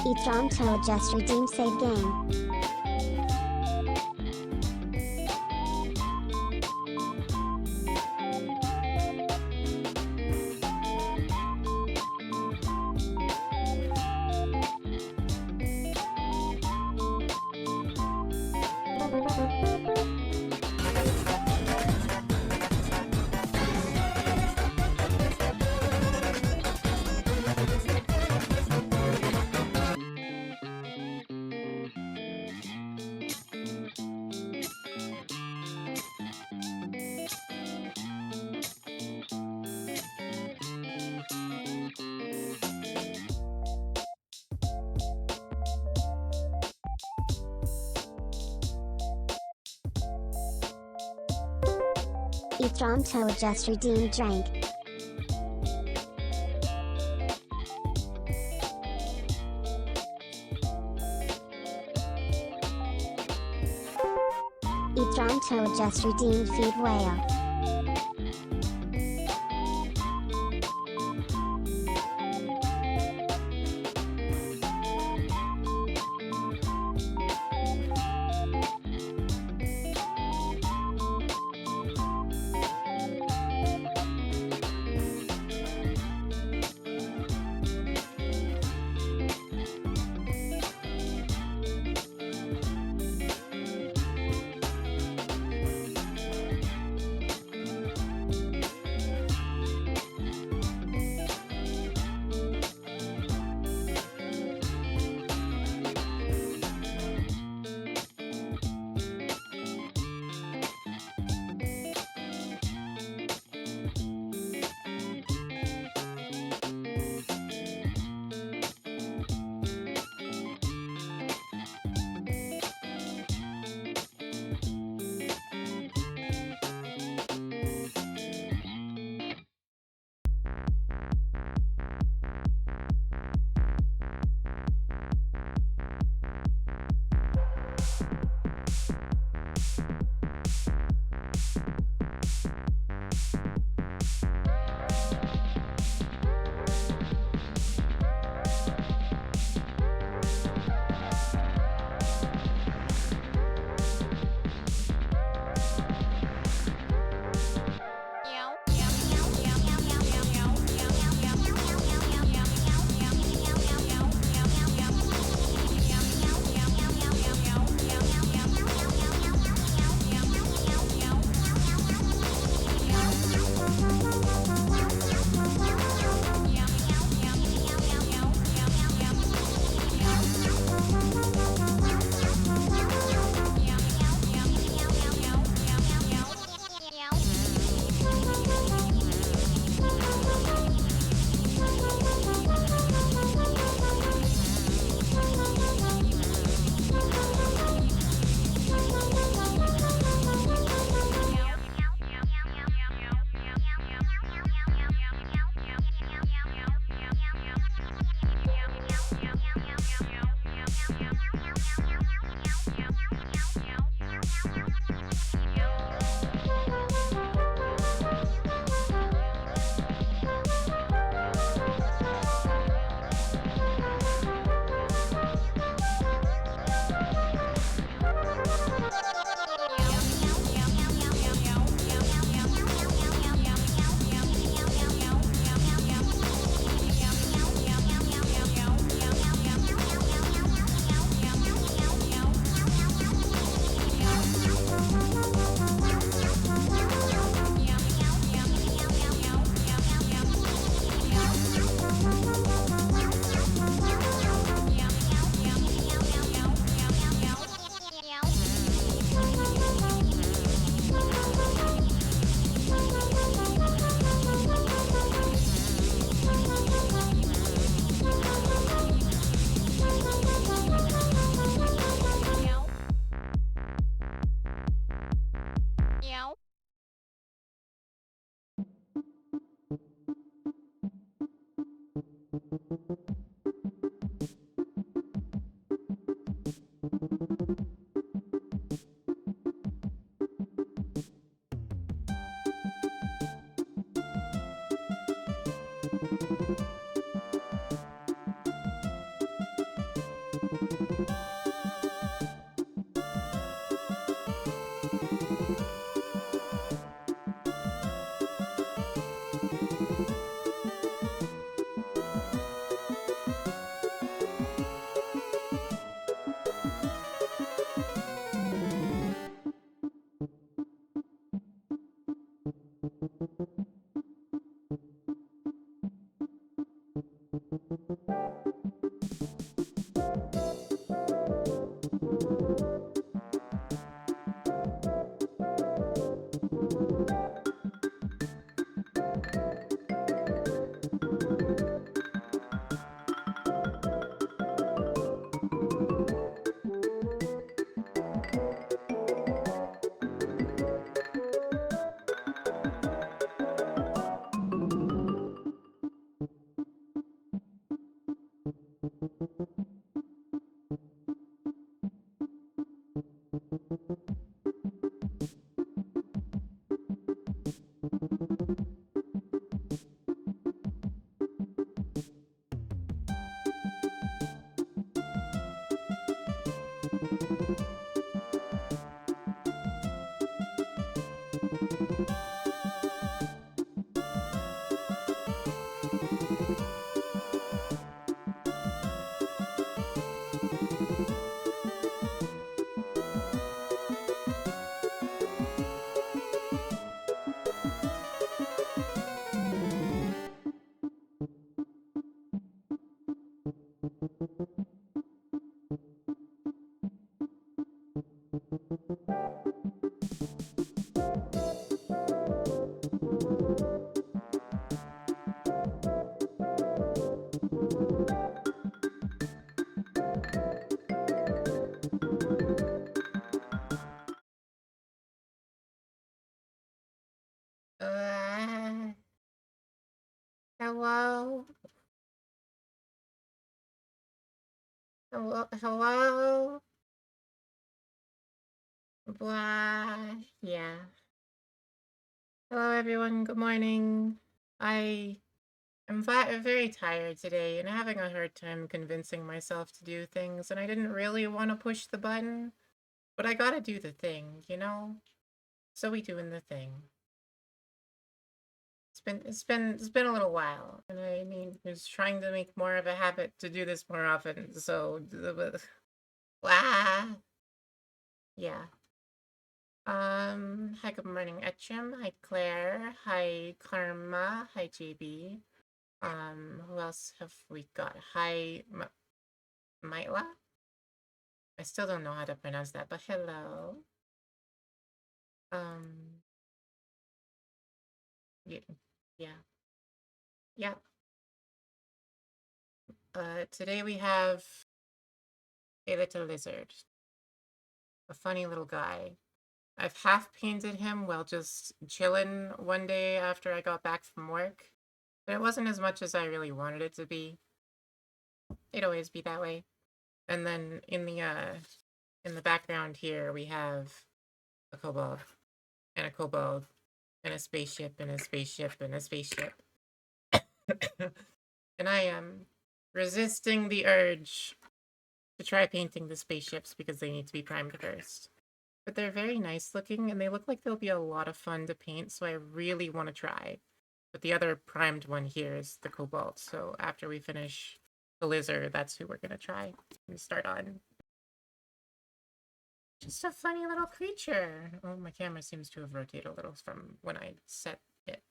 Each Ronto just redeemed save game. Each Ronto just redeemed drank. Each Ronto just redeemed feed whale. Hello? Hello? Blah. Yeah. Hello, everyone. Good morning. I am very tired today and having a hard time convincing myself to do things, and I didn't really want to push the button, but I gotta do the thing, you know? So we doing the thing. It's been a little while, and I mean, just trying to make more of a habit to do this more often. So, blah. Yeah. Hi, good morning, Etcham. Hi, Claire. Hi, Karma. Hi, JB. Who else have we got? Hi, Maitla? I still don't know how to pronounce that, but hello. Um, yeah, yeah, yeah. Today we have a little lizard, a funny little guy. I've half painted him while just chilling one day after I got back from work, but it wasn't as much as I really wanted it to be. It'd always be that way. And then in the background here we have a kobold and a kobold and a spaceship and a spaceship and a spaceship. And I am resisting the urge to try painting the spaceships because they need to be primed first. But they're very nice looking and they look like they'll be a lot of fun to paint, so I really want to try. But the other primed one here is the kobold, so after we finish the lizard, that's who we're gonna try and start on. Just a funny little creature. Oh, my camera seems to have rotated a little from when I set it.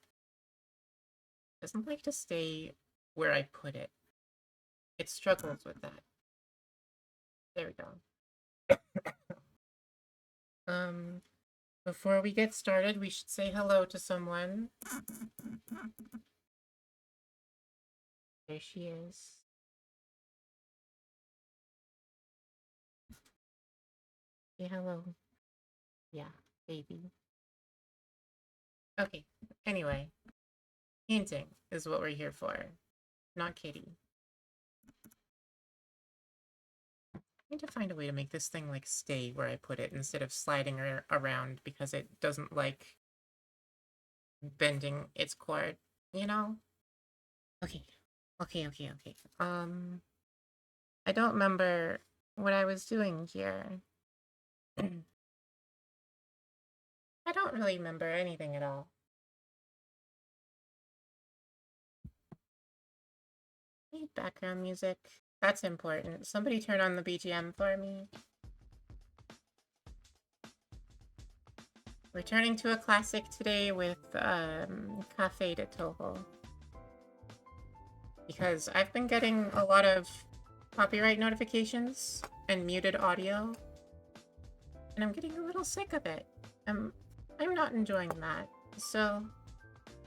Doesn't like to stay where I put it. It struggles with that. There we go. Before we get started, we should say hello to someone. There she is. Say hello. Yeah, baby. Okay, anyway. Painting is what we're here for, not Kitty. I need to find a way to make this thing, like, stay where I put it instead of sliding around because it doesn't like bending its cord, you know? Okay. Okay. I don't remember what I was doing here. I don't really remember anything at all. Need background music. That's important. Somebody turn on the BGM for me. Returning to a classic today with Cafe de Toho. Because I've been getting a lot of copyright notifications and muted audio, and I'm getting a little sick of it. I'm not enjoying that. So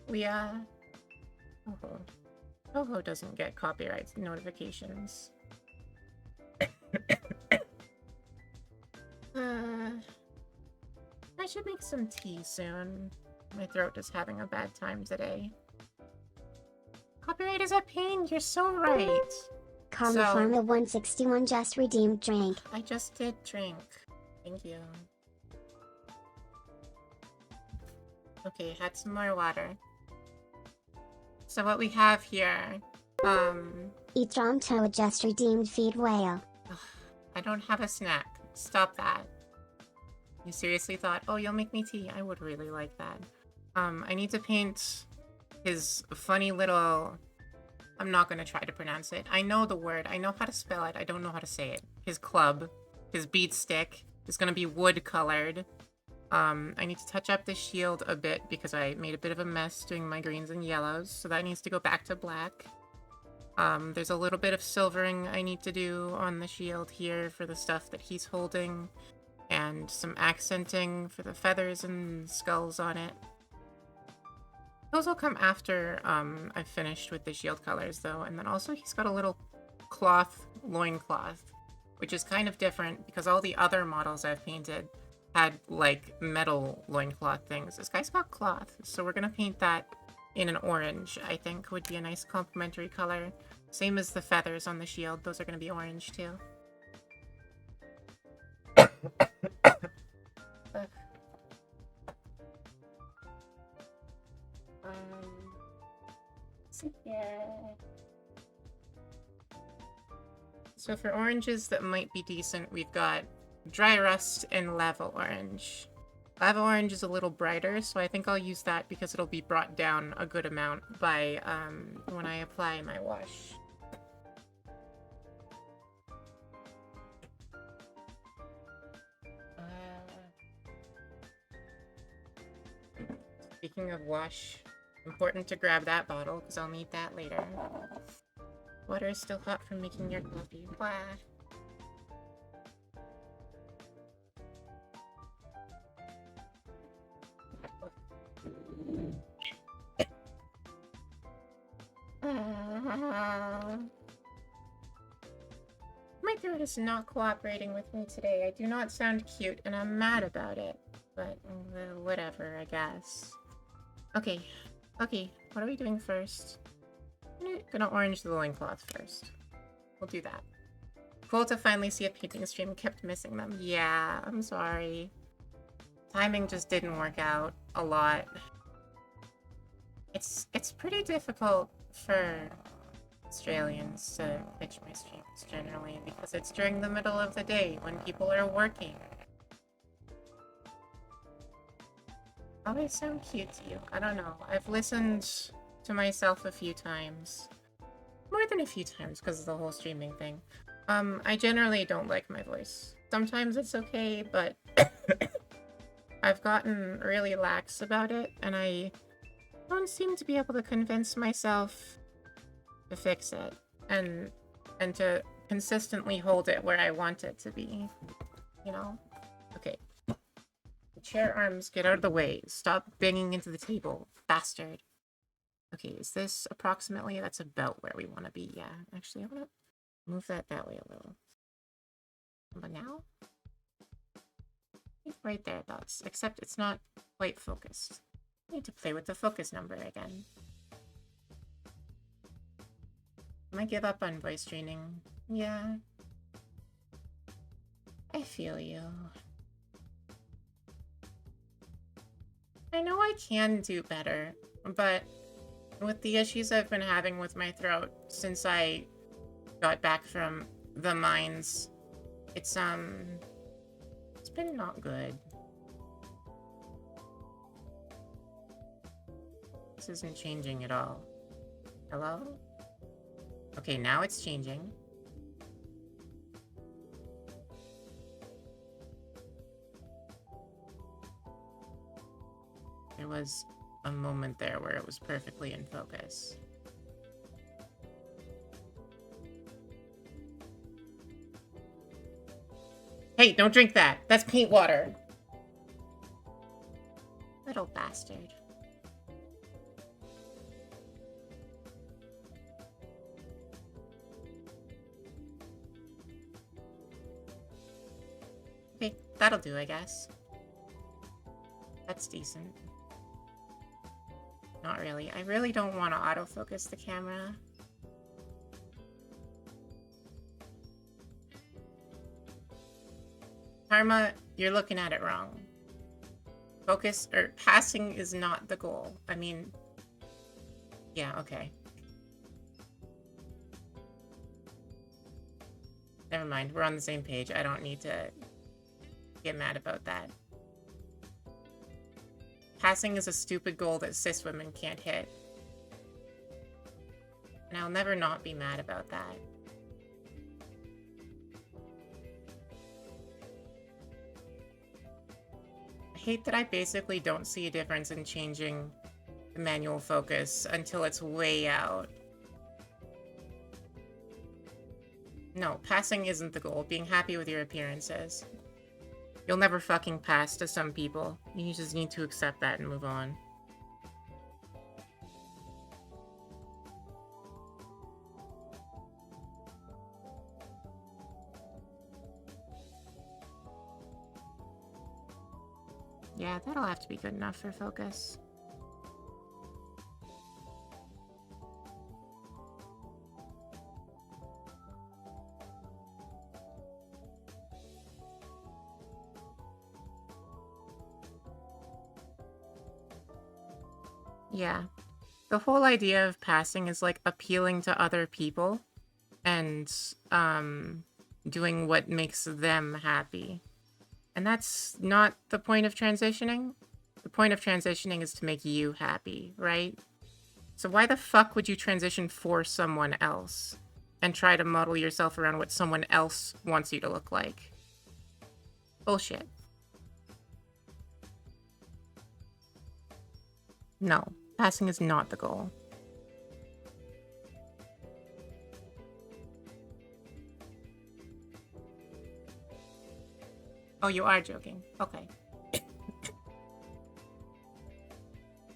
we Toho doesn't get copyright notifications. I should make some tea soon. My throat is having a bad time today. Copyright is a pain, you're so right. Karma So- Pharma 161 just redeemed drink. I just did drink. Thank you. Okay, had some more water. So what we have here, Etronto just redeemed feed whale. I don't have a snack. Stop that. You seriously thought, oh, you'll make me tea? I would really like that. I need to paint his funny little... I'm not going to try to pronounce it. I know the word. I know how to spell it. I don't know how to say it. His club. His bead stick is going to be wood colored. I need to touch up the shield a bit because I made a bit of a mess doing my greens and yellows. So that needs to go back to black. There's a little bit of silvering I need to do on the shield here for the stuff that he's holding. And some accenting for the feathers and skulls on it. Those will come after I've finished with the shield colors, though. And then also he's got a little cloth, loincloth, which is kind of different because all the other models I've painted had, like, metal loincloth things. This guy's got cloth, so we're going to paint that in an orange, I think would be a nice complementary color. Same as the feathers on the shield. Those are going to be orange, too. So for oranges that might be decent, we've got Dry Rust and Lava Orange. Lava Orange is a little brighter, so I think I'll use that because it'll be brought down a good amount by when I apply my wash. Speaking of wash, important to grab that bottle because I'll need that later. Water is still hot from making your coffee. Blah. My throat is not cooperating with me today. I do not sound cute, and I'm mad about it. But, whatever, I guess. Okay. Okay, what are we doing first? I'm gonna orange the loincloth first. We'll do that. Cool to finally see a painting stream. Kept missing them. Yeah, I'm sorry. Timing just didn't work out a lot. It's pretty difficult for Australians to pitch my streams generally because it's during the middle of the day when people are working. Always sound cute to you. I don't know. I've listened to myself a few times. More than a few times because of the whole streaming thing. I generally don't like my voice. Sometimes it's okay, but I've gotten really lax about it, and I don't seem to be able to convince myself to fix it and to consistently hold it where I want it to be. You know? Okay. The chair arms, get out of the way. Stop banging into the table, bastard. Okay, is this approximately? That's about where we want to be. Yeah, actually, I want to move that way a little. But now? It's right there, dots. Except it's not quite focused. I need to play with the focus number again. I might give up on voice training. Yeah. I feel you. I know I can do better, but with the issues I've been having with my throat since I got back from the mines, it's been not good. This isn't changing at all. Hello? Okay, now it's changing. There was a moment there where it was perfectly in focus. Hey, don't drink that! That's paint water! Little bastard. Okay, that'll do, I guess. That's decent. Not really. I really don't want to autofocus the camera. Karma, you're looking at it wrong. Focus, or passing is not the goal. I mean, yeah, okay. Never mind, we're on the same page. I don't need to get mad about that. Passing is a stupid goal that cis women can't hit. And I'll never not be mad about that. I hate that I basically don't see a difference in changing the manual focus until it's way out. No, passing isn't the goal. Being happy with your appearances. You'll never fucking pass to some people. You just need to accept that and move on. Yeah, that'll have to be good enough for focus. Yeah. The whole idea of passing is like appealing to other people and doing what makes them happy. And that's not the point of transitioning. The point of transitioning is to make you happy, right? So why the fuck would you transition for someone else and try to model yourself around what someone else wants you to look like? Bullshit. No, passing is not the goal. Oh, you are joking. Okay.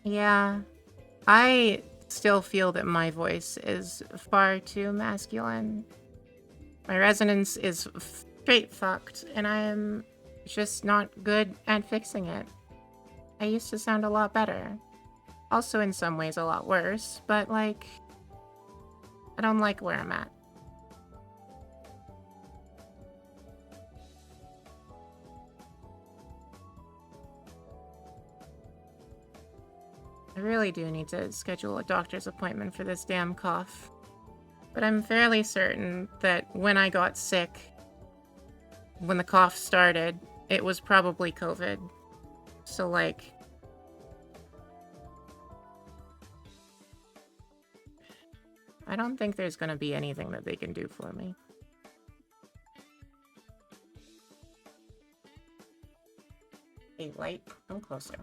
Yeah. I still feel that my voice is far too masculine. My resonance is straight fucked, and I am just not good at fixing it. I used to sound a lot better. Also in some ways a lot worse, but like, I don't like where I'm at. I really do need to schedule a doctor's appointment for this damn cough. But I'm fairly certain that when I got sick, when the cough started, it was probably COVID. So like, I don't think there's gonna be anything that they can do for me. Hey, light, come closer.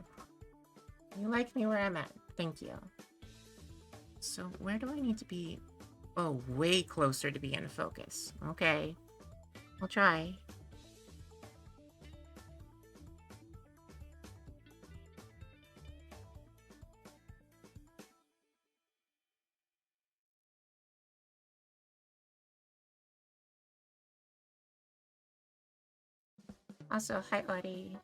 You like me where I'm at. Thank you. So where do I need to be? Oh, way closer to be in focus. Okay. I'll try. Also, hi, Audie.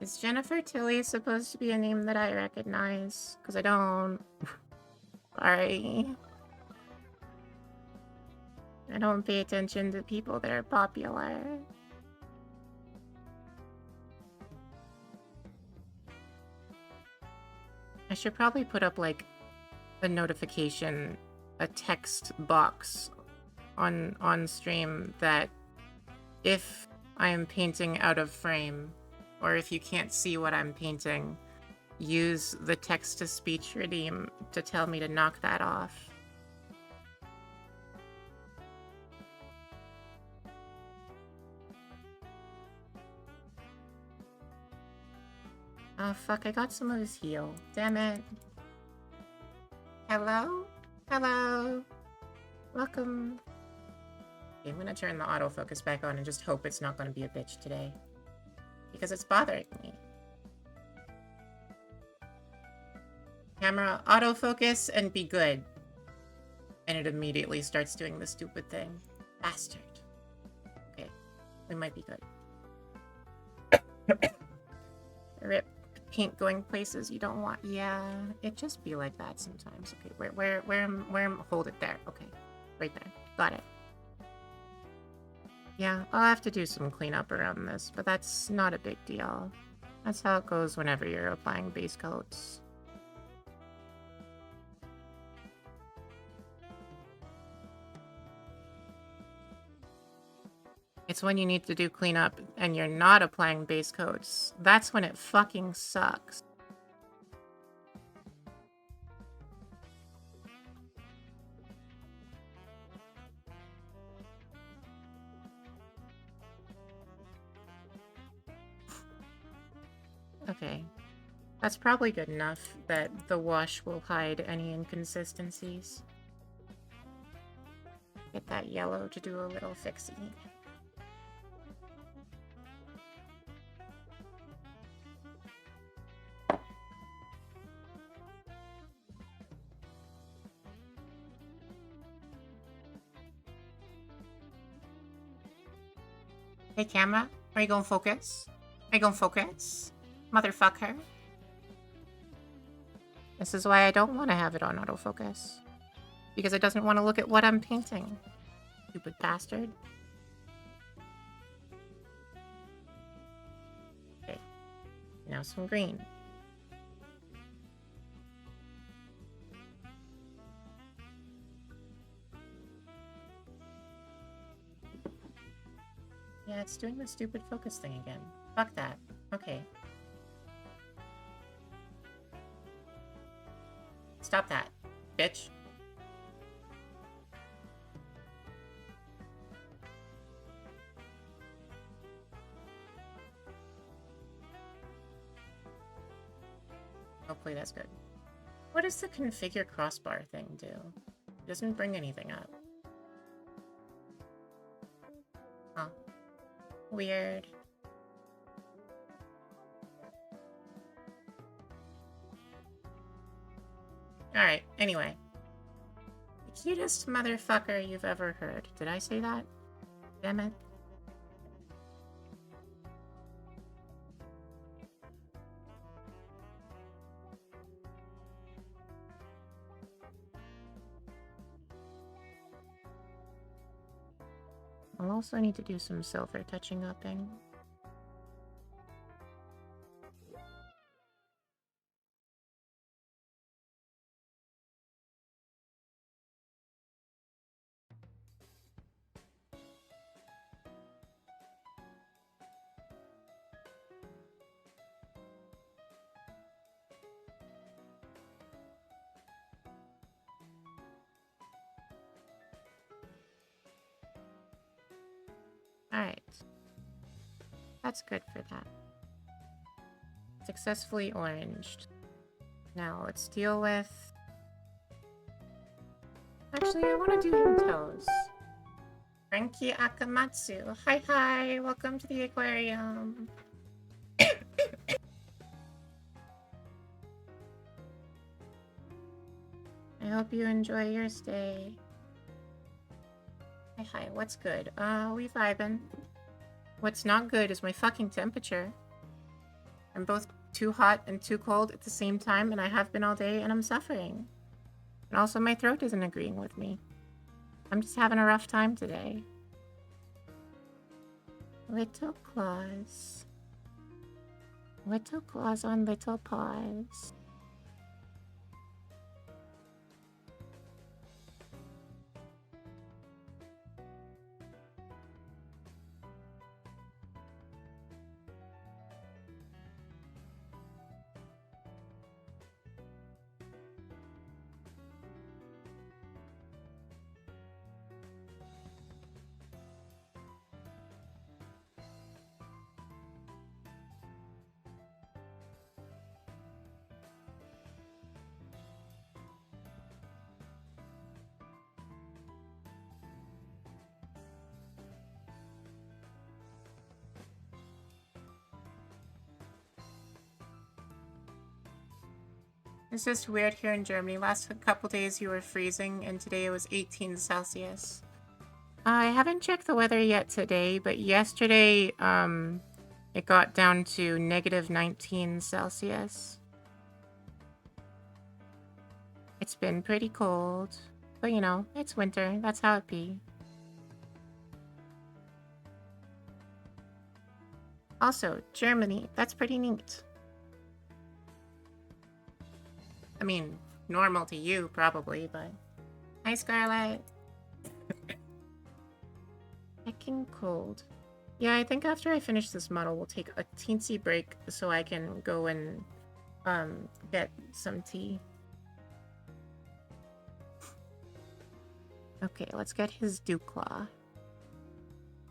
Is Jennifer Tilly supposed to be a name that I recognize? Because I don't. Sorry. I don't pay attention to people that are popular. I should probably put up, like, a notification, a text box on stream that if I am painting out of frame, or if you can't see what I'm painting, use the text-to-speech redeem to tell me to knock that off. Oh fuck, I got some of his heal. Damn it. Hello? Hello? Welcome. Okay, I'm gonna turn the autofocus back on and just hope it's not gonna be a bitch today. Because it's bothering me. Camera, autofocus, and be good. And it immediately starts doing the stupid thing. Bastard. Okay, we might be good. Rip. Paint going places you don't want. Yeah, it just be like that sometimes. Okay, where hold it there. Okay, right there. Got it. Yeah, I'll have to do some cleanup around this, but that's not a big deal. That's how it goes whenever you're applying base coats. It's when you need to do cleanup and you're not applying base coats. That's when it fucking sucks. Okay. That's probably good enough that the wash will hide any inconsistencies. Get that yellow to do a little fixie. Hey camera, are you gonna focus? Are you gonna focus? Motherfucker. This is why I don't want to have it on autofocus. Because it doesn't want to look at what I'm painting. Stupid bastard. Okay. Now some green. Yeah, it's doing the stupid focus thing again. Fuck that. Okay. Stop that, bitch. Hopefully that's good. What does the configure crossbar thing do? It doesn't bring anything up. Huh. Weird. Alright, anyway. The cutest motherfucker you've ever heard. Did I say that? Damn it. I'll also need to do some silver touching upping. Alright. That's good for that. Successfully oranged. Now, let's deal with... Actually, I want to do him toes. Frankie Akamatsu. Hi, hi. Welcome to the aquarium. I hope you enjoy your stay. Hi, hi. What's good? We vibing. What's not good is my fucking temperature. I'm both too hot and too cold at the same time, and I have been all day, and I'm suffering. And also, my throat isn't agreeing with me. I'm just having a rough time today. Little claws. Little claws on little paws. It's just weird here in Germany. Last couple days you were freezing, and today it was 18 Celsius. I haven't checked the weather yet today, but yesterday, it got down to negative 19 Celsius. It's been pretty cold, but you know, it's winter. That's how it be. Also, Germany. That's pretty neat. I mean, normal to you, probably, but... Hi, Scarlett. Heckin' cold. Yeah, I think after I finish this model, we'll take a teensy break so I can go and, get some tea. Okay, let's get his dew claw.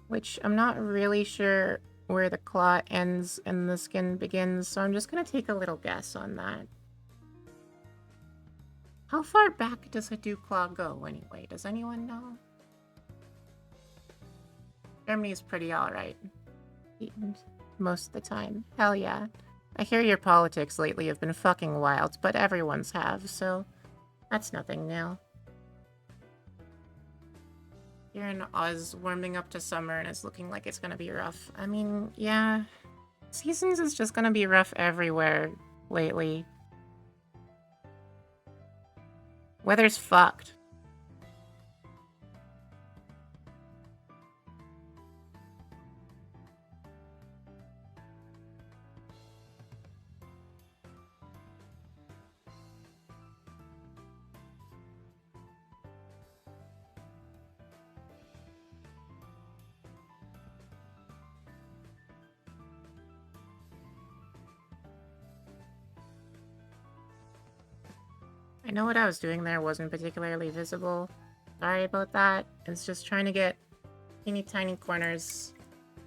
Which I'm not really sure where the claw ends and the skin begins, so I'm just gonna take a little guess on that. How far back does a dew claw go anyway? Does anyone know? Germany's pretty alright. Most of the time. Hell yeah. I hear your politics lately have been fucking wild, but everyone's have, so that's nothing new. Here in Oz, warming up to summer and it's looking like it's gonna be rough. I mean, yeah. Seasons is just gonna be rough everywhere lately. Weather's fucked. I know what I was doing there wasn't particularly visible. Sorry about that. It's just trying to get teeny tiny corners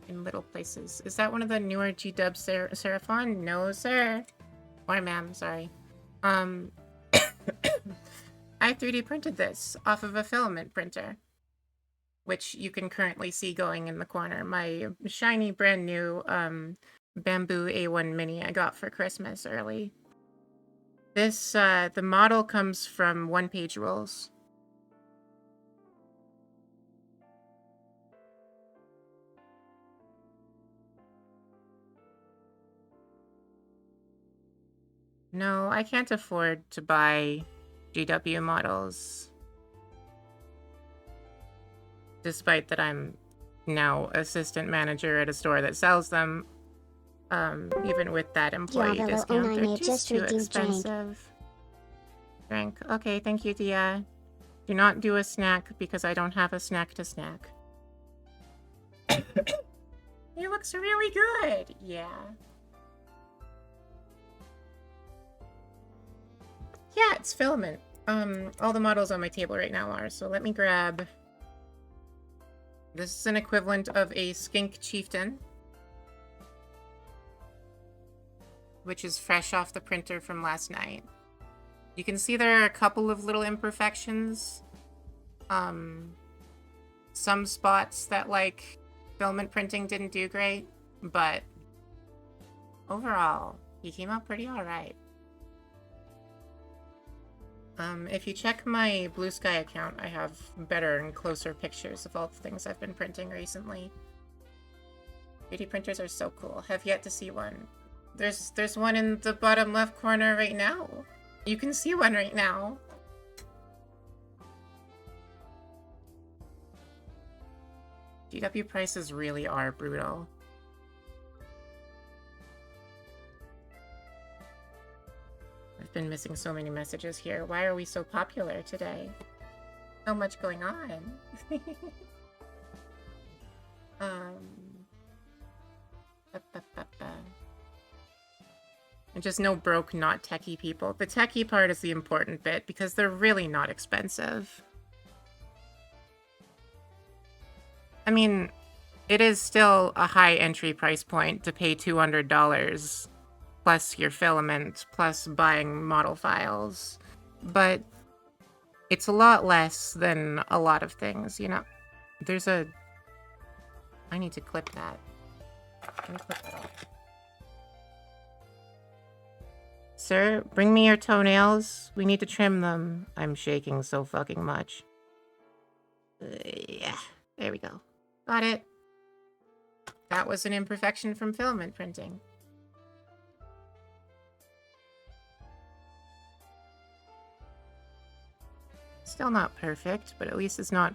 in little places. Is that one of the newer G-Dub Seraphon? No, sir. Or ma'am, sorry. I 3D printed this off of a filament printer, which you can currently see going in the corner. My shiny brand new Bamboo A1 Mini I got for Christmas early. This, the model comes from One Page Rules. No, I can't afford to buy GW models. Despite that I'm now assistant manager at a store that sells them. Even with that employee discount, they're just too expensive. Drink. Okay, thank you, Dia. Do not do a snack because I don't have a snack to snack. He looks really good. Yeah. Yeah, it's filament. All the models on my table right now are, so let me grab... This is an equivalent of a skink chieftain, which is fresh off the printer from last night. You can see there are a couple of little imperfections. Some spots that, like, filament printing didn't do great, but overall, he came out pretty alright. If you check my Blue Sky account, I have better and closer pictures of all the things I've been printing recently. 3D printers are so cool. Have yet to see one. There's one in the bottom left corner right now. You can see one right now. GW prices really are brutal. I've been missing so many messages here. Why are we so popular today? So much going on. And just no broke, not techie people. The techie part is the important bit because they're really not expensive. I mean, it is still a high entry price point to pay $200 plus your filament, plus buying model files. But it's a lot less than a lot of things, you know? There's a... I need to clip that. Let me clip that off. Sir, bring me your toenails. We need to trim them. I'm shaking so fucking much. Yeah, there we go. Got it. That was an imperfection from filament printing. Still not perfect, but at least it's not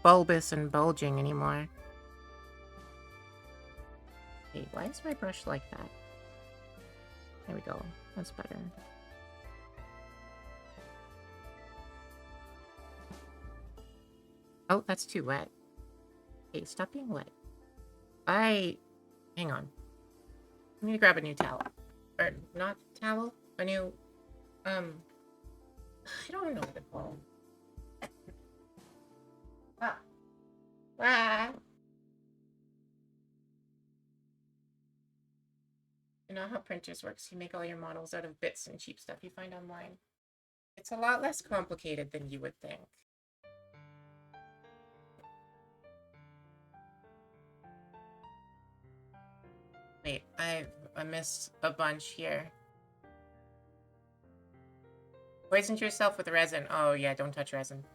bulbous and bulging anymore. Wait, why is my brush like that? There we go. That's better. Oh, that's too wet. Hey, stop being wet. Hang on. I need to grab a new towel. Or, not towel? A new, I don't know what to call them. Ah. Ah. You know how printers works. You make all your models out of bits and cheap stuff you find online. It's a lot less complicated than you would think. Wait, I missed a bunch here. Poisoned yourself with resin. Oh yeah, don't touch resin.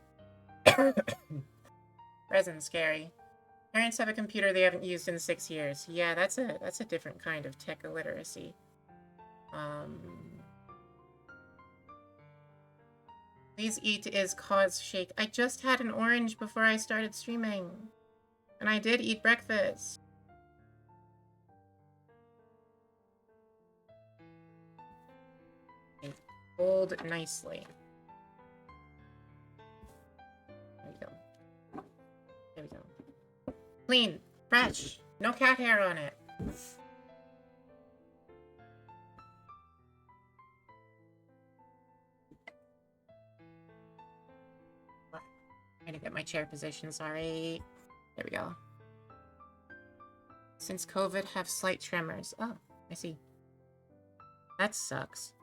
Resin's scary. Parents have a computer they haven't used in 6 years. Yeah, that's a different kind of tech illiteracy. Please eat is cause shake. I just had an orange before I started streaming. And I did eat breakfast. Okay, fold nicely. There we go. There we go. Clean. Fresh. No cat hair on it. Trying to get my chair position, sorry. There we go. Since COVID, have slight tremors. Oh, I see. That sucks.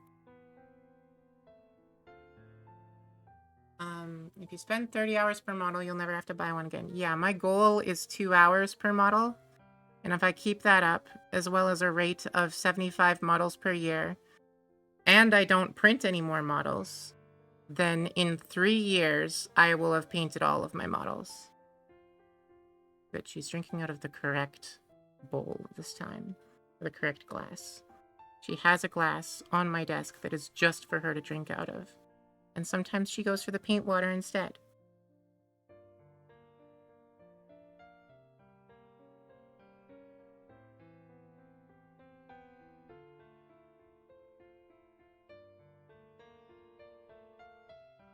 If you spend 30 hours per model, you'll never have to buy one again. Yeah, my goal is 2 hours per model. And if I keep that up, as well as a rate of 75 models per year, and I don't print any more models, then in 3 years, I will have painted all of my models. Good, she's drinking out of the correct bowl this time. The correct glass. She has a glass on my desk that is just for her to drink out of. And sometimes she goes for the paint water instead.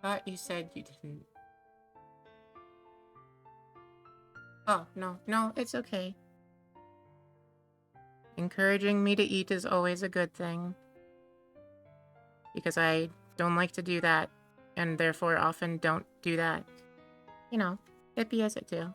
Thought you said you didn't. Oh, no, it's okay. Encouraging me to eat is always a good thing. Because I don't like to do that, and therefore often don't do that. You know, hippie as it do.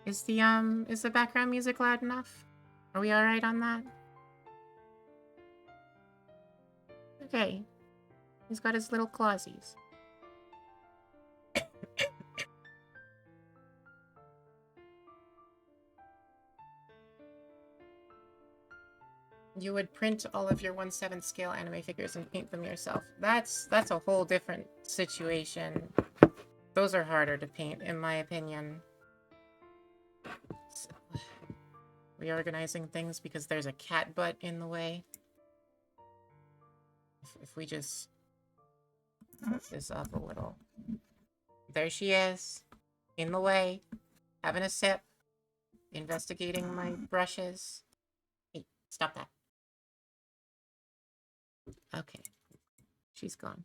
Is the background music loud enough? Are we alright on that? Okay. He's got his little clawsies. You would print all of your 1/7 scale anime figures and paint them yourself. That's a whole different situation. Those are harder to paint, in my opinion. So, reorganizing things because there's a cat butt in the way. If we just move this up a little. There she is, in the way, having a sip, investigating my brushes. Hey, stop that. Okay, she's gone.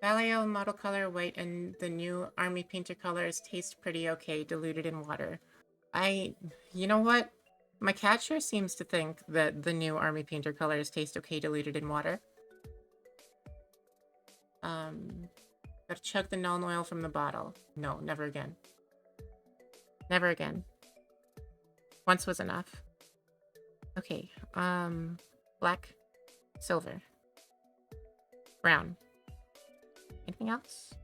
Vallejo model color white and the new army painter colors taste pretty okay, diluted in water. You know what? My cat sure seems to think that the new army painter colors taste okay, diluted in water. Gotta chug the Nuln Oil from the bottle. No, never again. Never again. Once was enough. Okay, black, silver, brown. Anything else?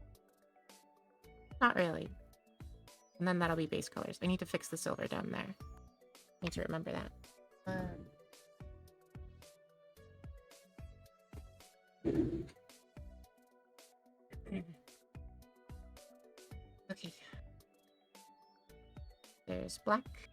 Not really. And then that'll be base colors. I need to fix the silver down there. Need to remember that. Okay. There's black.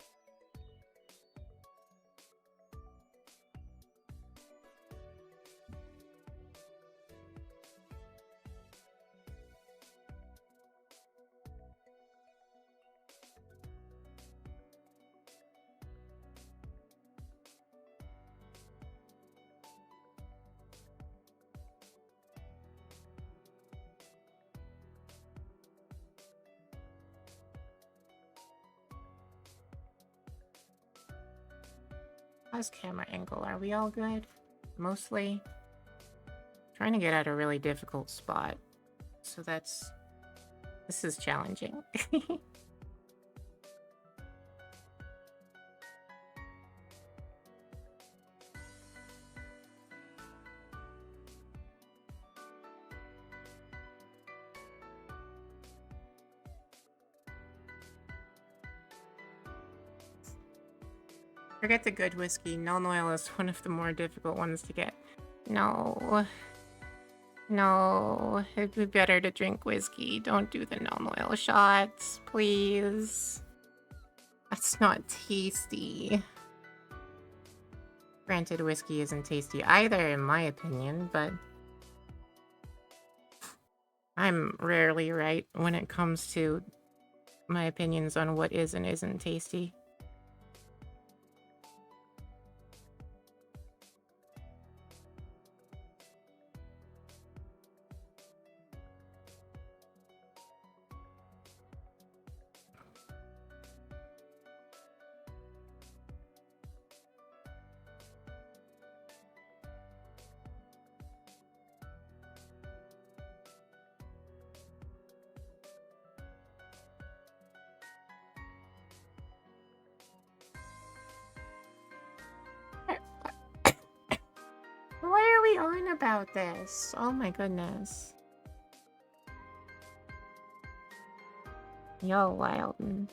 How's camera angle? Are we all good? Mostly. Trying to get at a really difficult spot. So this is challenging. Forget the good whiskey. Null oil is one of the more difficult ones to get. No. No. It'd be better to drink whiskey. Don't do the null oil shots, please. That's not tasty. Granted, whiskey isn't tasty either, in my opinion, but I'm rarely right when it comes to my opinions on what is and isn't tasty. Why are we on about this? Oh my goodness. Yo, Wilden.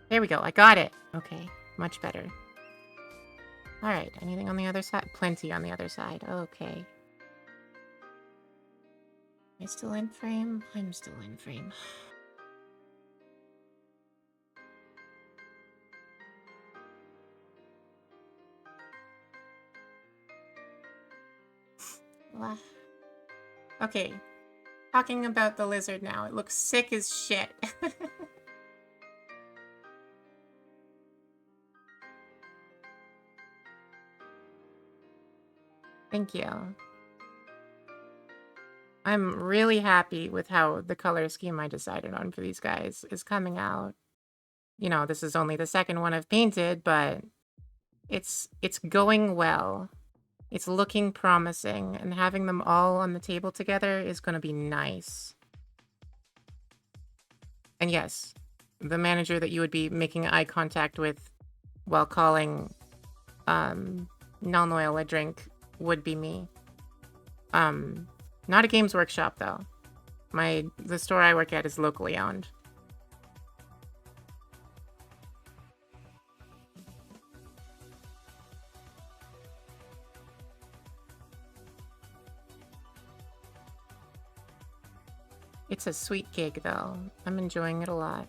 There we go. I got it. Okay. Much better. Alright. Anything on the other side? Plenty on the other side. Okay. Am I still in frame? I'm still in frame. Okay. Talking about the lizard now. It looks sick as shit. Thank you. I'm really happy with how the color scheme I decided on for these guys is coming out. You know, this is only the second one I've painted, but it's going well. It's looking promising, and having them all on the table together is going to be nice. And yes, the manager that you would be making eye contact with while calling Nalnoil a drink would be me. Not a Games Workshop, though. The store I work at is locally owned. It's a sweet gig, though. I'm enjoying it a lot.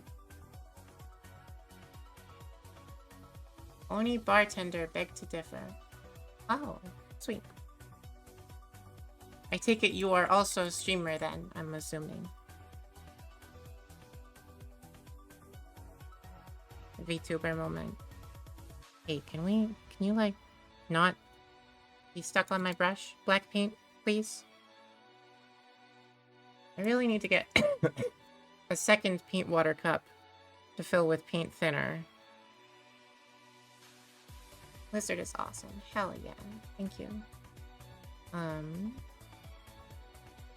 Oni bartender begged to differ. Oh, sweet. I take it you are also a streamer then, I'm assuming. VTuber moment. Hey, can you like, not be stuck on my brush? Black paint, please? I really need to get a second paint water cup to fill with paint thinner. Lizard is awesome. Hell yeah. Thank you.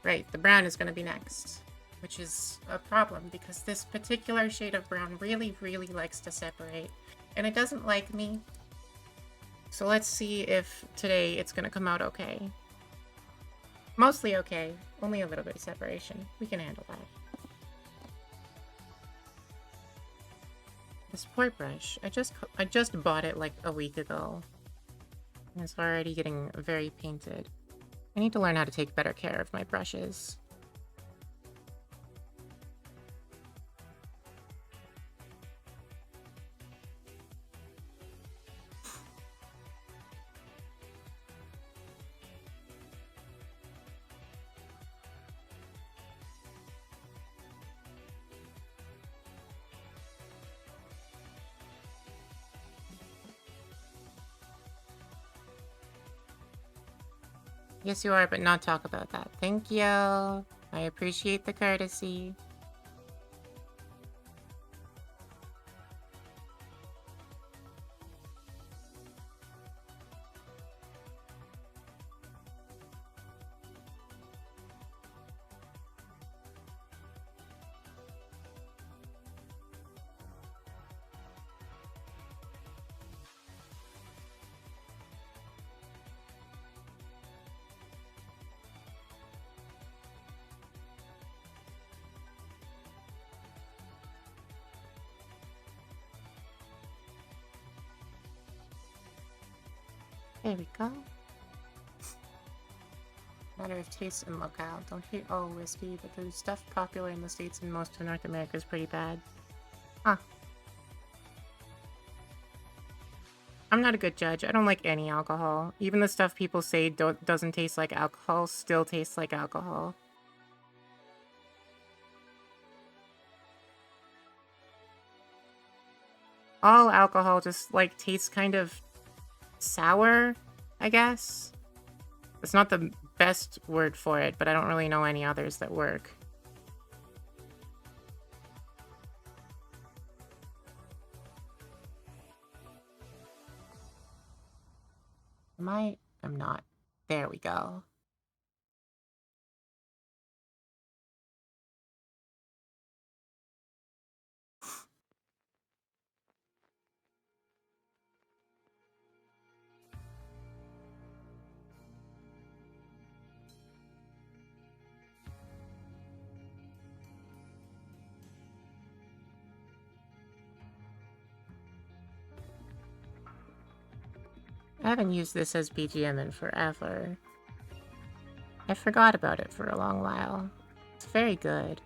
Right, the brown is going to be next, which is a problem because this particular shade of brown really, really likes to separate, and it doesn't like me. So let's see if today it's going to come out okay. Mostly okay, only a little bit of separation. We can handle that. This port brush, I just bought it like a week ago. And it's already getting very painted. I need to learn how to take better care of my brushes. Yes, you are, but not talk about that. Thank you. I appreciate the courtesy. There we go. Matter of taste and locale. Don't hate all whiskey, but the stuff popular in the States and most of North America is pretty bad. Huh. I'm not a good judge. I don't like any alcohol. Even the stuff people say doesn't taste like alcohol still tastes like alcohol. All alcohol just, like, tastes kind of sour, I guess. It's not the best word for it, but I don't really know any others that work. Am I? I'm not. There we go. I haven't used this as BGM in forever. I forgot about it for a long while. It's very good.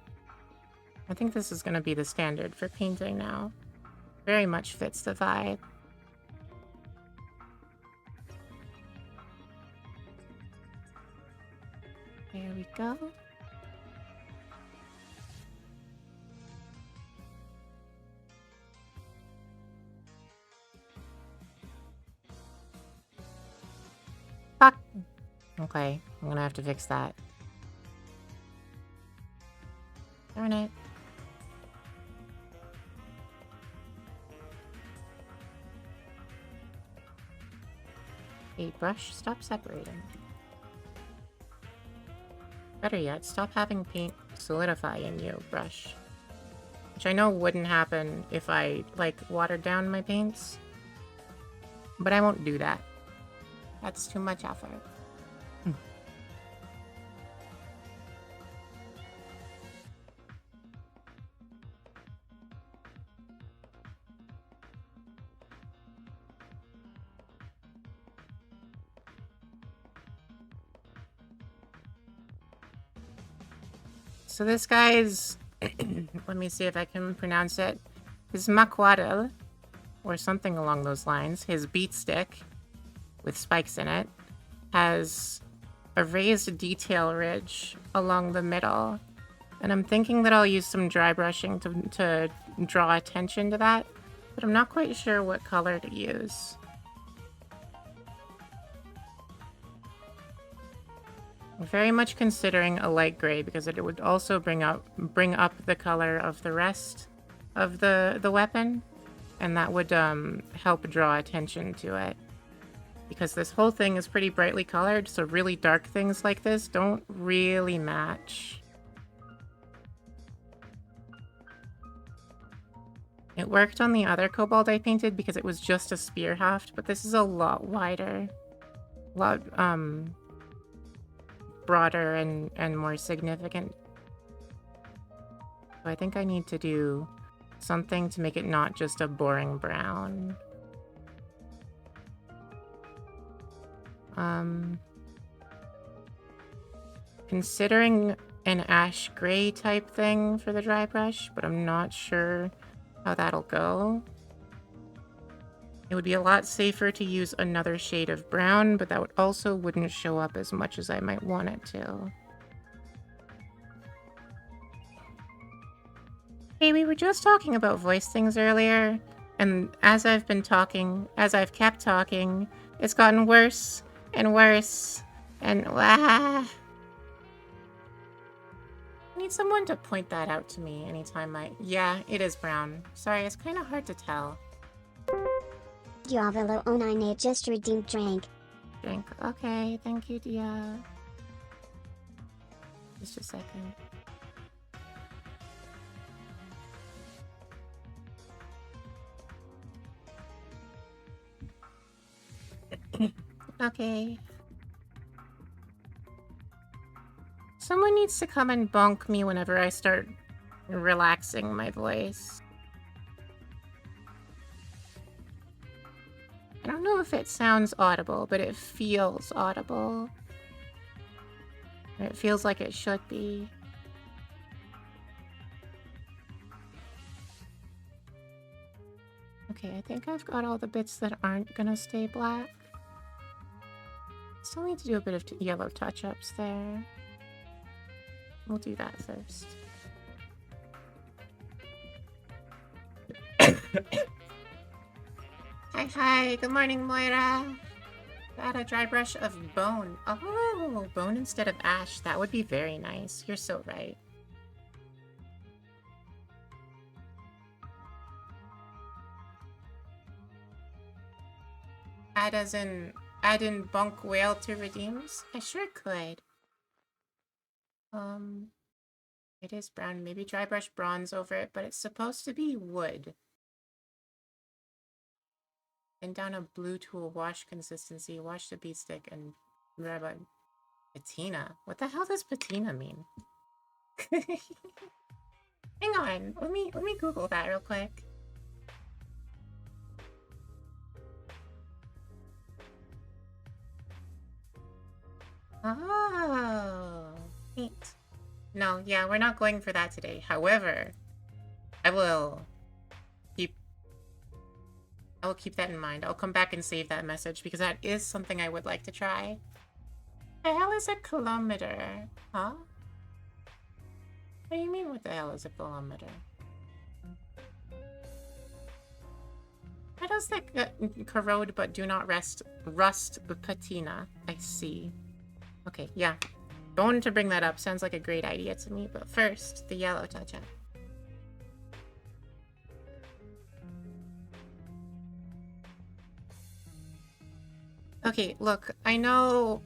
I think this is going to be the standard for painting now. Very much fits the vibe. There we go. Fuck! Okay, I'm gonna have to fix that. Darn it. Hey, brush, stop separating. Better yet, stop having paint solidify in you, brush. Which I know wouldn't happen if I, like, watered down my paints. But I won't do that. That's too much effort. So this guy's, let me see if I can pronounce it. His maquadel, or something along those lines, his beat stick, with spikes in it, has a raised detail ridge along the middle. And I'm thinking that I'll use some dry brushing to draw attention to that, but I'm not quite sure what color to use. I'm very much considering a light gray because it would also bring up the color of the rest of the weapon, and that would help draw attention to it. Because this whole thing is pretty brightly colored, so really dark things like this don't really match. It worked on the other kobold I painted because it was just a spear haft, but this is a lot wider. A lot, broader and more significant. So I think I need to do something to make it not just a boring brown. Considering an ash gray type thing for the dry brush, but I'm not sure how that'll go. It would be a lot safer to use another shade of brown, but that would also wouldn't show up as much as I might want it to. Hey, we were just talking about voice things earlier, and as I've kept talking, it's gotten worse and worse And I need someone to point that out to me anytime Yeah, it is brown. Sorry, it's kind of hard to tell. Diavolo098 just redeemed drink. Drink. Okay, thank you, Dia. Just a second. Okay. Someone needs to come and bonk me whenever I start relaxing my voice. I don't know if it sounds audible, but it feels audible. Or it feels like it should be. Okay, I think I've got all the bits that aren't gonna stay black. Still need to do a bit of yellow touch-ups there. We'll do that first. Hi, good morning, Moira. Got a dry brush of bone. Oh, bone instead of ash. That would be very nice. You're so right. Add in bunk whale to redeems? I sure could. It is brown. Maybe dry brush bronze over it, but it's supposed to be wood. And down a blue tool wash consistency. Wash the bead stick and grab a patina. What the hell does patina mean? Hang on. Let me Google that real quick. Oh, neat. No, yeah, we're not going for that today. However, I will keep that in mind. I'll come back and save that message because that is something I would like to try. The hell is a kilometer? Huh? What do you mean what the hell is a kilometer? How does that corrode but do not rust patina? I see. Okay, yeah. Going to bring that up sounds like a great idea to me, but first, the yellow touch-up. Okay, look, I know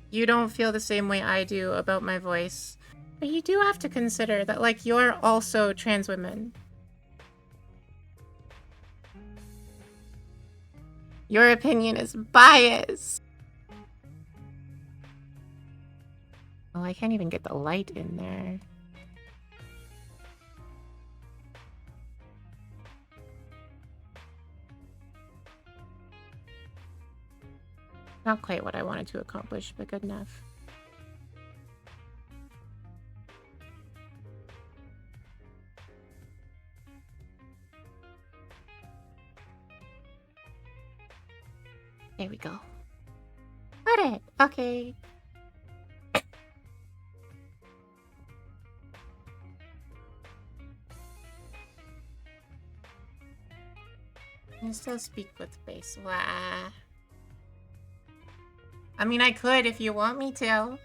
you don't feel the same way I do about my voice, but you do have to consider that, like, you're also trans women. Your opinion is biased. Oh, I can't even get the light in there. Not quite what I wanted to accomplish, but good enough. There we go. Got it! Okay. I still speak with bass. Wah. I mean, I could if you want me to.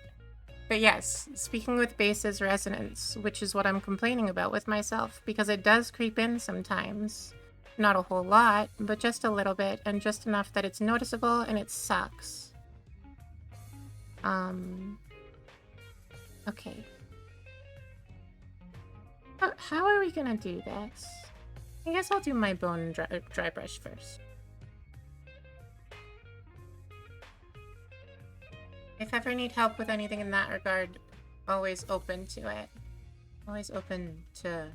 But yes, speaking with bass is resonance, which is what I'm complaining about with myself, because it does creep in sometimes. Not a whole lot, but just a little bit, and just enough that it's noticeable and it sucks. Okay. How are we gonna do this? I guess I'll do my bone dry brush first. If ever need help with anything in that regard, always open to it. Always open to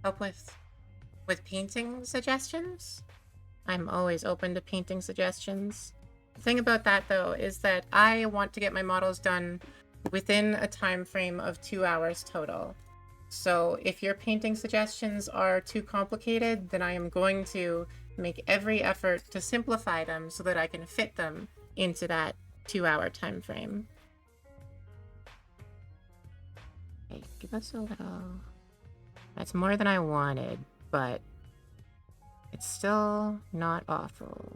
help with painting suggestions. I'm always open to painting suggestions. The thing about that, though, is that I want to get my models done within a time frame of 2 hours total. So if your painting suggestions are too complicated, then I am going to make every effort to simplify them so that I can fit them into that 2-hour time frame. Okay, give us a little... That's more than I wanted, but it's still not awful.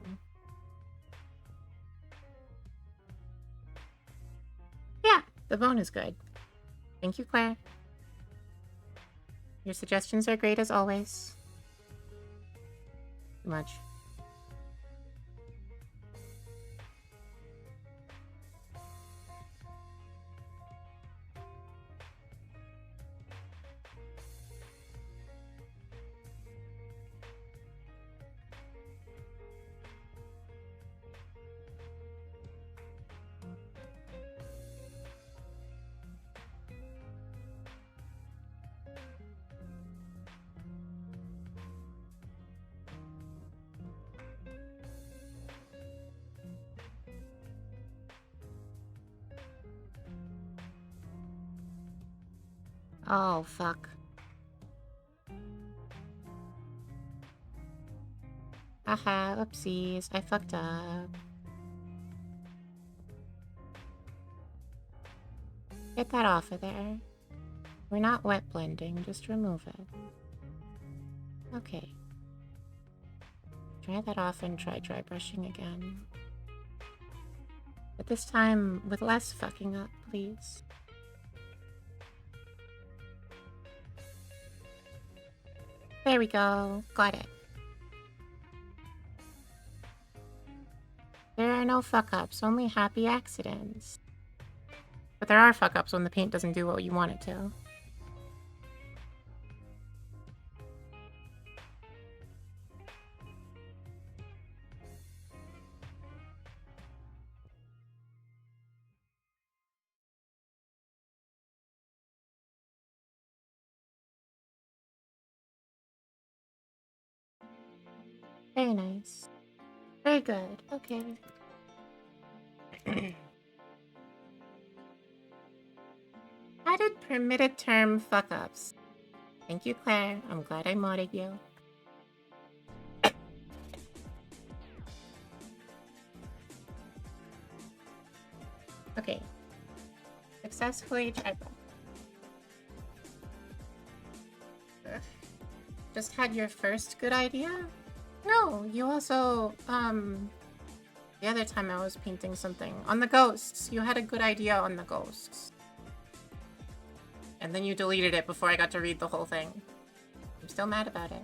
The bone is good. Thank you, Claire. Your suggestions are great as always. Too much. Oh, fuck. Haha, oopsies. I fucked up. Get that off of there. We're not wet blending, just remove it. Okay. Dry that off and try dry brushing again. But this time with less fucking up, please. There we go. Got it. There are no fuck-ups, only happy accidents. But there are fuck-ups when the paint doesn't do what you want it to. Very nice. Very good. Okay. Added permitted term fuck-ups. Thank you, Claire. I'm glad I modded you. Okay. Successfully tried that. Just had your first good idea? No, you also, the other time I was painting something on the ghosts. You had a good idea on the ghosts. And then you deleted it before I got to read the whole thing. I'm still mad about it.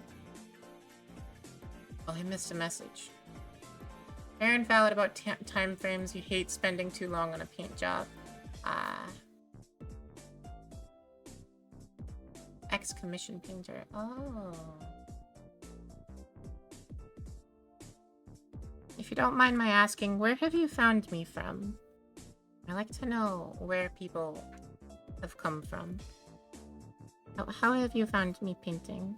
Oh, I missed a message. Fair and valid about time frames. You hate spending too long on a paint job. Ex-commission painter. Oh. If you don't mind my asking, where have you found me from? I like to know where people have come from. How have you found me painting?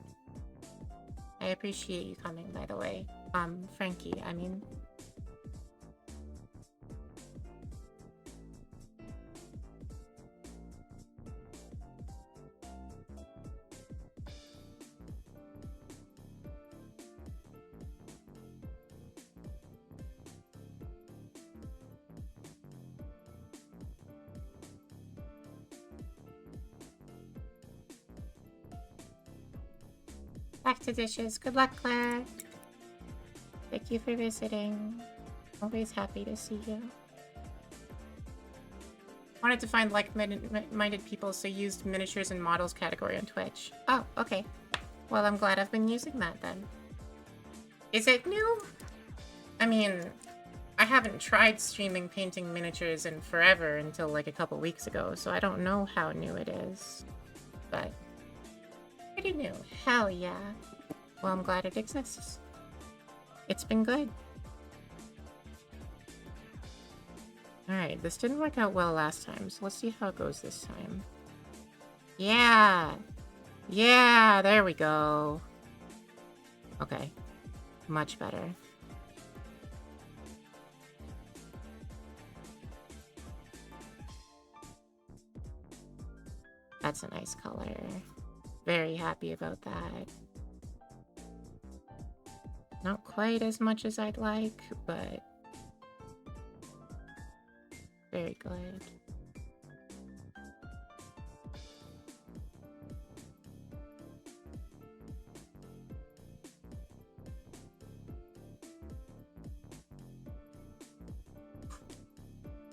I appreciate you coming, by the way. Frankie, I mean. Back to dishes. Good luck, Claire. Thank you for visiting. Always happy to see you. Wanted to find like-minded people, so used miniatures and models category on Twitch. Oh, okay. Well, I'm glad I've been using that then. Is it new? I mean, I haven't tried streaming painting miniatures in forever until like a couple weeks ago, so I don't know how new it is. But pretty new. Hell yeah. Well, I'm glad it exists. It's been good. Alright, this didn't work out well last time, so let's see how it goes this time. Yeah! Yeah, there we go. Okay. Much better. That's a nice color. Very happy about that. Not quite as much as I'd like, but very good.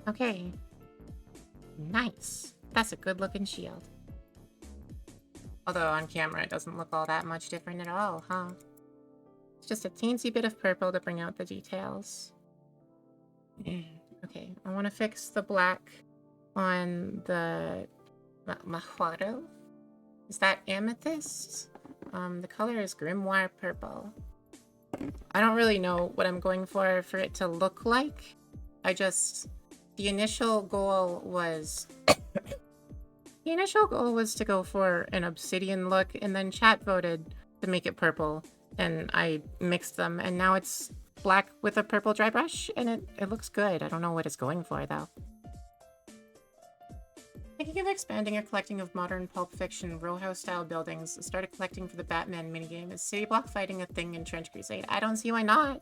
Okay. Nice. That's a good looking shield. Although on camera it doesn't look all that much different at all, huh? It's just a teensy bit of purple to bring out the details. Okay, I want to fix the black on the Mahuaro. Is that amethyst? The color is grimoire purple. I don't really know what I'm going for it to look like. The initial goal was to go for an obsidian look, and then chat voted to make it purple, and I mixed them, and now it's black with a purple dry brush, and it looks good. I don't know what it's going for, though. Thinking of expanding your collecting of modern Pulp Fiction row house-style buildings, started collecting for the Batman minigame. Is city block fighting a thing in Trench Crusade? I don't see why not.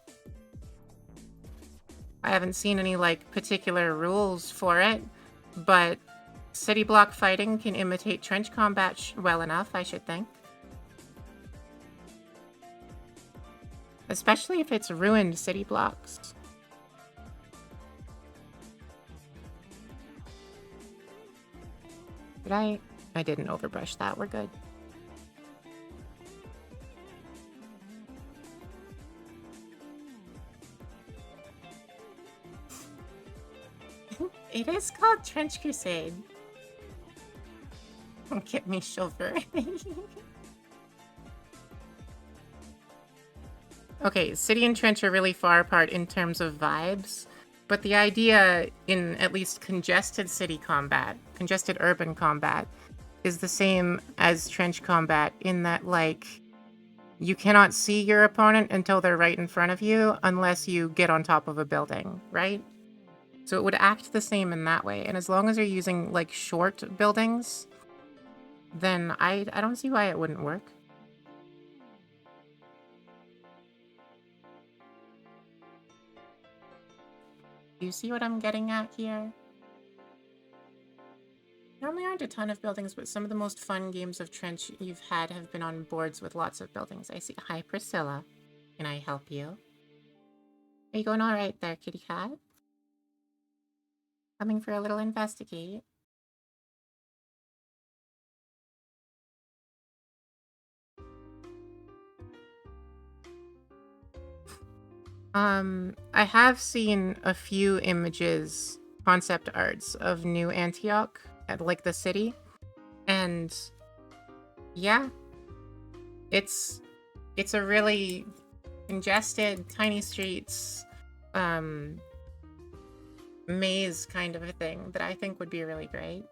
I haven't seen any, like, particular rules for it, but city block fighting can imitate trench combat well enough, I should think. Especially if it's ruined city blocks. Did I? I didn't overbrush that. We're good. It is called Trench Crusade. Don't get me sugar. Okay, city and trench are really far apart in terms of vibes, but the idea in at least congested city combat, congested urban combat, is the same as trench combat in that, like, you cannot see your opponent until they're right in front of you unless you get on top of a building, right? So it would act the same in that way, and as long as you're using, like, short buildings, then I don't see why it wouldn't work. Do you see what I'm getting at here? Normally aren't a ton of buildings, but some of the most fun games of Trench you've had have been on boards with lots of buildings. I see. Hi, Priscilla. Can I help you? Are you going all right there, kitty cat? Coming for a little investigate? I have seen a few images, concept arts of New Antioch at, like, the city, and yeah, it's a really congested, tiny streets, maze kind of a thing that I think would be really great.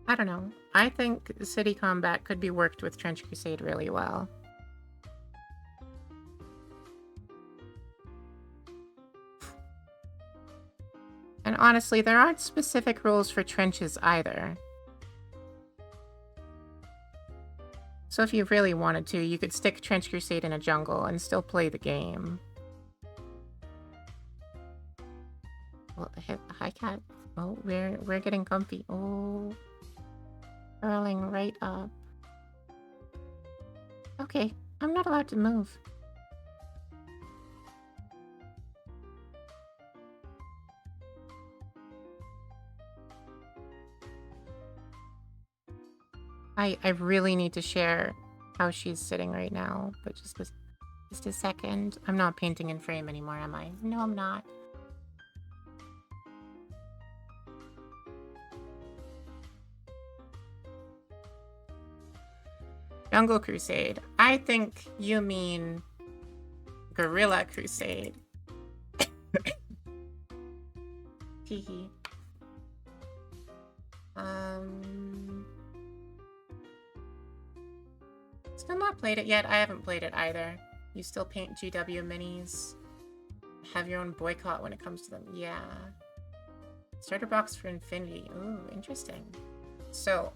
I don't know. I think city combat could be worked with Trench Crusade really well. And honestly, there aren't specific rules for trenches either. So if you really wanted to, you could stick Trench Crusade in a jungle and still play the game. Well, hi, cat. Oh, we're getting comfy. Oh, curling right up. Okay, I'm not allowed to move. I really need to share how she's sitting right now, but just a second. I'm not painting in frame anymore, am I? No, I'm not. Jungle Crusade. I think you mean Gorilla Crusade. Teehee. Still not played it yet. I haven't played it either. You still paint GW minis. Have your own boycott when it comes to them. Yeah. Starter box for Infinity. Ooh, interesting. So,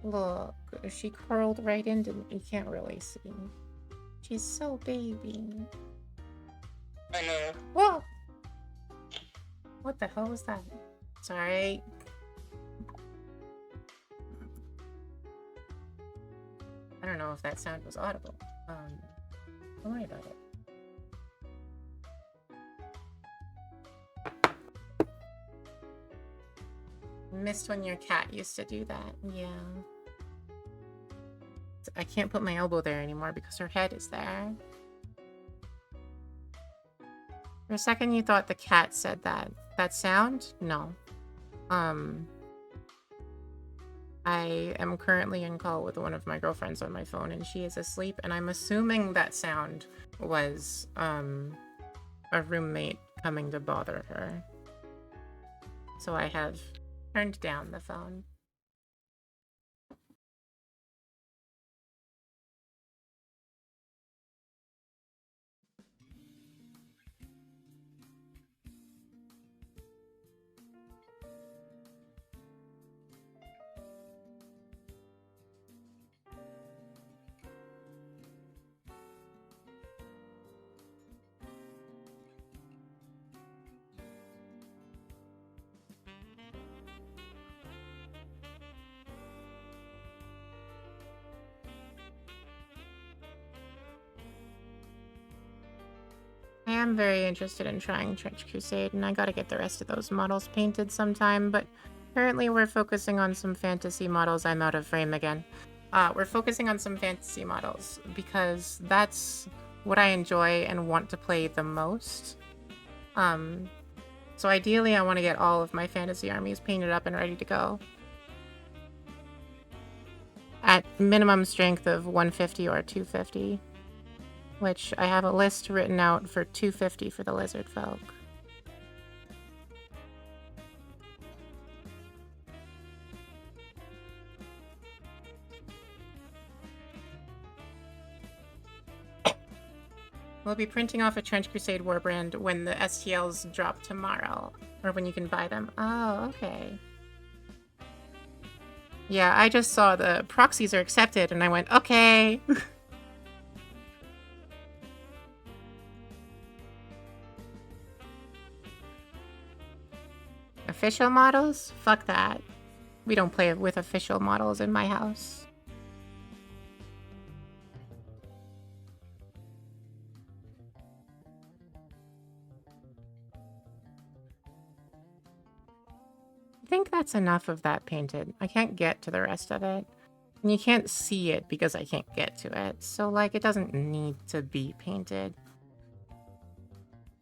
look, she curled right into me. You can't really see. She's so baby. I know. Whoa! What the hell was that? Sorry. I don't know if that sound was audible. Don't worry about it. Missed when your cat used to do that. Yeah. I can't put my elbow there anymore because her head is there. For a second you thought the cat said that. That sound? No. I am currently in call with one of my girlfriends on my phone and she is asleep, and I'm assuming that sound was a roommate coming to bother her. So I have turned down the phone. I am very interested in trying Trench Crusade, and I gotta get the rest of those models painted sometime, but currently we're focusing on some fantasy models. I'm out of frame again. We're focusing on some fantasy models because that's what I enjoy and want to play the most. So ideally I want to get all of my fantasy armies painted up and ready to go. At minimum strength of 150 or 250. Which I have a list written out for 250 for the lizard folk. We'll be printing off a Trench Crusade Warbrand when the STLs drop tomorrow. Or when you can buy them. Oh, okay. Yeah, I just saw the proxies are accepted and I went, okay. Official models? Fuck that. We don't play with official models in my house. I think that's enough of that painted. I can't get to the rest of it. And you can't see it because I can't get to it. So, like, it doesn't need to be painted.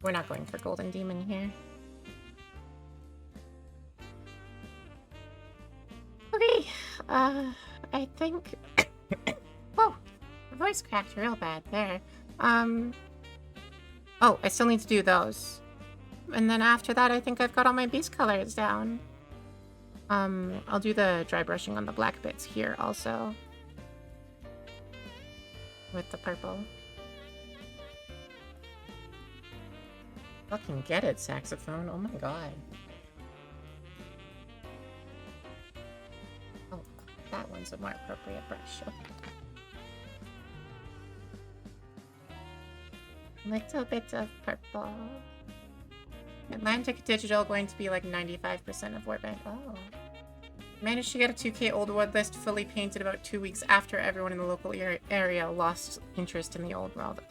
We're not going for Golden Demon here. Okay, I think... Whoa! My voice cracked real bad there. Oh, I still need to do those. And then after that, I think I've got all my base colors down. I'll do the dry brushing on the black bits here also. With the purple. Fucking get it, saxophone. Oh my god. Oh, that one's a more appropriate brush. Okay. Little bit of purple. Atlantic Digital going to be like 95% of Warband. Oh. Managed to get a 2K Old World list fully painted about 2 weeks after everyone in the local area lost interest in the old world.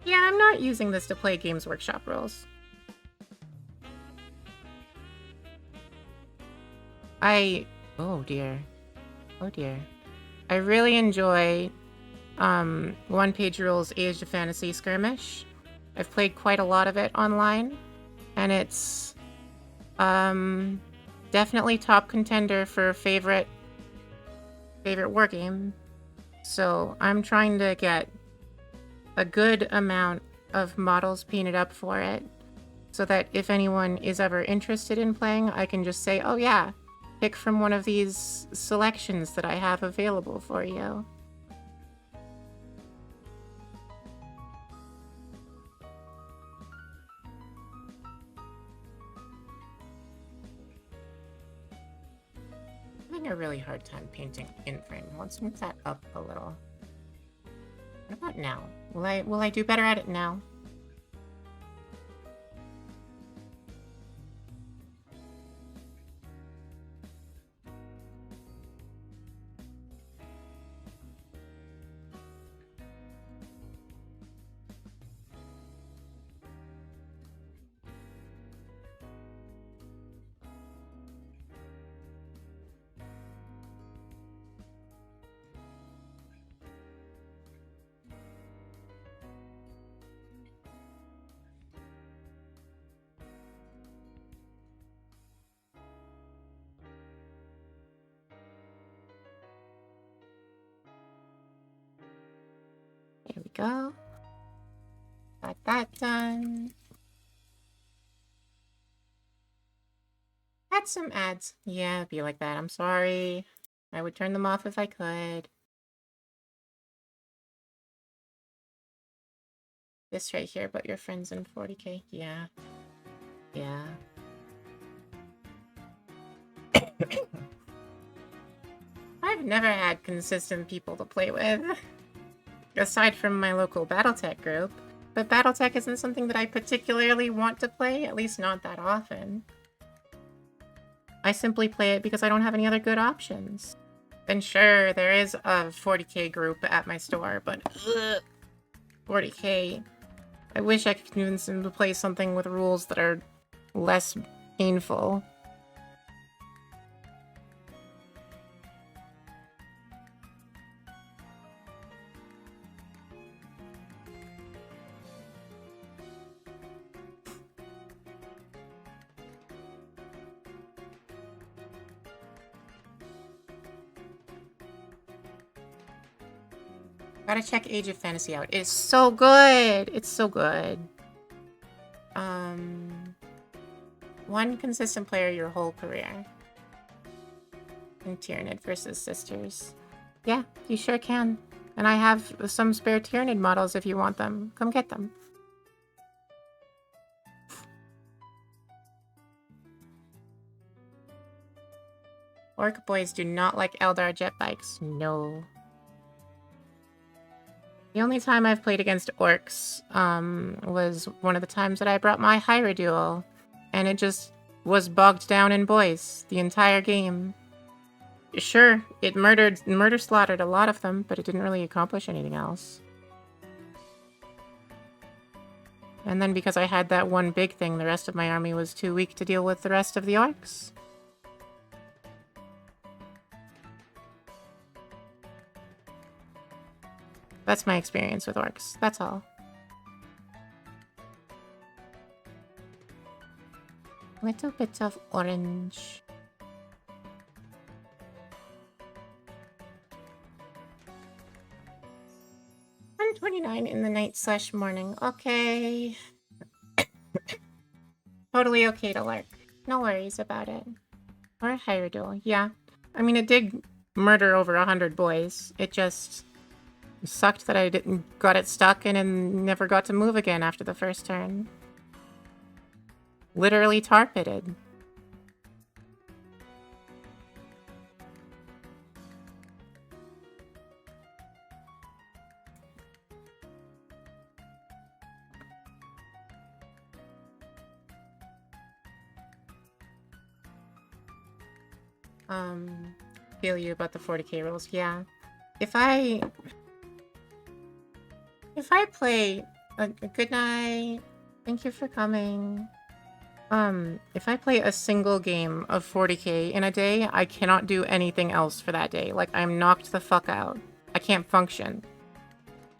Yeah, I'm not using this to play Games Workshop rules. Oh dear. Oh dear. I really enjoy One Page Rules Age of Fantasy Skirmish. I've played quite a lot of it online, and it's definitely top contender for favorite war game. So I'm trying to get a good amount of models painted up for it, so that if anyone is ever interested in playing, I can just say, oh yeah, pick from one of these selections that I have available for you. I'm having a really hard time painting in frame. Let's move that up a little. What about now? Will I do better at it now? go. Got that done. Had some ads. Yeah, it'd be like that. I'm sorry. I would turn them off if I could. This right here, but your friends in 40K. Yeah. Yeah. I've never had consistent people to play with. Aside from my local Battletech group. But Battletech isn't something that I particularly want to play, at least not that often. I simply play it because I don't have any other good options. And sure, there is a 40K group at my store, but ugh, 40K. I wish I could convince him to play something with rules that are less painful. Gotta check Age of Fantasy out. It's so good! It's so good. One consistent player your whole career. And Tyranid versus Sisters. Yeah, you sure can. And I have some spare Tyranid models if you want them. Come get them. Orc boys do not like Eldar jet bikes. No. The only time I've played against orcs was one of the times that I brought my Hierodual, and it just was bogged down in boys the entire game. Sure, it murder-slaughtered a lot of them, but it didn't really accomplish anything else. And then because I had that one big thing, the rest of my army was too weak to deal with the rest of the orcs. That's my experience with orcs. That's all. Little bit of orange. $129 in the night/morning. Okay. Totally okay to lurk. No worries about it. Or a Hierodual. Yeah. I mean, it did murder over 100 boys. It just sucked that I got it stuck and then never got to move again after the first turn. Literally tar pitted. Feel you about the 40K rules. Yeah. If I play a good night, thank you for coming. If I play a single game of 40K in a day, I cannot do anything else for that day. Like, I'm knocked the fuck out. I can't function.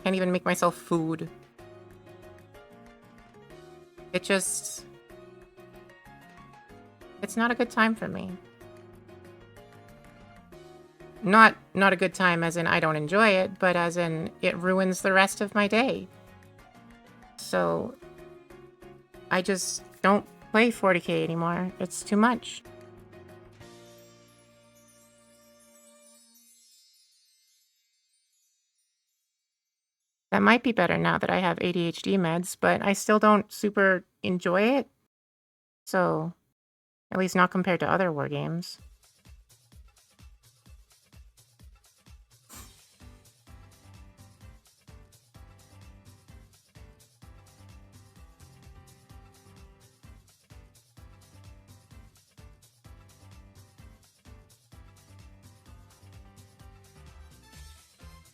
Can't even make myself food. It's not a good time for me. Not a good time as in I don't enjoy it, but as in it ruins the rest of my day. So I just don't play 40K anymore. It's too much. That might be better now that I have ADHD meds, but I still don't super enjoy it. So, at least not compared to other war games.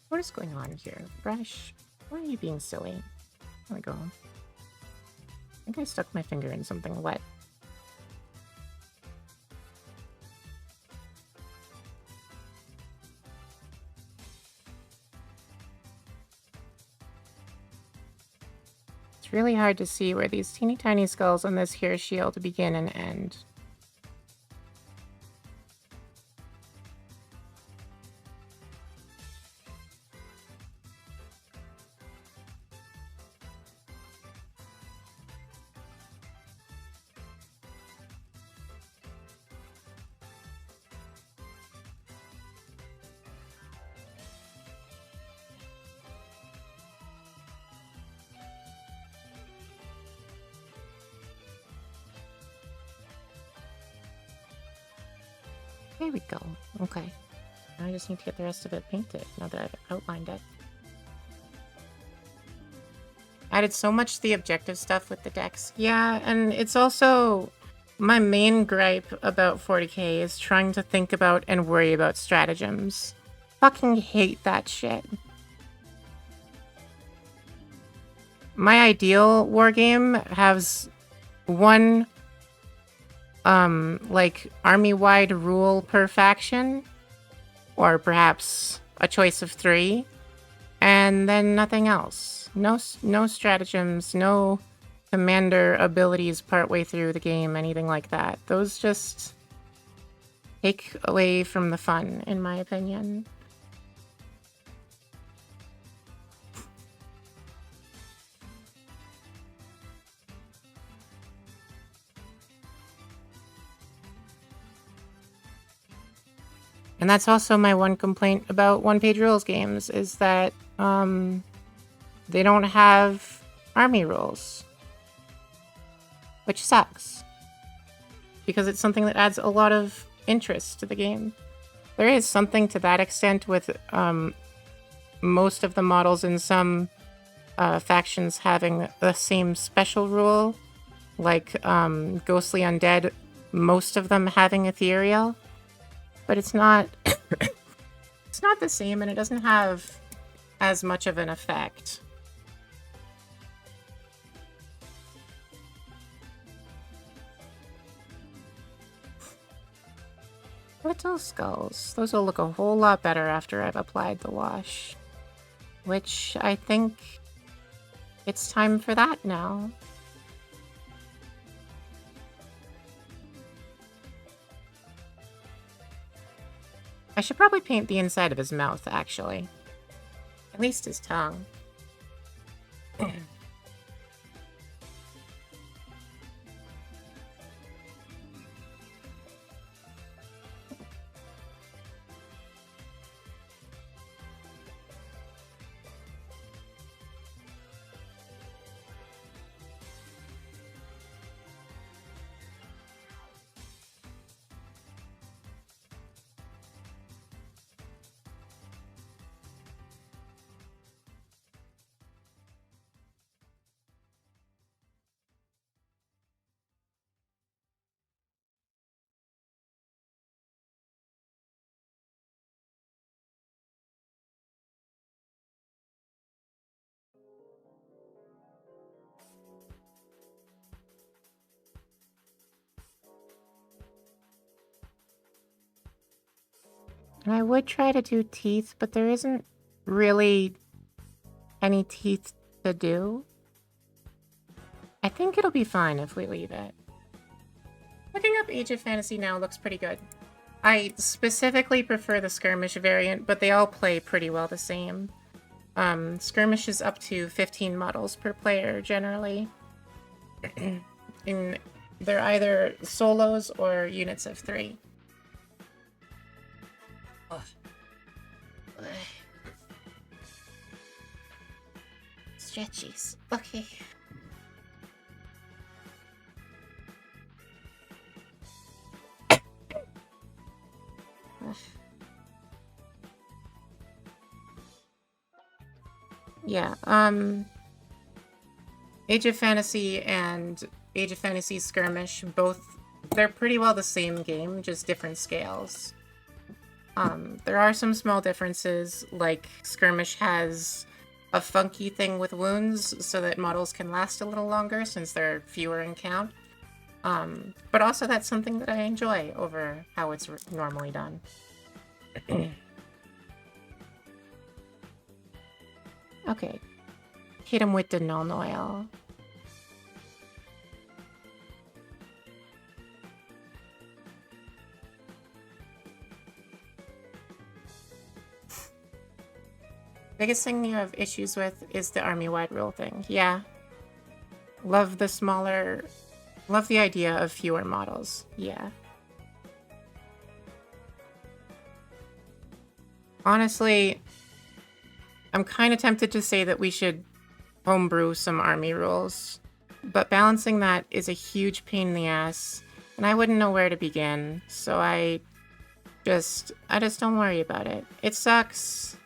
What is going on here? Brush, why are you being silly? There we go. I think I stuck my finger in something wet. It's really hard to see where these teeny tiny skulls on this here shield begin and end. There we go. Okay. Now I just need to get the rest of it painted, now that I've outlined it. Added so much to the objective stuff with the decks. Yeah, and it's also... My main gripe about 40k is trying to think about and worry about stratagems. Fucking hate that shit. My ideal wargame has one, like, army-wide rule per faction, or perhaps a choice of 3, and then nothing else. No stratagems, no commander abilities partway through the game, anything like that. Those just take away from the fun, in my opinion. And that's also my one complaint about one-page rules games, is that they don't have army rules. Which sucks. Because it's something that adds a lot of interest to the game. There is something to that extent with most of the models in some factions having the same special rule. Like Ghostly Undead, most of them having Ethereal. But it's not it's not the same, and it doesn't have as much of an effect. Little skulls. Those will look a whole lot better after I've applied the wash. Which I think it's time for that now. I should probably paint the inside of his mouth, actually. At least his tongue. And I would try to do teeth, but there isn't really any teeth to do. I think it'll be fine if we leave it. Looking up Age of Fantasy now looks pretty good. I specifically prefer the Skirmish variant, but they all play pretty well the same. Skirmish is up to 15 models per player, generally. And they're either solos or units of 3. Ugh. Stretchies. Okay. Yeah, Age of Fantasy and Age of Fantasy Skirmish, both, they're pretty well the same game, just different scales. There are some small differences, like Skirmish has a funky thing with wounds so that models can last a little longer since they're fewer in count. But also that's something that I enjoy over how it's normally done. Okay. Hit him with the non oil. Biggest thing you have issues with is the army-wide rule thing. Yeah. Love the smaller... Love the idea of fewer models. Yeah. Honestly, I'm kind of tempted to say that we should homebrew some army rules, but balancing that is a huge pain in the ass, and I wouldn't know where to begin, so I I just don't worry about it. It sucks,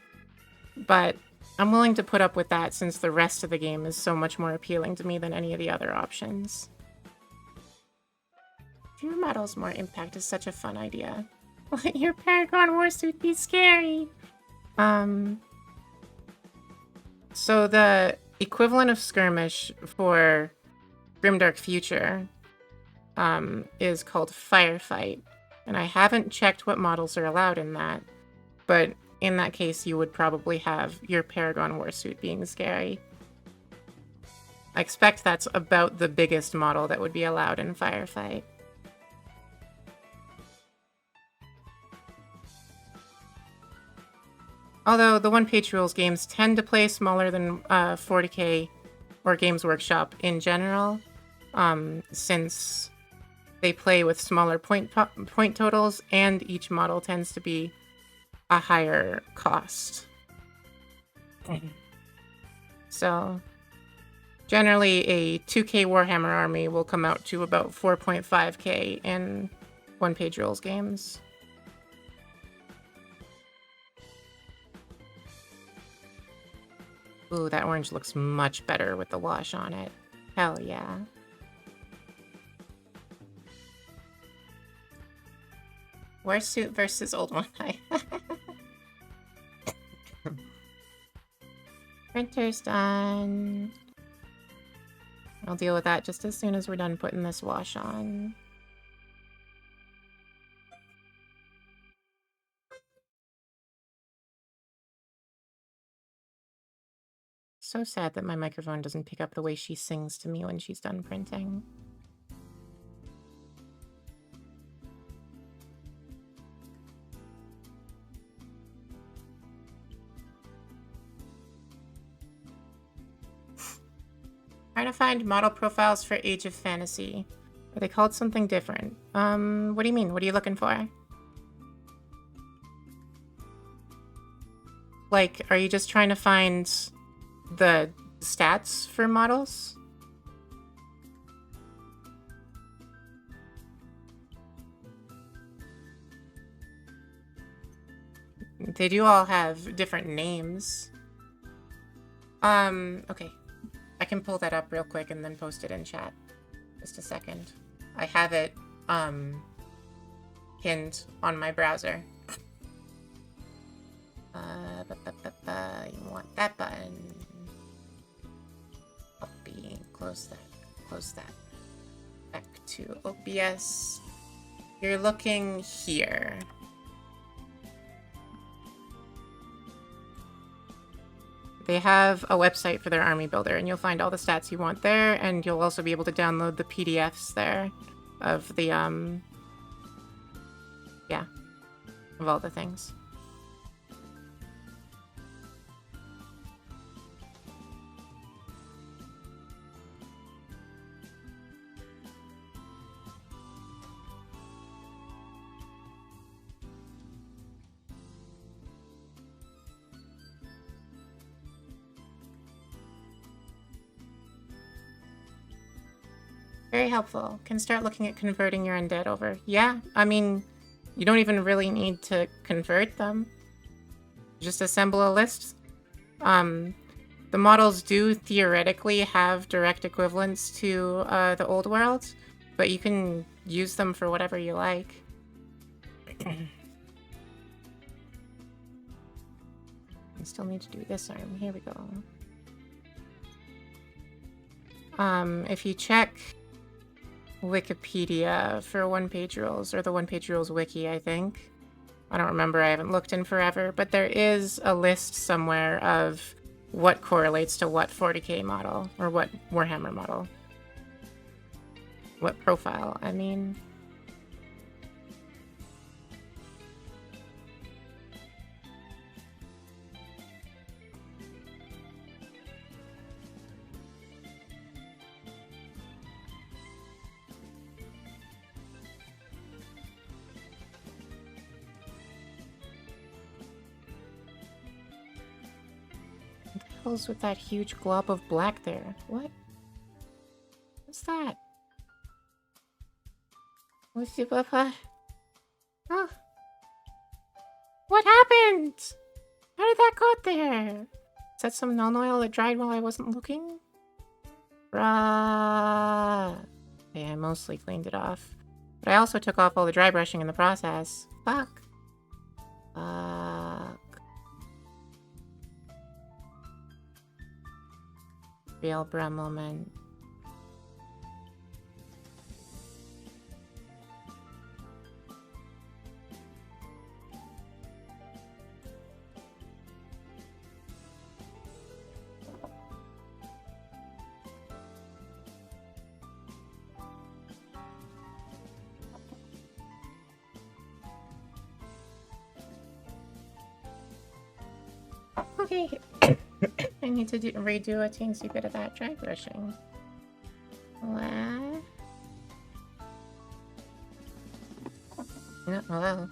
but I'm willing to put up with that since the rest of the game is so much more appealing to me than any of the other options. Fewer models, more impact is such a fun idea. Let your Paragon Warsuit be scary! So the equivalent of Skirmish for Grimdark Future is called Firefight. And I haven't checked what models are allowed in that, but in that case you would probably have your Paragon Warsuit being scary. I expect that's about the biggest model that would be allowed in Firefight. Although the one-page rules games tend to play smaller than 40k or Games Workshop in general, since they play with smaller point totals, and each model tends to be a higher cost. So, generally a 2k Warhammer army will come out to about 4.5k in one-page rules games. Ooh, that orange looks much better with the wash on it. Hell yeah. Warsuit versus old one. Printer's done. I'll deal with that just as soon as we're done putting this wash on. So sad that my microphone doesn't pick up the way she sings to me when she's done printing. Trying to find model profiles for Age of Fantasy. Are they called something different? What do you mean? What are you looking for? Like, are you just trying to find the stats for models? They do all have different names. Okay. I can pull that up real quick and then post it in chat. Just a second. I have it, pinned on my browser. You want that button. Copy, close that. Back to OBS. You're looking here. They have a website for their army builder, and you'll find all the stats you want there, and you'll also be able to download the PDFs there of the, yeah, of all the things. Very helpful. Can start looking at converting your undead over. Yeah, I mean, you don't even really need to convert them. Just assemble a list. The models do theoretically have direct equivalents to the old world, but you can use them for whatever you like. I still need to do this arm. Here we go. If you check Wikipedia for one-page rules, or the one-page rules wiki, I think. I don't remember, I haven't looked in forever, but there is a list somewhere of what correlates to what 40k model, or what Warhammer model. What profile, I mean. With that huge glob of black there. What? What's that? What's the papa? Huh? What happened? How did that got there? Is that some non oil that dried while I wasn't looking? Bruh. Okay, I mostly cleaned it off. But I also took off all the dry brushing in the process. Fuck. Fuck. Real bruh moment. Okay. I need to redo a teensy bit of that dry brushing. What? No, hello.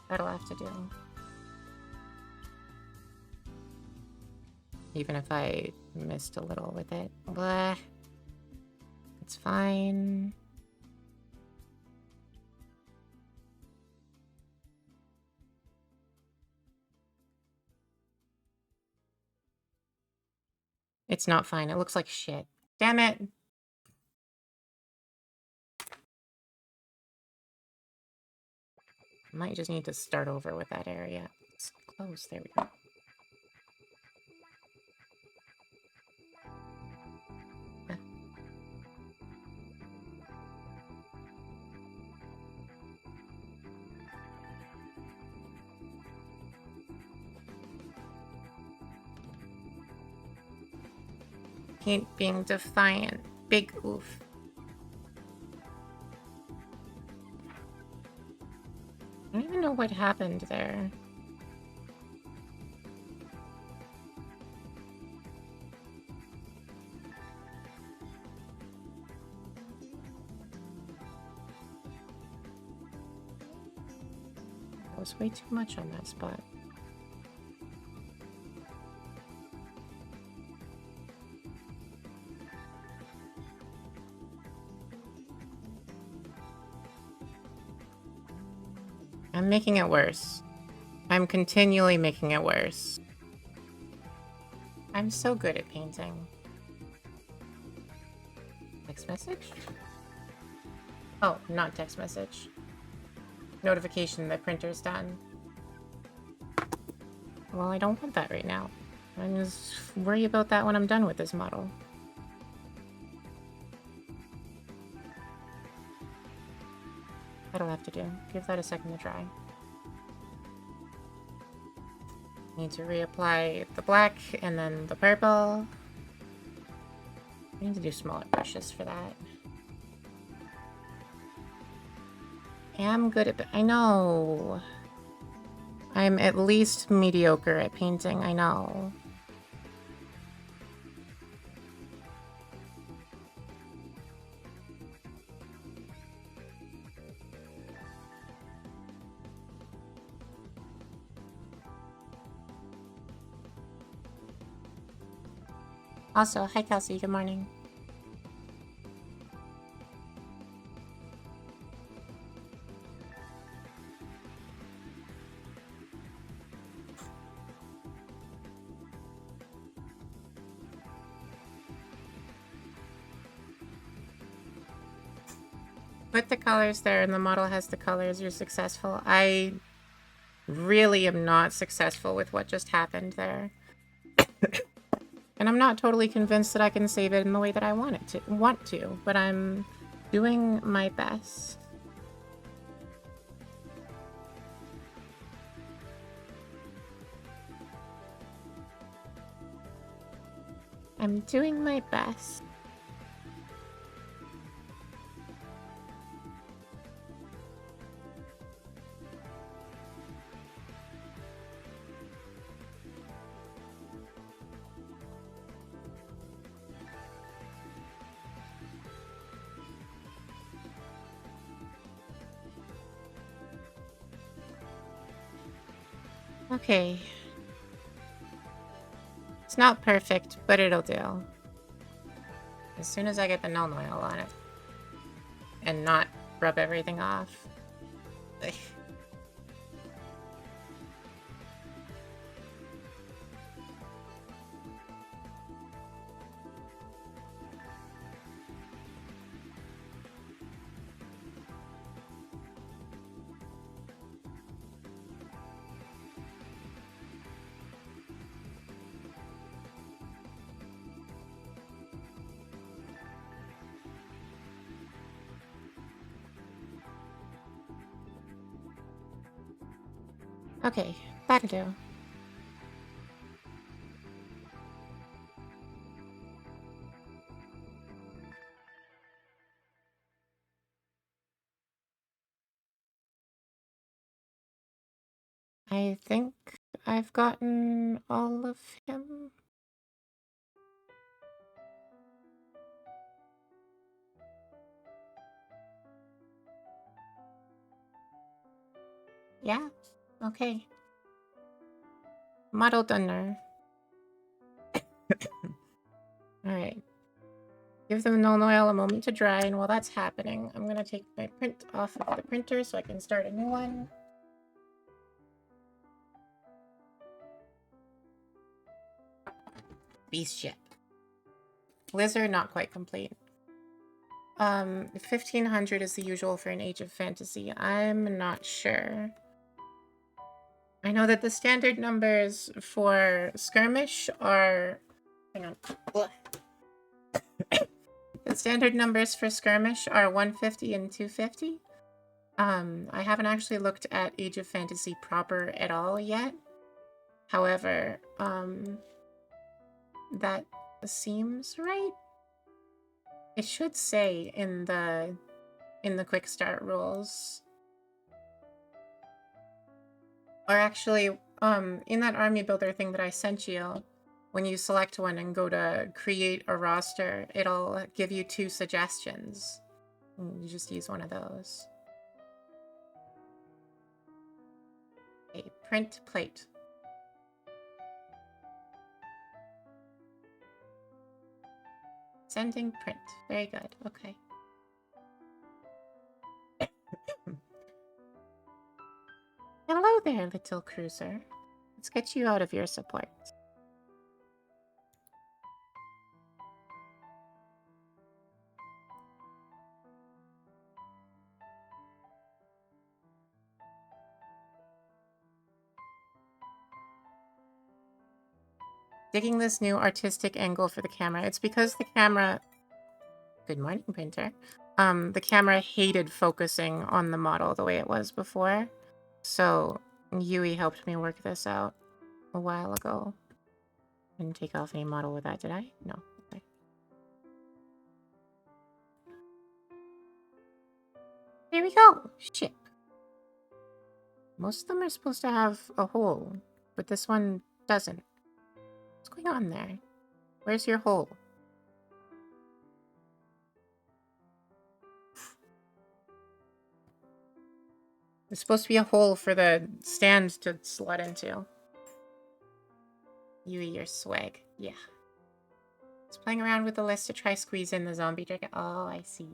That'll have to do. Even if I missed a little with it. Blah. It's fine. It's not fine. It looks like shit. Damn it. Might just need to start over with that area. It's close. There we go. Paint being defiant. Big oof. I don't even know what happened there. That was way too much on that spot. I'm making it worse. I'm continually making it worse. I'm so good at painting. Text message? Oh, not text message. Notification the printer's done. Well, I don't want that right now. I'm just worry about that when I'm done with this model. That'll have to do. Give that a second to dry. Need to reapply the black and then the purple. I need to do smaller brushes for that. I am good at... I know. I'm at least mediocre at painting, I know. Also, hi Kelsey, good morning. Put the colors there and the model has the colors, you're successful. I really am not successful with what just happened there. And I'm not totally convinced that I can save it in the way that I want to, but I'm doing my best. I'm doing my best. Okay. It's not perfect, but it'll do. As soon as I get the null oil on it. And not rub everything off. Ugh. Okay, that'll do. I think I've gotten all of him. Yeah, okay. Model done. Alright. Give the null oil a moment to dry, and while that's happening, I'm gonna take my print off of the printer so I can start a new one. Beast ship. Lizard, not quite complete. 1500 is the usual for an Age of Fantasy. I'm not sure. I know that the standard numbers for skirmish are... Hang on. The standard numbers for skirmish are 150 and 250. I haven't actually looked at Age of Fantasy proper at all yet. However, that seems right. It should say in the quick start rules. Or actually, in that army builder thing that I sent you, when you select one and go to create a roster, it'll give you 2 suggestions. You just use one of those. Okay, print plate. Sending print. Very good. Okay. Hello there, little cruiser. Let's get you out of your support. Digging this new artistic angle for the camera. It's because the camera... Good morning, printer. The camera hated focusing on the model the way it was before. So, Yui helped me work this out a while ago. Didn't take off any model with that, did I? No. Okay. There we go! Ship. Most of them are supposed to have a hole, but this one doesn't. What's going on there? Where's your hole? There's supposed to be a hole for the stand to slot into. Yui, your swag. Yeah. Just playing around with the list to try squeeze in the zombie dragon. Oh, I see.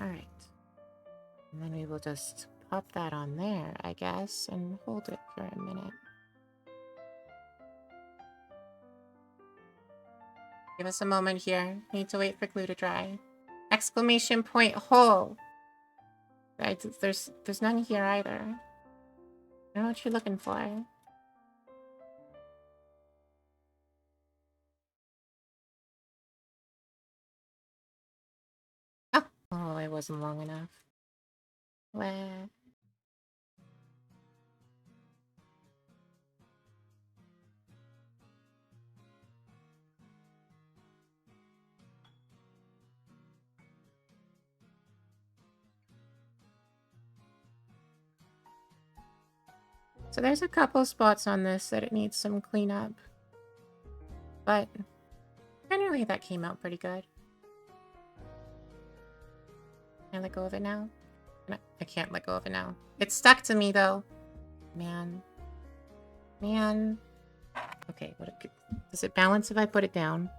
Alright. And then we will just pop that on there, I guess, and hold it for a minute. Give us a moment here. Need to wait for glue to dry. Exclamation point hole! There's none here either. I don't know what you're looking for. Oh, it wasn't long enough. Where? So there's a couple spots on this that it needs some cleanup. But generally that came out pretty good. Can I let go of it now? No, I can't let go of it now. It's stuck to me though. Man. Man. Okay, does it balance if I put it down?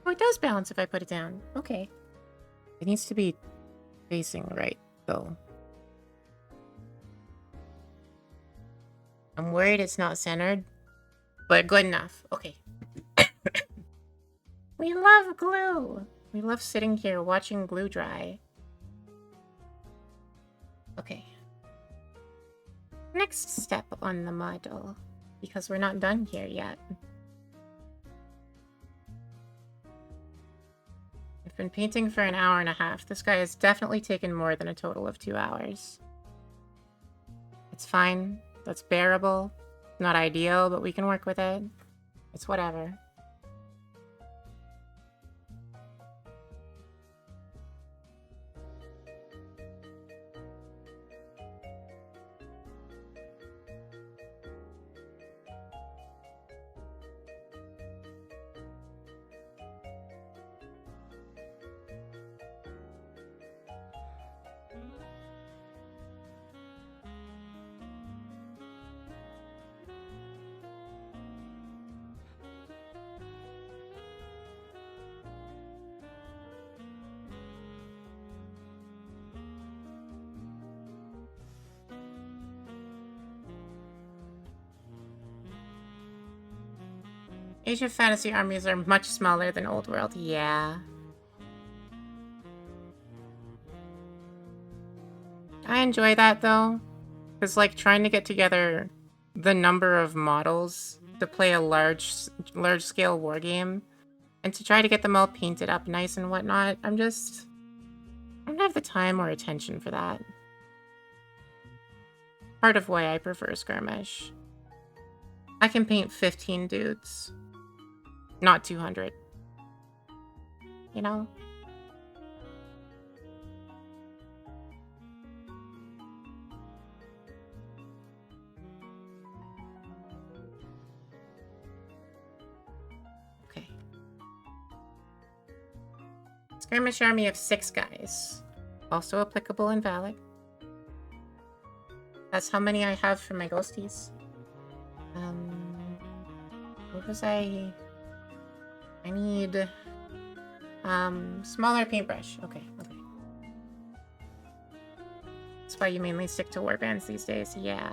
Oh, it does balance if I put it down. Okay. It needs to be facing right, though. I'm worried it's not centered, but good enough. Okay. We love glue! We love sitting here watching glue dry. Okay. Next step on the model, because we're not done here yet. I've been painting for an hour and a half. This guy has definitely taken more than a total of 2 hours. It's fine. That's bearable. Not ideal, but we can work with it. It's whatever. Age of Fantasy armies are much smaller than Old World. Yeah. I enjoy that though. Because like trying to get together the number of models to play a large scale war game and to try to get them all painted up nice and whatnot, I don't have the time or attention for that. Part of why I prefer Skirmish. I can paint 15 dudes. Not 200. You know? Okay. Skirmish army of 6 guys. Also applicable and valid. That's how many I have for my ghosties. What was I need smaller paintbrush. Okay. That's why you mainly stick to warbands these days. Yeah.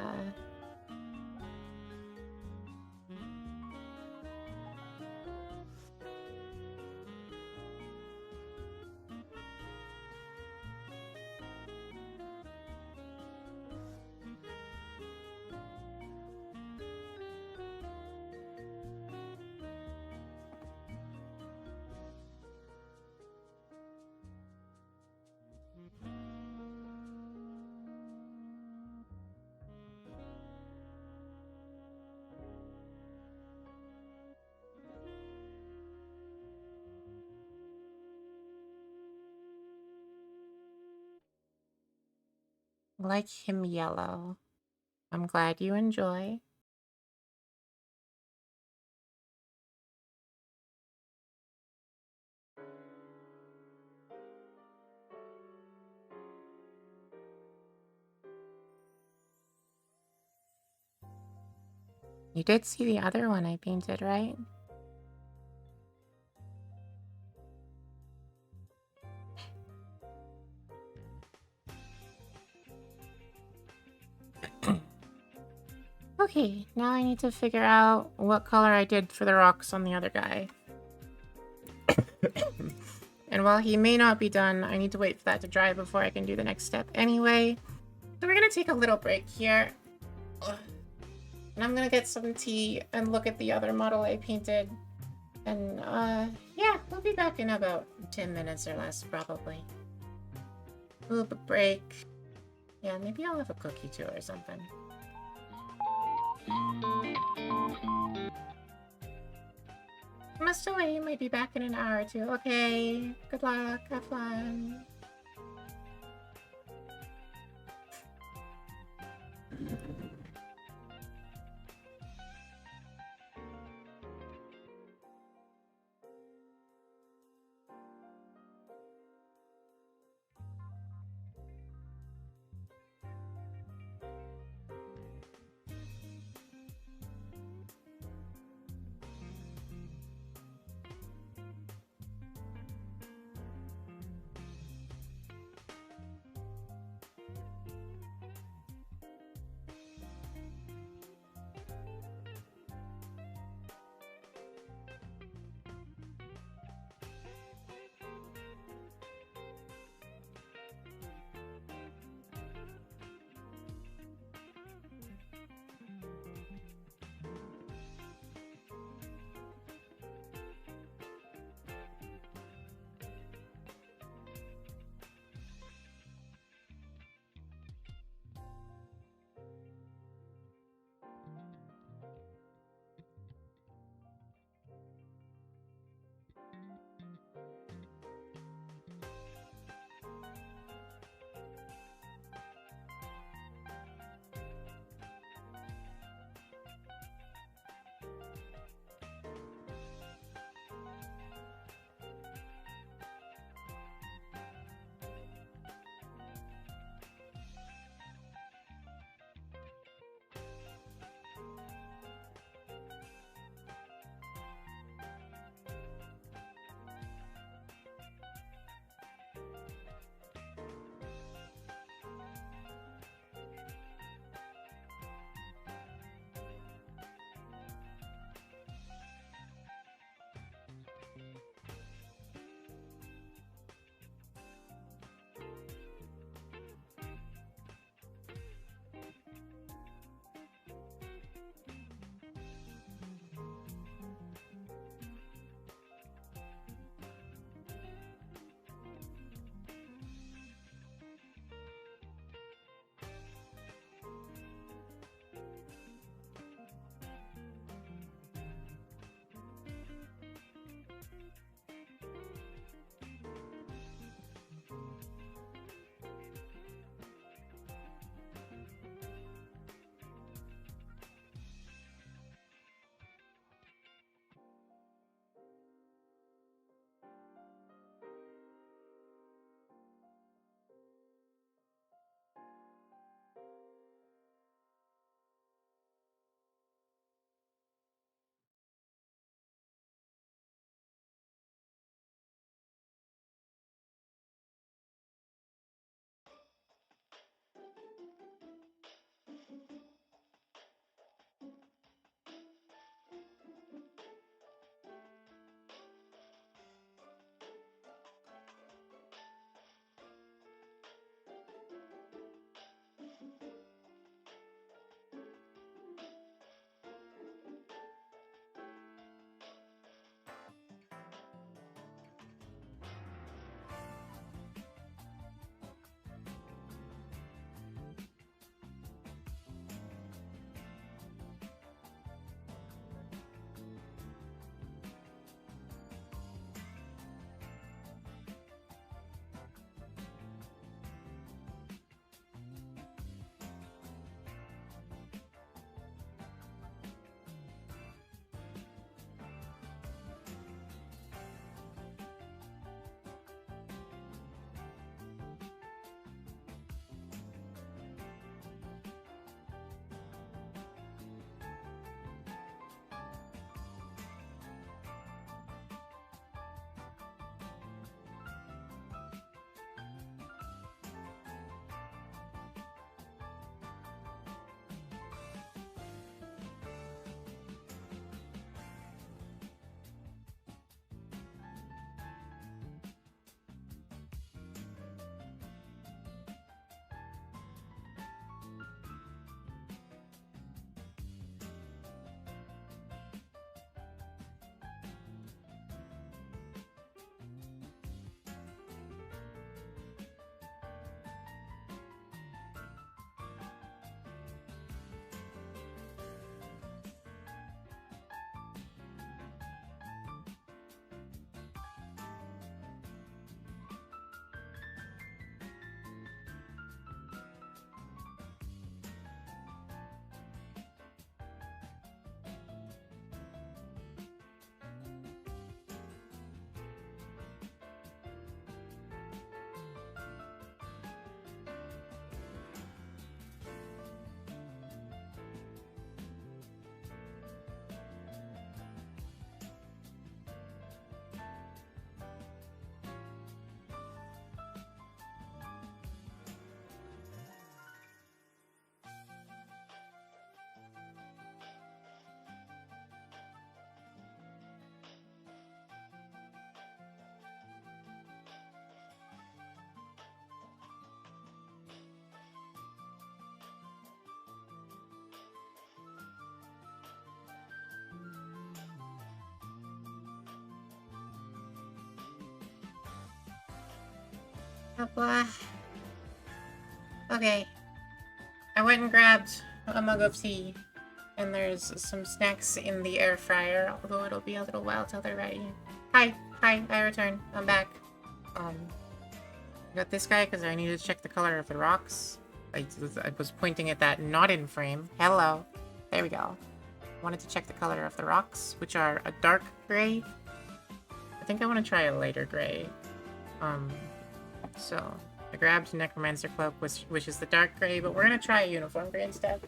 Like him yellow. I'm glad you enjoy. You did see the other one I painted, right? Okay, now I need to figure out what color I did for the rocks on the other guy. And while he may not be done, I need to wait for that to dry before I can do the next step anyway. So we're gonna take a little break here. And I'm gonna get some tea and look at the other model I painted. And, yeah, we'll be back in about 10 minutes or less, probably. Ooh, but break. Yeah, maybe I'll have a cookie too or something. Must away, might be back in an hour or two. Okay, good luck, have fun. Blah, blah. Okay. I went and grabbed a mug of tea. And there's some snacks in the air fryer, although it'll be a little while till they're ready. Hi, I returned. I'm back. I got this guy because I needed to check the color of the rocks. I was pointing at that not in frame. Hello. There we go. Wanted to check the color of the rocks, which are a dark gray. I think I want to try a lighter gray. So I grabbed Necromancer Cloak, which is the dark gray, but we're gonna try a uniform gray instead.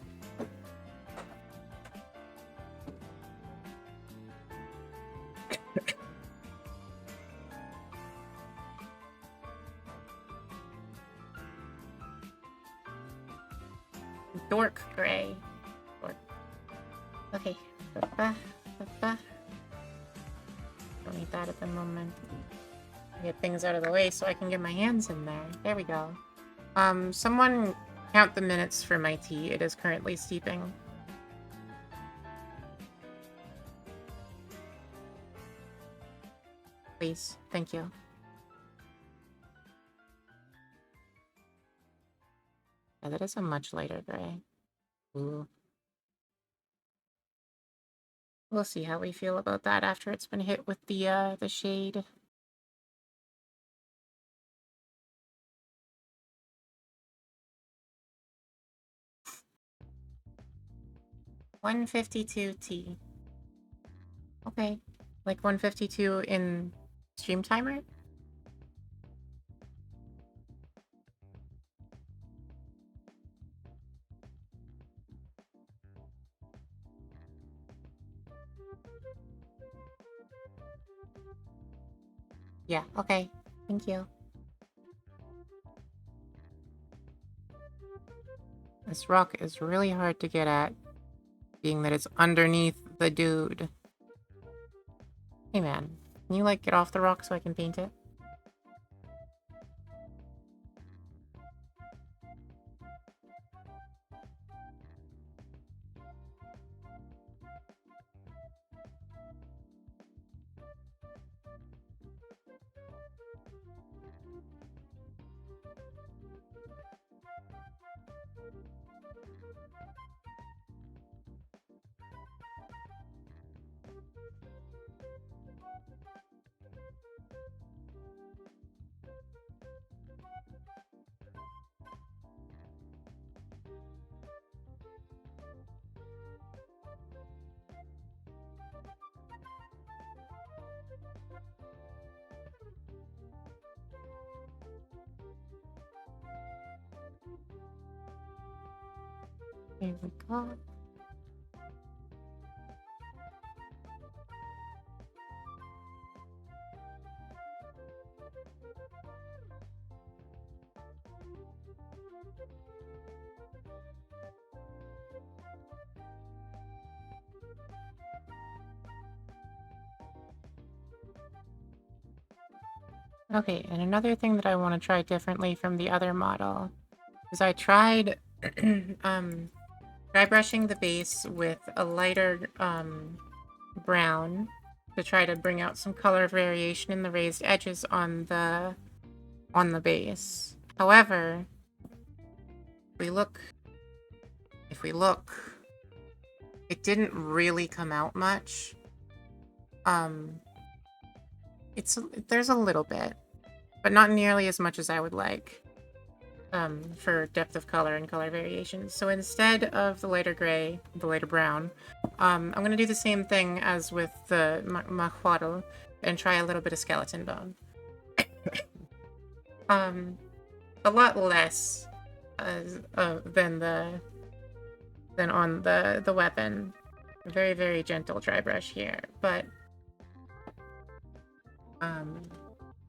Dork gray. Dork. Okay. Don't need that at the moment. Get things out of the way so I can get my hands in there. There we go. Someone count the minutes for my tea. It is currently steeping. Please. Thank you. Yeah, that is a much lighter gray. Ooh. We'll see how we feel about that after it's been hit with the shade. $152T. Okay. Like 152 in stream timer? Yeah, okay. Thank you. This rock is really hard to get at, being that it's underneath the dude. Hey man, can you like get off the rock so I can paint it? Here we go. Okay, and another thing that I want to try differently from the other model is I tried dry brushing the base with a lighter brown to try to bring out some color variation in the raised edges on the base. However, if we look, it didn't really come out much. There's a little bit, but not nearly as much as I would like. For depth of color and color variation. So instead of the lighter gray, the lighter brown, I'm going to do the same thing as with the mahuadl and try a little bit of skeleton bone. A lot less than on the weapon. Very, very gentle dry brush here, but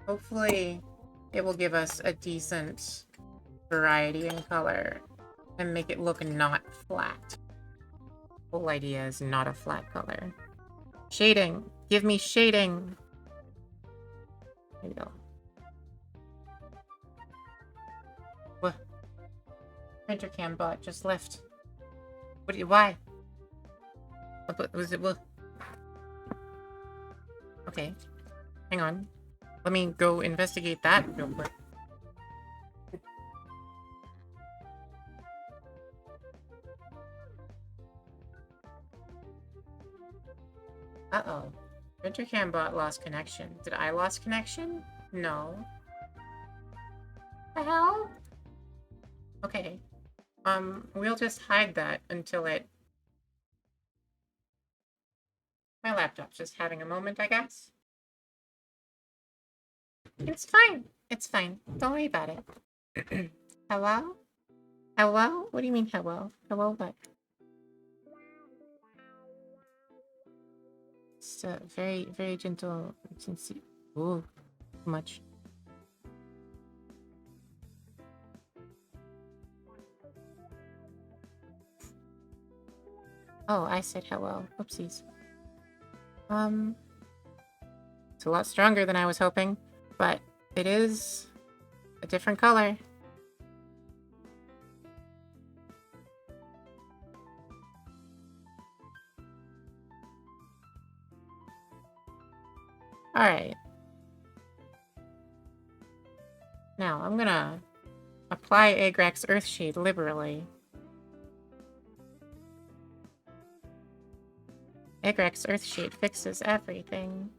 hopefully it will give us a decent variety in color and make it look not flat. The whole idea is not a flat color. Shading! Give me shading! There you go. What? Printer cam bot just left. Why? What was it? What? Okay. Hang on. Let me go investigate that real quick. Uh-oh. Printer cam bot lost connection. Did I lost connection? No. The hell? Okay. We'll just hide that until it... My laptop's just having a moment, I guess. It's fine. It's fine. Don't worry about it. Hello? Hello? What do you mean hello? Hello what? It's very, very gentle, sincere. Ooh, too much. Oh, I said hello. Oopsies. It's a lot stronger than I was hoping, but it is a different color. Alright. Now, I'm gonna apply Agrax Earthshade liberally. Agrax Earthshade fixes everything.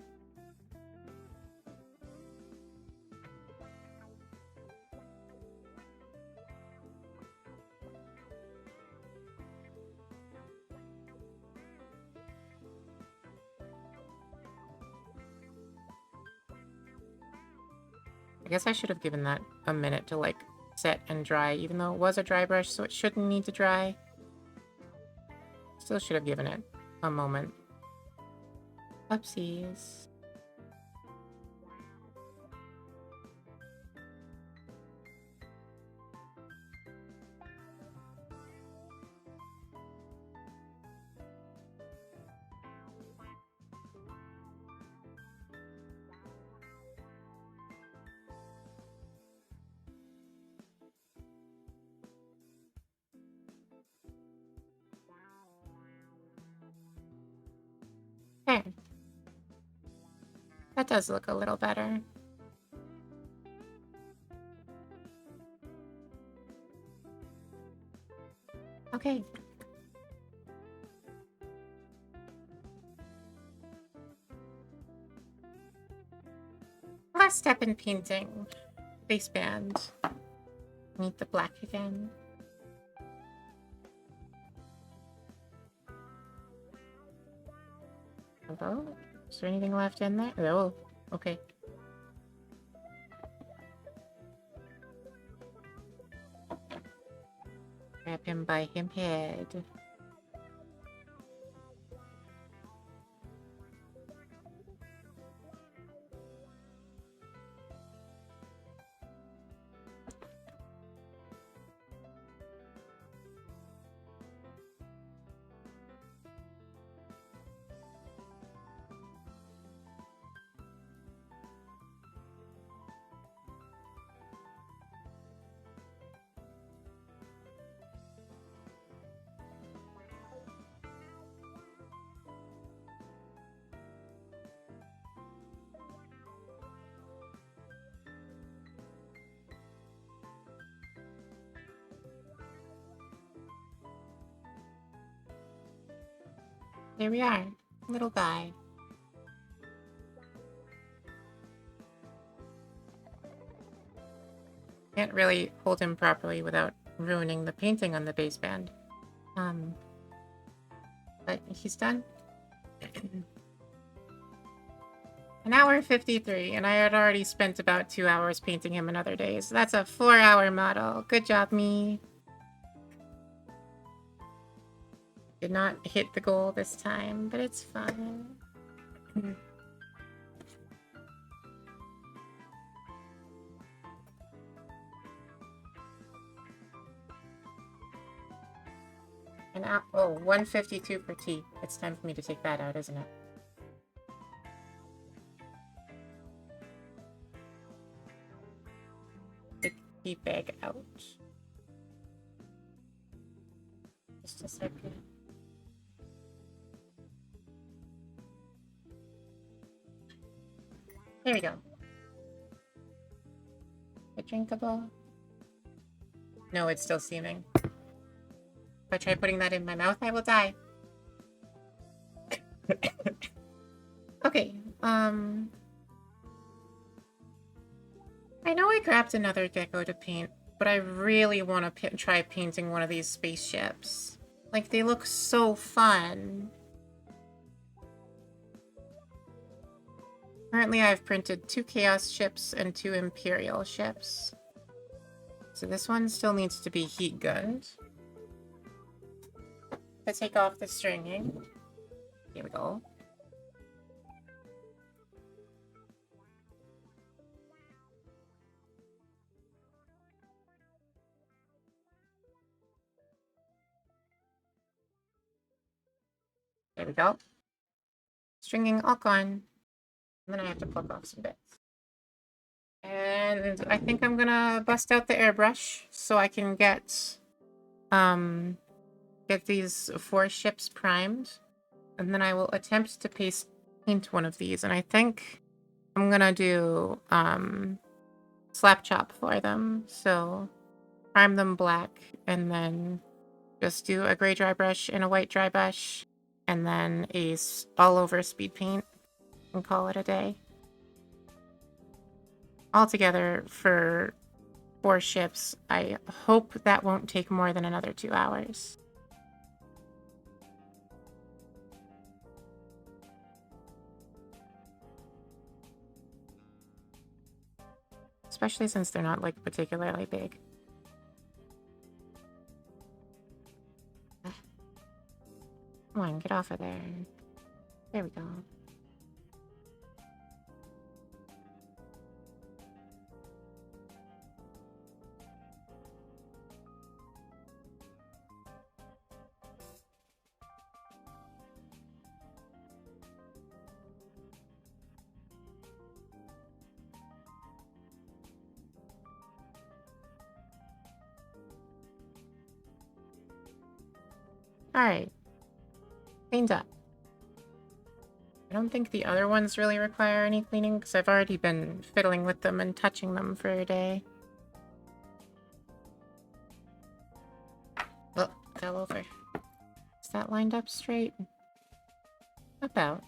I guess I should have given that a minute to, like, set and dry, even though it was a dry brush, so it shouldn't need to dry. Still should have given it a moment. Oopsies. There. That does look a little better. Okay. Last step in painting. Baseband. Need the black again. Hello? Is there anything left in there? Oh, okay. Grab him by him head. There we are. Little guy. Can't really hold him properly without ruining the painting on the baseband. But he's done. An hour 53, and I had already spent about 2 hours painting him in other days. That's a 4-hour model. Good job, me. Did not hit the goal this time, but it's fine. And oh, 152 for tea. It's time for me to take that out, isn't it? The tea bag out. Just a second. There we go. Is it drinkable? No, it's still steaming. If I try putting that in my mouth, I will die. Okay, I know I grabbed another gecko to paint, but I really want to try painting one of these spaceships. Like, they look so fun. Currently, I've printed 2 Chaos ships and 2 Imperial ships. So this one still needs to be heat gunned. Let's take off the stringing. Here we go. There we go. Stringing all gone. And then I have to pluck off some bits. And I think I'm gonna bust out the airbrush so I can get these 4 ships primed. And then I will attempt to paint one of these. And I think I'm gonna do slap chop for them. So prime them black and then just do a gray dry brush and a white dry brush and then a all over speed paint and call it a day. Altogether for 4 ships, I hope that won't take more than another 2 hours. Especially since they're not, like, particularly big. Come on, get off of there. There we go. Alright. Cleaned up. I don't think the other ones really require any cleaning because I've already been fiddling with them and touching them for a day. Oh, fell over. Is that lined up straight? About.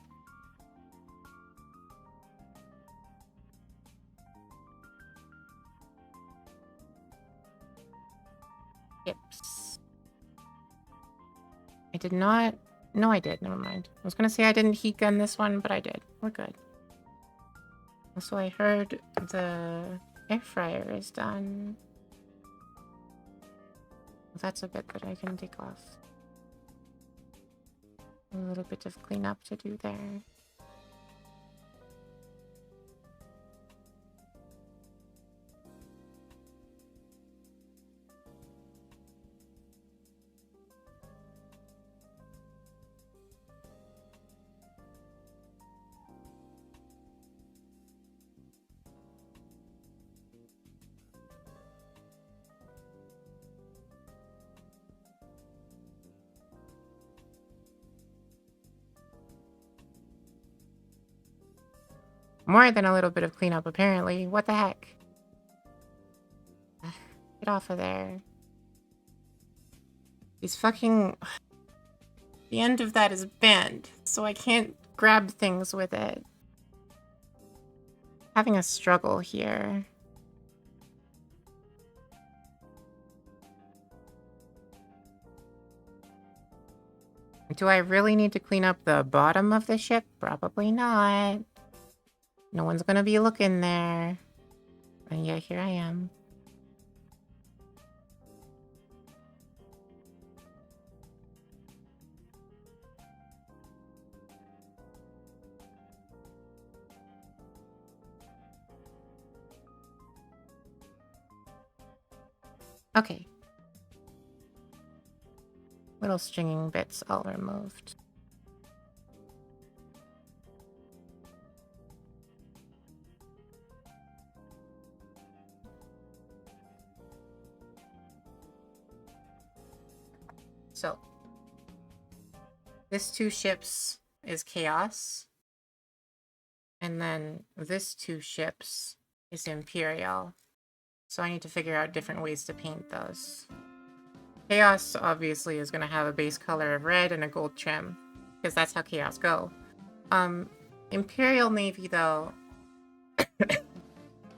Yips. I did not... No, I did. Never mind. I was gonna say I didn't heat gun this one, but I did. We're good. Also, I heard the air fryer is done. That's a bit that I can take off. A little bit of cleanup to do there. More than a little bit of cleanup, apparently. What the heck? Get off of there. These fucking... The end of that is bent, so I can't grab things with it. Having a struggle here. Do I really need to clean up the bottom of the ship? Probably not. No one's gonna be looking there. And yeah, here I am. Okay. Little stringing bits all removed. So, this 2 ships is Chaos. And then this 2 ships is Imperial. So I need to figure out different ways to paint those. Chaos obviously is going to have a base color of red and a gold trim, because that's how Chaos go. Imperial Navy, though.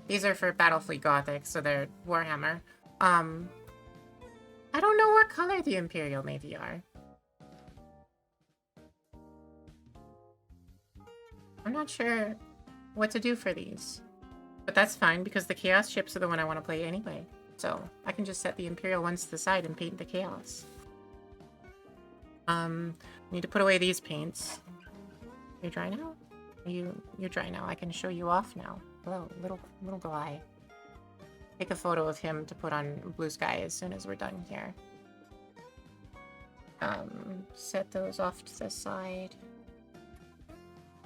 These are for Battlefleet Gothic, so they're Warhammer. I don't know what color the Imperial Navy are. I'm not sure what to do for these. But that's fine, because the Chaos ships are the one I want to play anyway. So, I can just set the Imperial ones to the side and paint the Chaos. Need to put away these paints. You're dry now? You're dry now. I can show you off now. Hello, little guy. Take a photo of him to put on Blue Sky as soon as we're done here. Set those off to the side.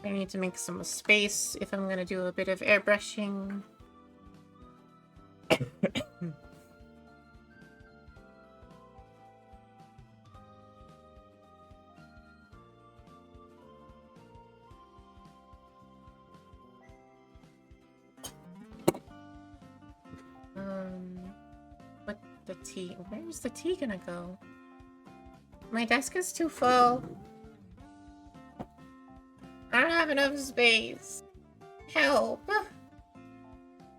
I need to make some space if I'm gonna do a bit of airbrushing. What the tea? Where's the tea gonna go? My desk is too full. I don't have enough space. Help!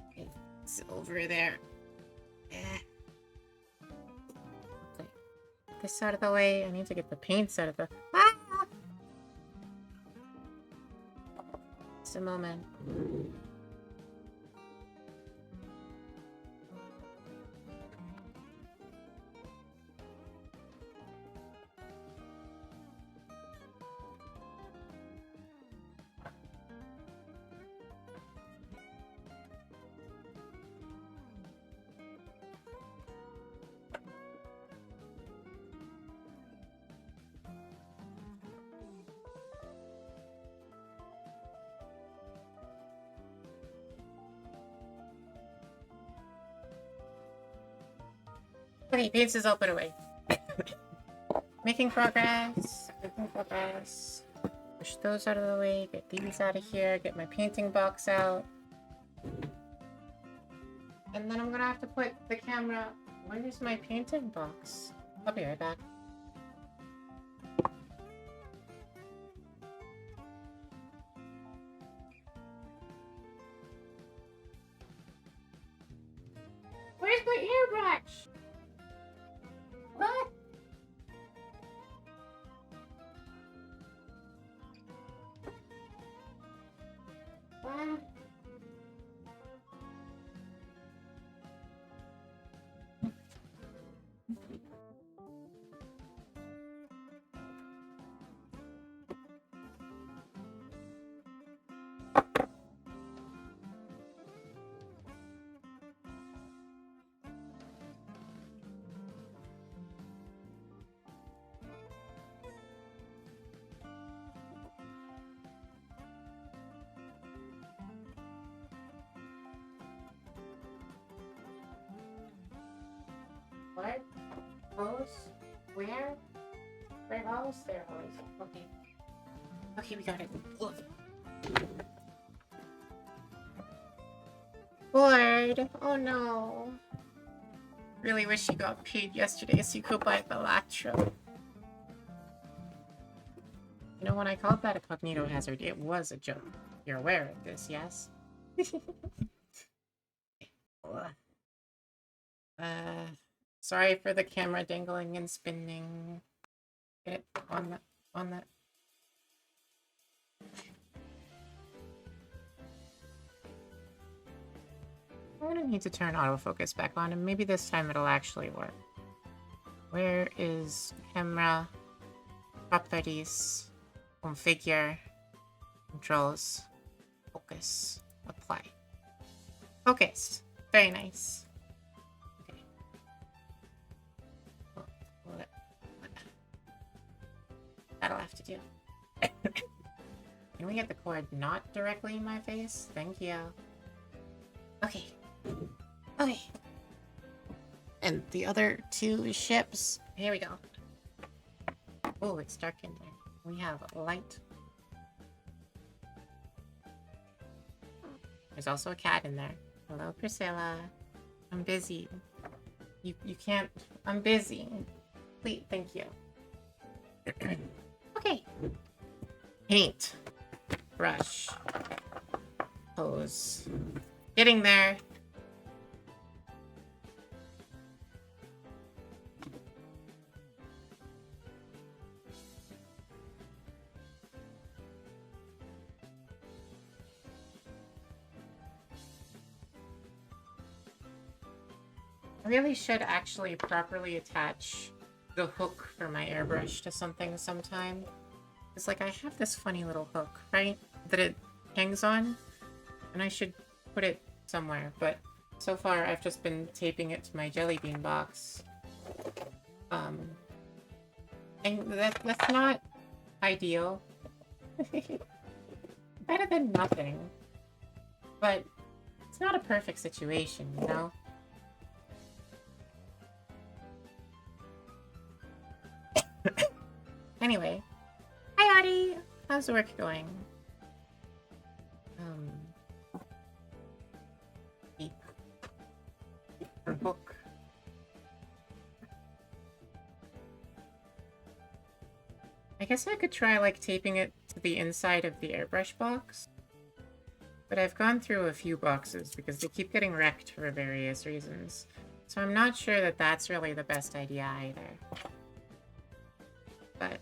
Okay, it's over there. Okay. Get this out of the way. I need to get the paints out of the... Ah! Just a moment. Okay, paints is all put away. Making progress. Making progress. Push those out of the way. Get these out of here. Get my painting box out. And then I'm gonna have to put the camera... Where's my painting box? I'll be right back. Where's my airbrush? What? What? What? Hose? Where? Where hose? There hose. Okay. Okay, we got it. Ugh. Bored. Oh no. Really wish you got paid yesterday so you could buy the Electro. You know, when I called that a cognito hazard, it was a joke. You're aware of this, yes? Sorry for the camera dangling and spinning. Get it on that. I'm gonna need to turn autofocus back on, and maybe this time it'll actually work. Where is camera? Properties. Configure. Controls. Focus. Apply. Focus. Very nice. That'll have to do. Can we get the cord not directly in my face? Thank you. Okay. Okay. And the other two ships. Here we go. Oh, it's dark in there. We have light. There's also a cat in there. Hello, Priscilla. I'm busy. You can't... I'm busy. Please, thank you. Okay. Paint. brush pose. Getting there. I really should actually properly attach the hook for my airbrush to something sometime. It's like I have this funny little hook, right? That it hangs on, and I should put it somewhere, but so far I've just been taping it to my jelly bean box. And that's not ideal. Better than nothing. But it's not a perfect situation, you know? Anyway. Hi, Audie! How's work going? Her book. I guess I could try, like, taping it to the inside of the airbrush box. But I've gone through a few boxes because they keep getting wrecked for various reasons. So I'm not sure that that's really the best idea either. But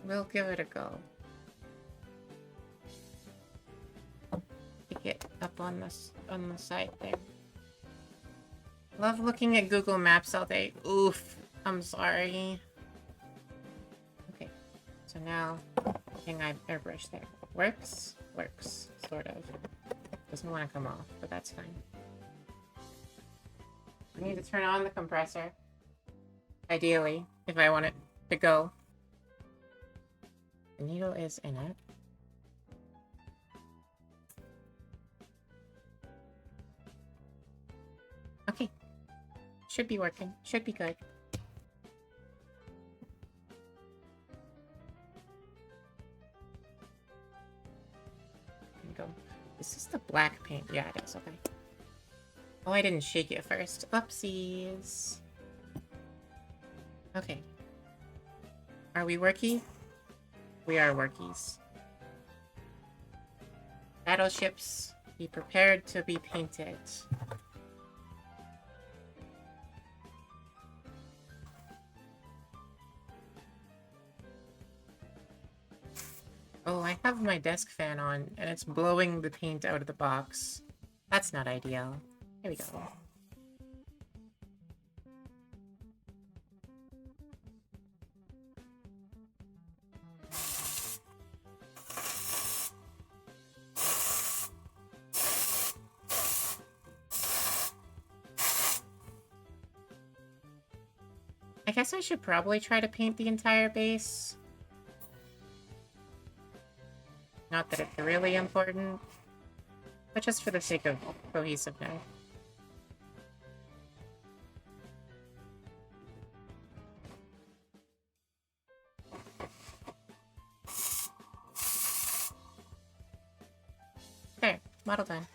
we'll give it a go. Pick it up on the side there. Love looking at Google Maps all day. Oof. I'm sorry. Okay. So now, getting my airbrush there. Works? Works. Sort of. Doesn't want to come off, but that's fine. I need to turn on the compressor. Ideally, if I want it to go. The needle is in it. Okay. Should be working. Should be good. There we go. Is this the black paint? Yeah, it is. Okay. Oh, I didn't shake it first. Oopsies. Okay. Are we worky? We are workies. Battleships, be prepared to be painted. Oh, I have my desk fan on, and it's blowing the paint out of the box. That's not ideal. Here we go. I guess I should probably try to paint the entire base. Not that it's really important, but just for the sake of cohesiveness. There, model done.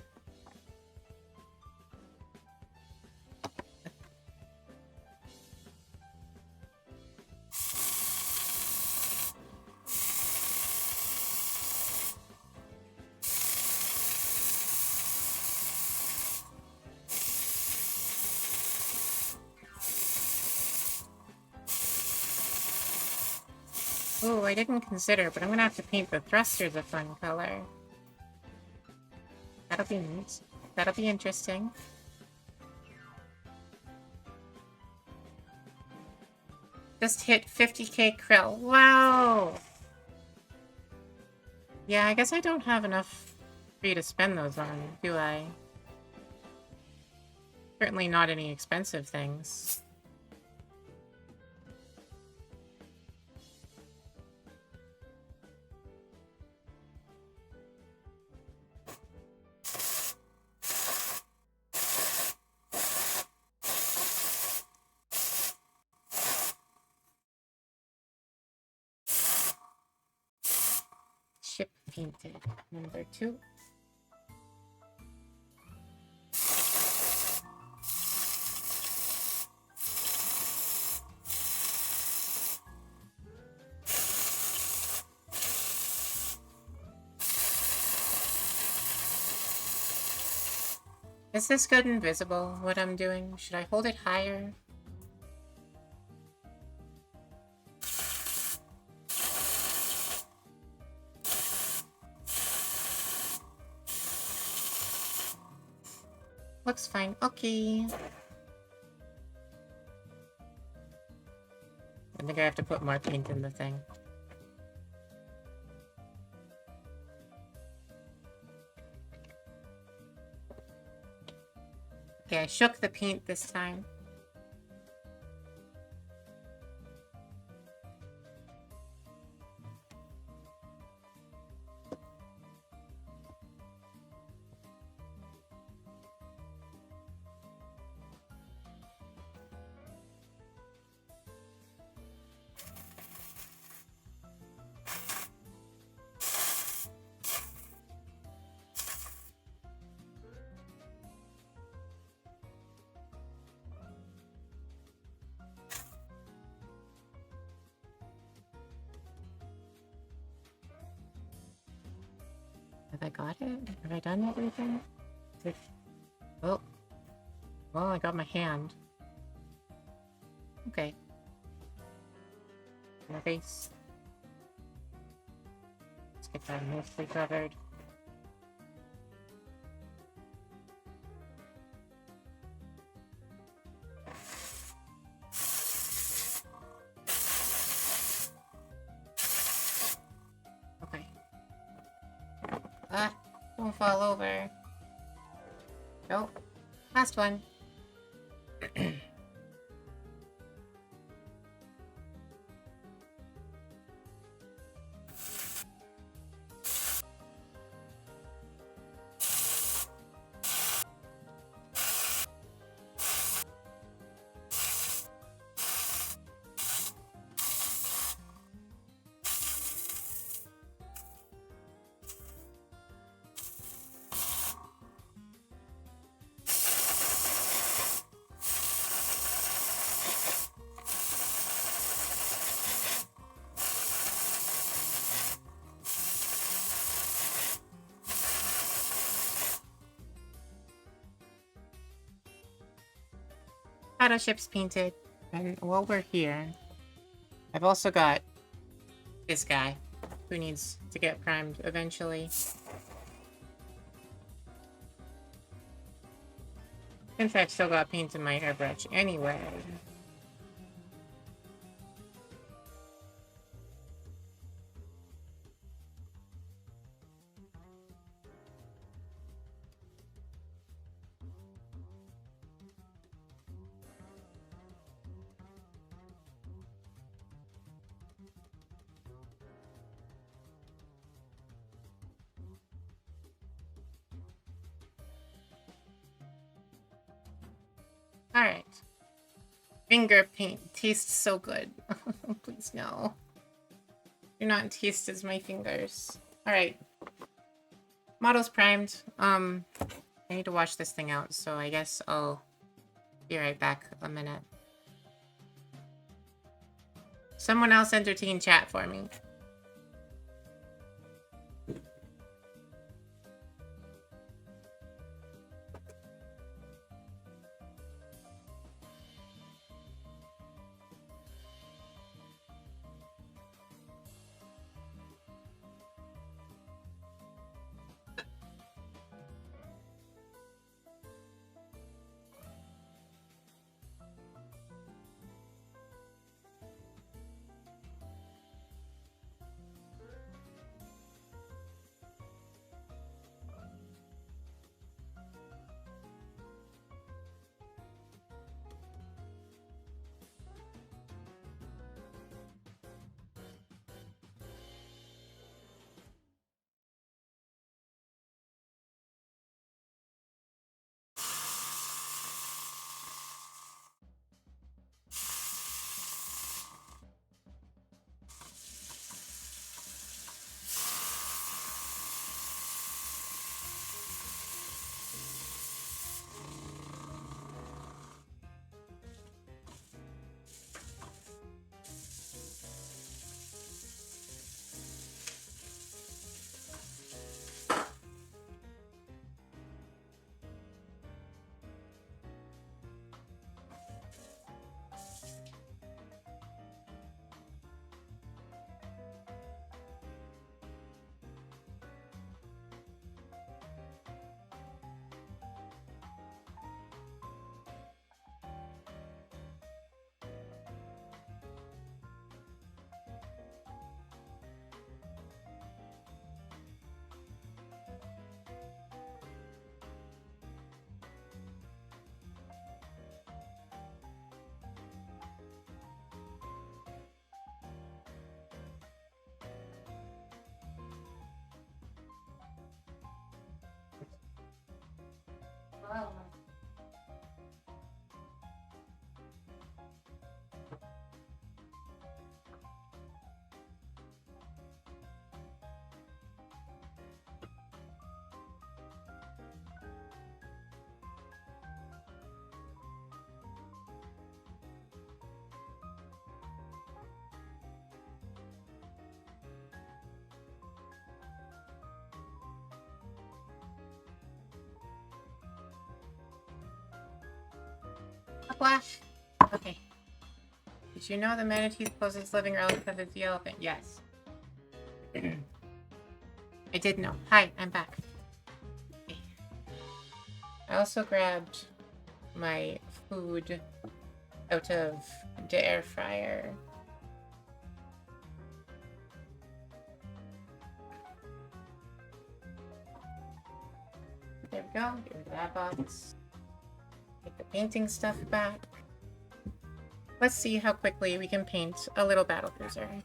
Oh, I didn't consider, but I'm gonna have to paint the thrusters a fun color. That'll be neat. That'll be interesting. Just hit 50k krill. Wow! Yeah, I guess I don't have enough for you to spend those on, do I? Certainly not any expensive things. Ship painted. Number 2. Is this good invisible, what I'm doing? Should I hold it higher? Looks fine. Okay. I think I have to put more paint in the thing. Okay, I shook the paint this time. Have I got it? Have I done everything? Oh. Well, I got my hand. Okay. My face. Let's get that mostly covered. Okay. Ah, won't fall over. Nope. Last one. Battleship's painted. And while we're here, I've also got this guy who needs to get primed eventually. Since I've still got paint in my airbrush anyway. Alright. Finger paint. Tastes so good. Please no. Do not taste as my fingers. Alright. Model's primed. I need to wash this thing out, so I guess I'll be right back a minute. Someone else entertain chat for me. Flash. Okay. Did you know the manatee's closest living relative is the elephant? Yes. I did know. Hi, I'm back. Okay. I also grabbed my food out of the air fryer. There we go. Here's that box. Get the painting stuff back. Let's see how quickly we can paint a little battlecruiser.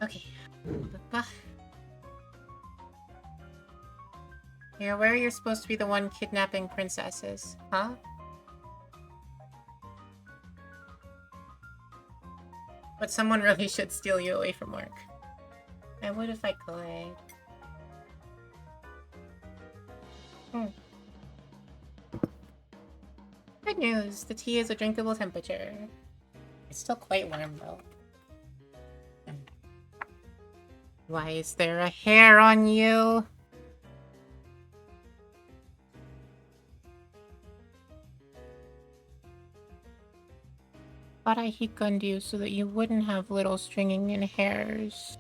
Okay. You're aware you're supposed to be the one kidnapping princesses, huh? But someone really should steal you away from work. I would if I could. Good news, the tea is a drinkable temperature. It's still quite warm though. Why is there a hair on you? Thought I heat gunned you so that you wouldn't have little stringing and hairs.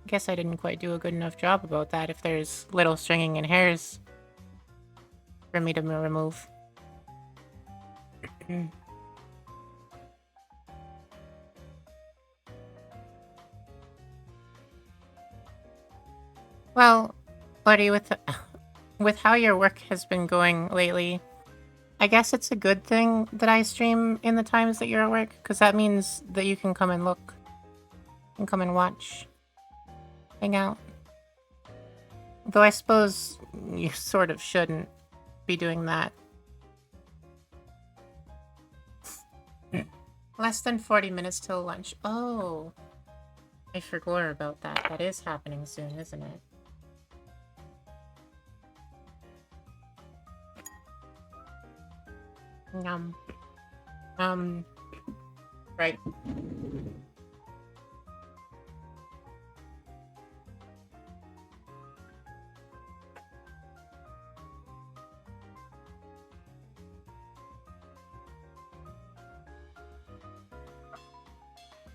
Guess I didn't quite do a good enough job about that if there's little stringing and hairs for me to remove. Well, buddy, with how your work has been going lately, I guess it's a good thing that I stream in the times that you're at work, because that means that you can come and look and come and watch, hang out. Though I suppose you sort of shouldn't be doing that. Less than 40 minutes till lunch. Oh, I forgot about that. That is happening soon, isn't it? Right.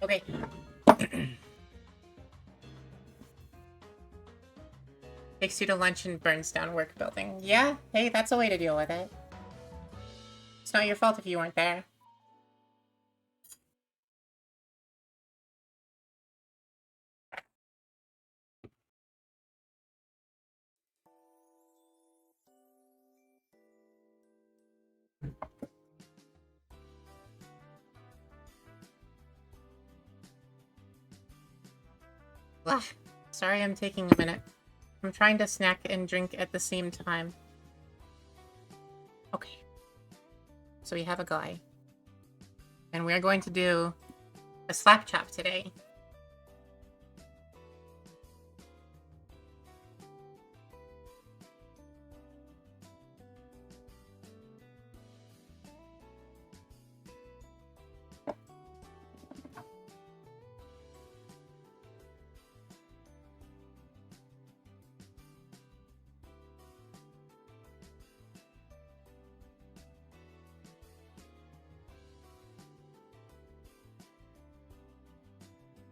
Okay. Takes you to lunch and burns down work building. Yeah, hey, that's a way to deal with it. It's not your fault if you weren't there. Ugh. Sorry I'm taking a minute. I'm trying to snack and drink at the same time. Okay. So we have a guy. And we're going to do a slap chop today.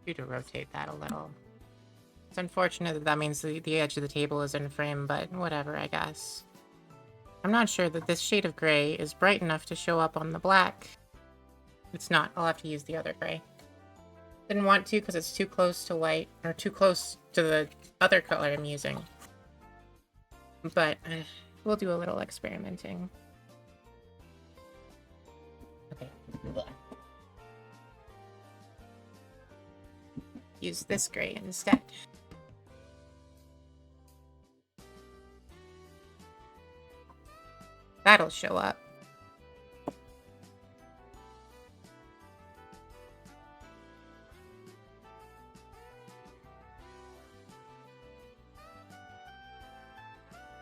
Due to rotate that a little. It's unfortunate that that means the edge of the table is in frame, but whatever, I guess. I'm not sure that this shade of gray is bright enough to show up on the black. It's not. I'll have to use the other gray. Didn't want to because it's too close to white, or too close to the other color I'm using. But we'll do a little experimenting. Okay. Use this gray instead. That'll show up.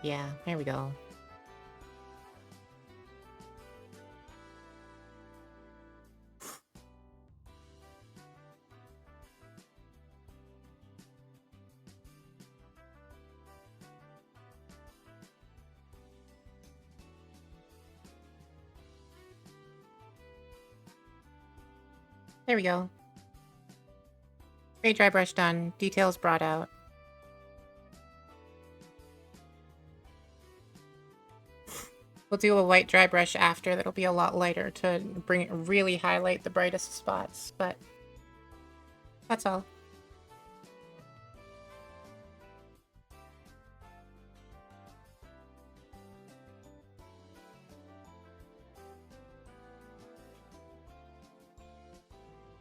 Yeah, there we go. There we go. Gray dry brush done. Details brought out. We'll do a white dry brush after that'll be a lot lighter to really highlight the brightest spots, but that's all.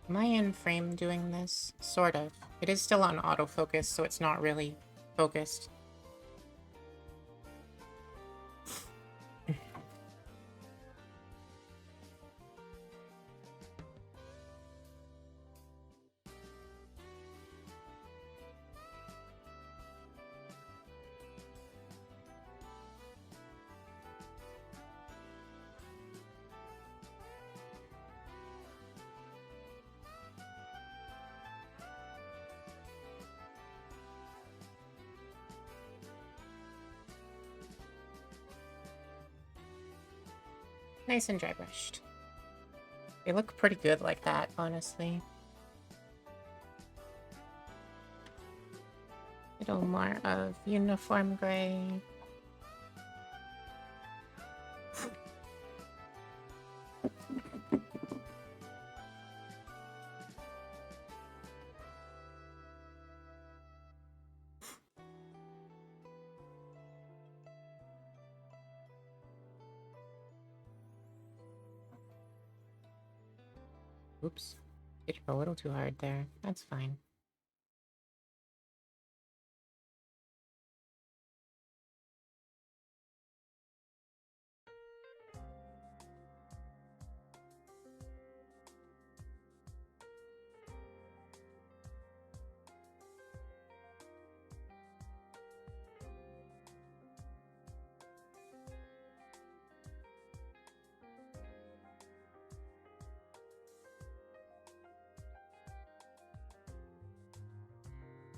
Am I in frame doing this? Sort of. It is still on autofocus, so it's not really focused. Nice and dry brushed. They look pretty good like that, honestly. Little more of uniform gray. Oops. Hit it a little too hard there. That's fine.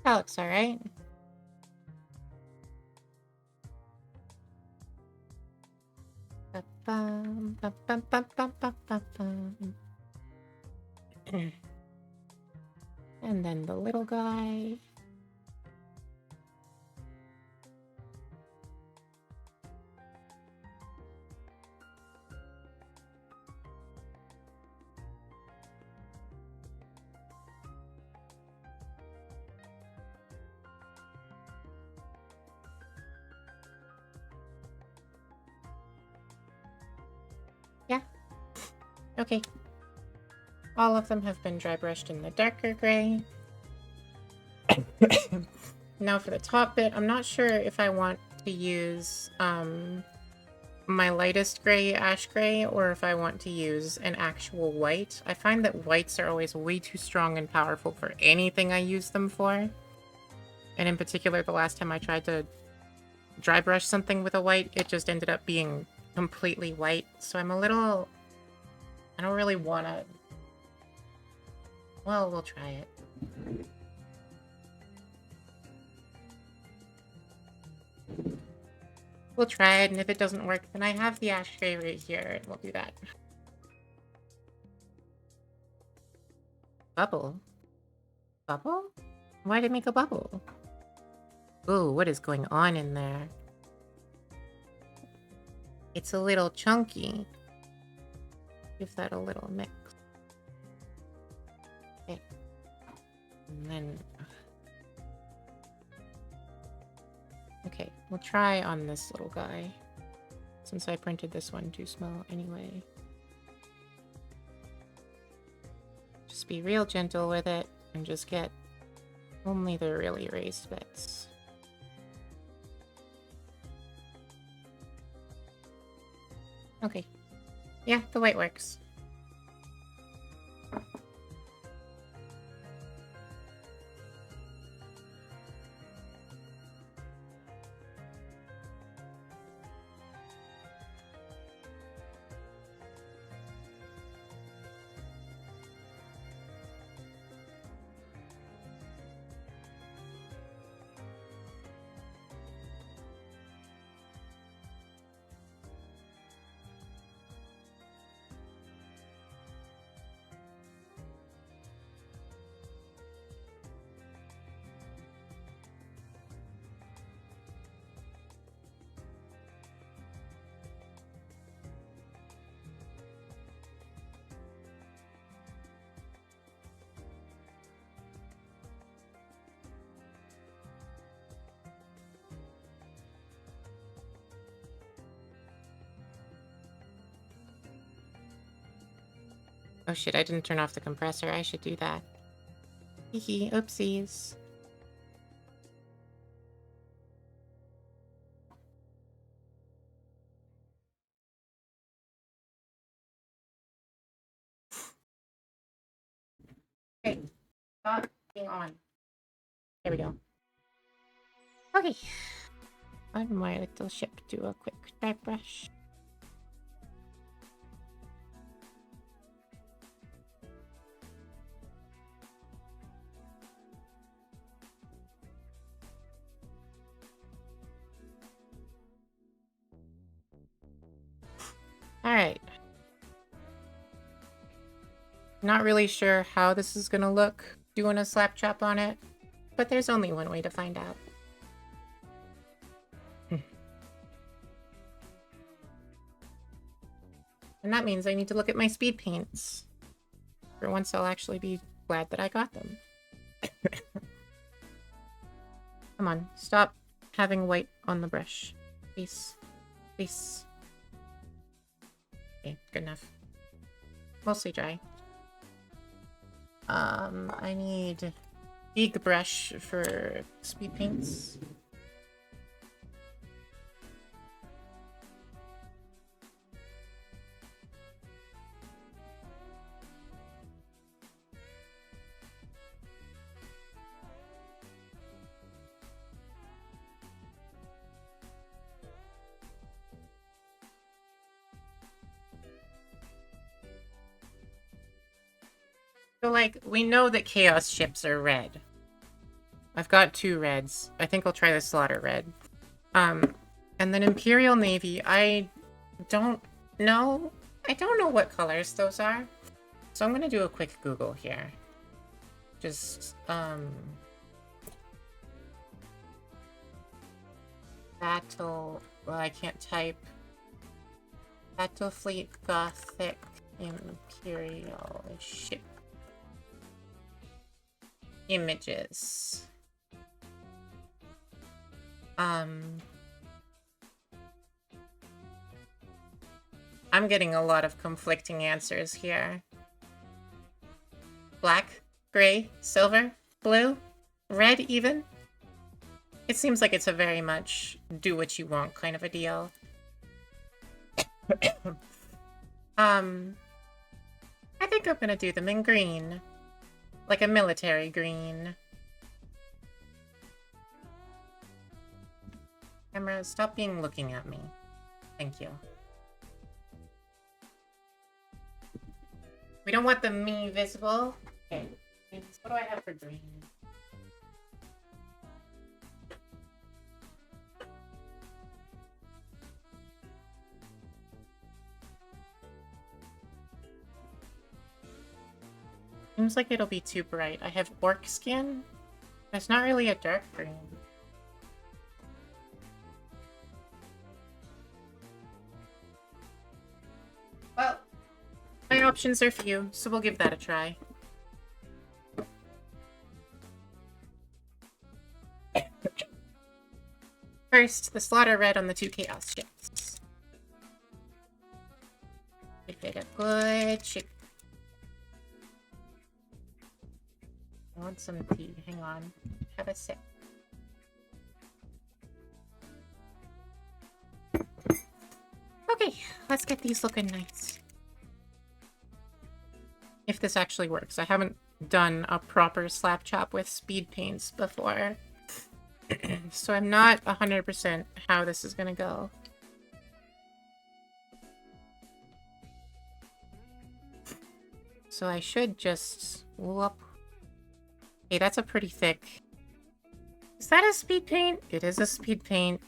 That looks alright. And then the little guy. Yeah. Okay. All of them have been dry brushed in the darker gray. Now for the top bit, I'm not sure if I want to use my lightest gray, ash gray, or if I want to use an actual white. I find that whites are always way too strong and powerful for anything I use them for. And in particular, the last time I tried to dry brush something with a white, it just ended up being completely white. So I'm a little... I don't really want to... Well, we'll try it. We'll try it, and if it doesn't work, then I have the ash gray right here, and we'll do that. Bubble. Bubble? Why did it make a bubble? Ooh, what is going on in there? It's a little chunky. Give that a little mix. Okay. And then... Okay, we'll try on this little guy. Since I printed this one too small anyway. Just be real gentle with it and just get only the really raised bits. Okay. Yeah, the white works. Oh shit, I didn't turn off the compressor. I should do that. Hee oopsies. Okay, stop being on. There we go. Okay. On my little ship, do a quick dry brush. Alright. Not really sure how this is gonna look doing a slap chop on it, but there's only one way to find out. And that means I need to look at my speed paints. For once I'll actually be glad that I got them. Come on, stop having white on the brush. Please. Please. Okay, good enough. Mostly dry. I need big brush for speed paints. So, like, we know that Chaos ships are red. I've got 2 reds. I think I'll try the Slaughter red. And then Imperial Navy, I don't know. I don't know what colors those are. So I'm gonna do a quick Google here. Just, Battle... Well, I can't type. Battlefleet Gothic Imperial Ship. Images. I'm getting a lot of conflicting answers here. Black, gray, silver, blue, red even? It seems like it's a very much do what you want kind of a deal. I think I'm gonna do them in green. Like a military green. Camera, stop being looking at me. Thank you. We don't want the me visible. Okay. What do I have for green? Seems like it'll be too bright. I have orc skin. It's not really a dark green. Well, my options are few, so we'll give that a try. First, the slaughter red on the 2 chaos ships. Give it a good shake. I want some tea. Hang on. Have a sip. Okay, let's get these looking nice. If this actually works. I haven't done a proper slap chop with speed paints before. So I'm not 100% how this is gonna go. So I should just... Whoop. Hey, that's a pretty thick... Is that a speed paint? It is a speed paint.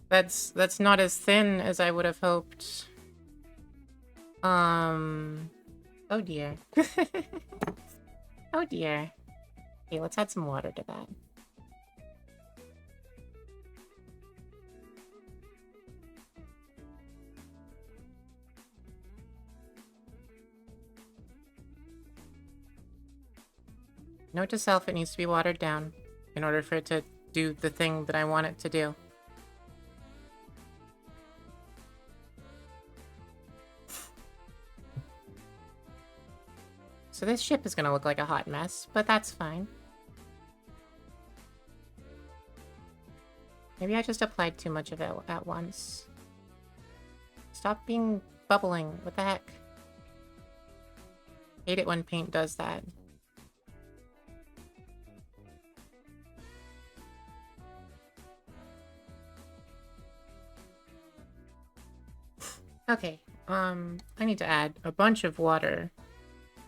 That's not as thin as I would have hoped. Oh dear. Oh dear. Okay, let's add some water to that. Note to self, it needs to be watered down in order for it to do the thing that I want it to do. So this ship is gonna look like a hot mess, but that's fine. Maybe I just applied too much of it at once. Stop being bubbling. What the heck? Hate it when paint does that. Okay, I need to add a bunch of water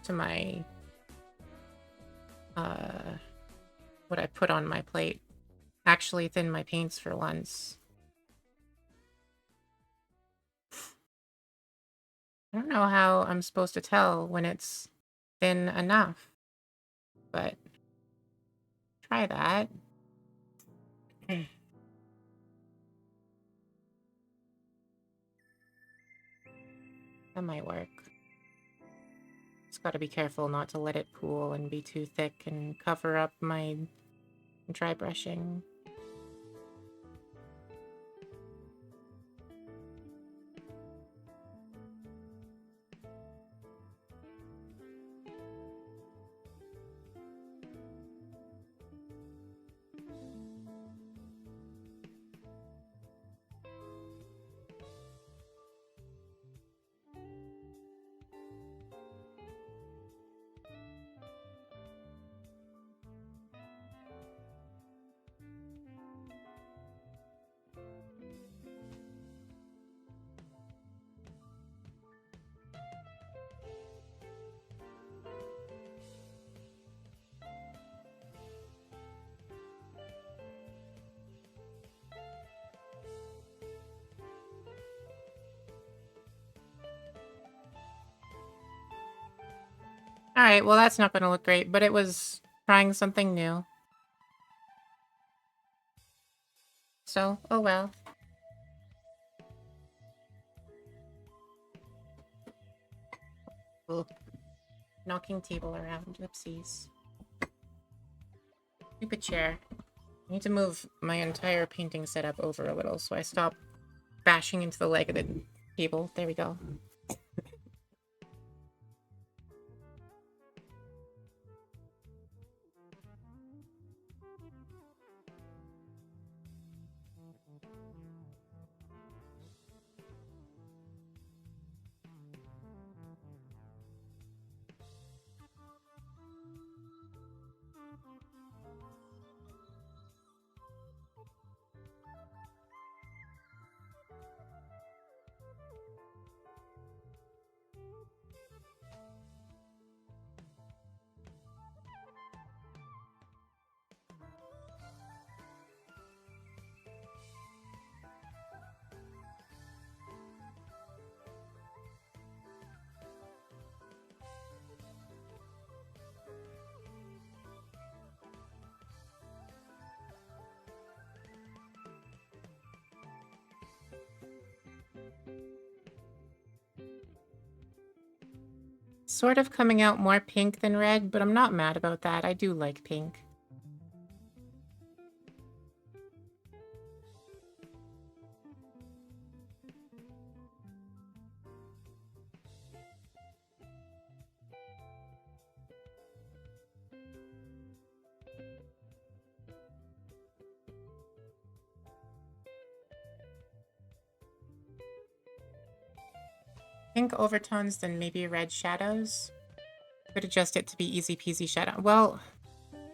to my, what I put on my plate. Actually thin my paints for once. I don't know how I'm supposed to tell when it's thin enough, but try that. That might work. Just gotta be careful not to let it pool and be too thick and cover up my dry brushing. Alright, well that's not gonna look great, but it was trying something new. So, oh well. Ugh. Knocking table around, oopsies. Stupid chair. I need to move my entire painting setup over a little so I stop bashing into the leg of the table. There we go. sort of coming out more pink than red, but I'm not mad about that. I do like pink. Pink overtones, then maybe red shadows. Could adjust it to be easy peasy shadow. Well,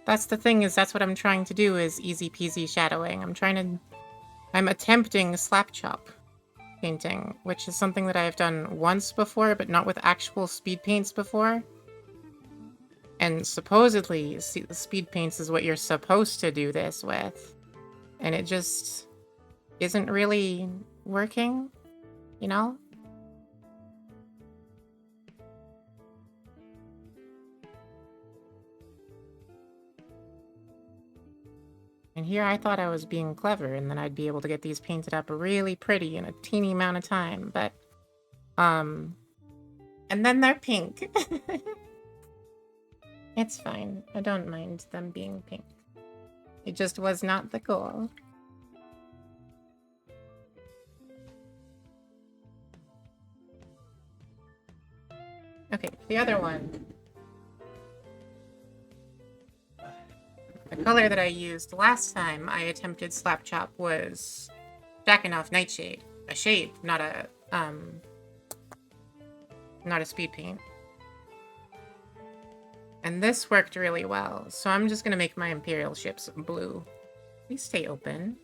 that's the thing, is that's what I'm trying to do, is easy peasy shadowing. I'm attempting slap chop painting, which is something that I have done once before, but not with actual speed paints before. And supposedly, the speed paints is what you're supposed to do this with. And it just isn't really working, you know? And here I thought I was being clever, and then I'd be able to get these painted up really pretty in a teeny amount of time, but, and then they're pink. It's fine. I don't mind them being pink. It just was not the goal. Okay, the other one. The color that I used last time I attempted slap chop was Jackanoff Nightshade. A shade, not a speed paint. And this worked really well, so I'm just gonna make my Imperial ships blue. Please stay open.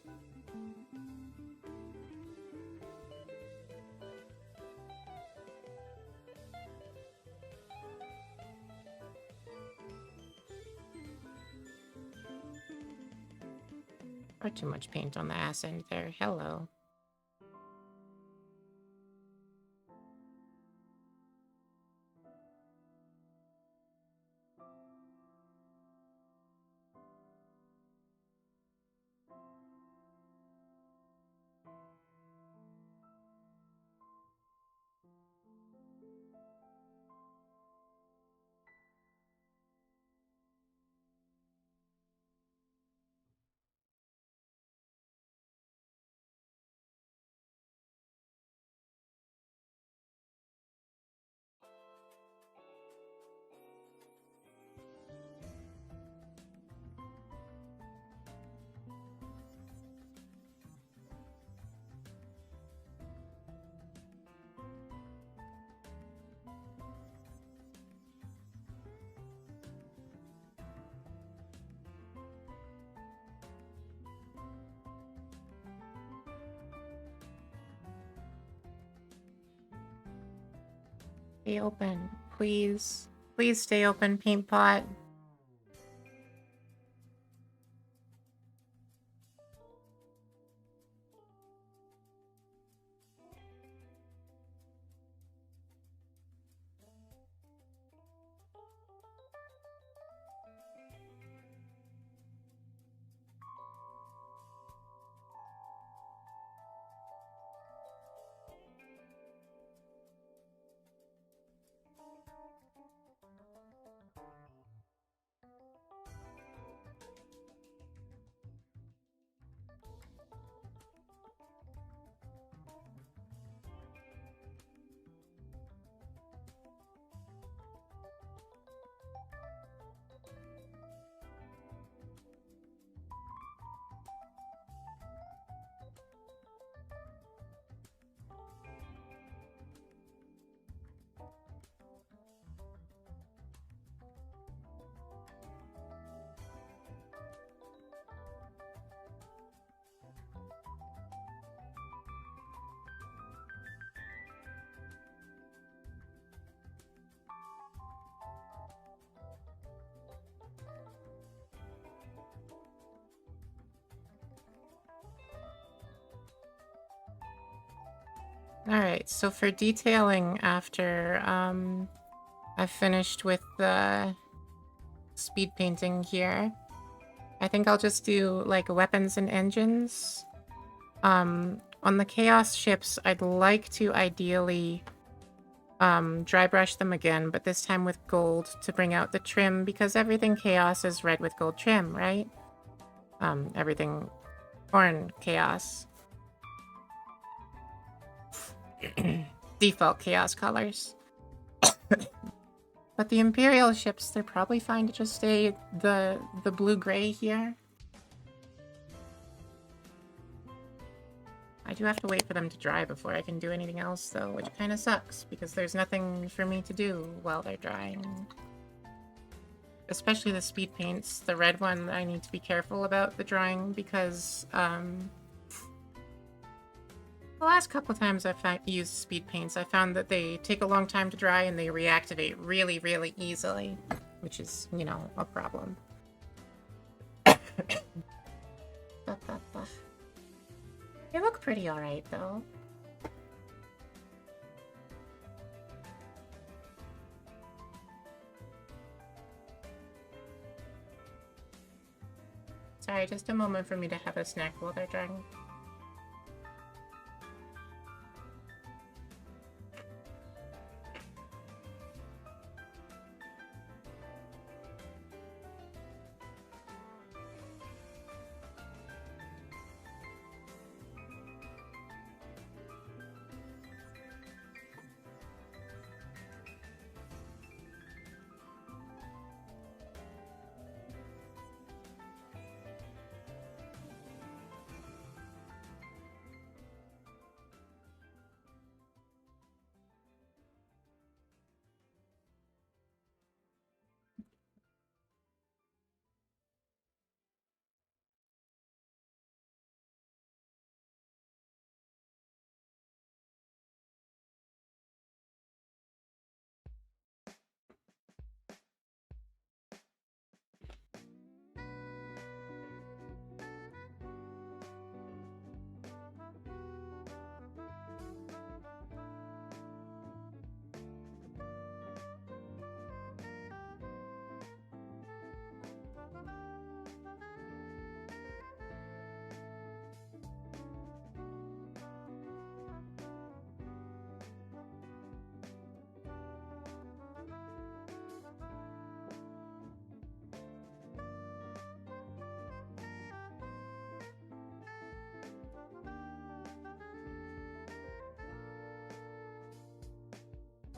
Or too much paint on the ass end there. Hello. Stay open, please. Please stay open, paint pot. Alright, so for detailing after I've finished with the speed painting here, I think I'll just do like weapons and engines. On the Chaos ships, I'd like to ideally dry brush them again, but this time with gold to bring out the trim, because everything chaos is red with gold trim, right? Everything corn chaos. Default chaos colors. But the Imperial ships, they're probably fine to just stay the blue-gray here. I do have to wait for them to dry before I can do anything else, though, which kind of sucks, because there's nothing for me to do while they're drying. Especially the speed paints. The red one, I need to be careful about the drying, because the last couple times I've used speed paints, I found that they take a long time to dry and they reactivate really, really easily, which is, you know, a problem. They look pretty alright, though. Sorry, just a moment for me to have a snack while they're drying.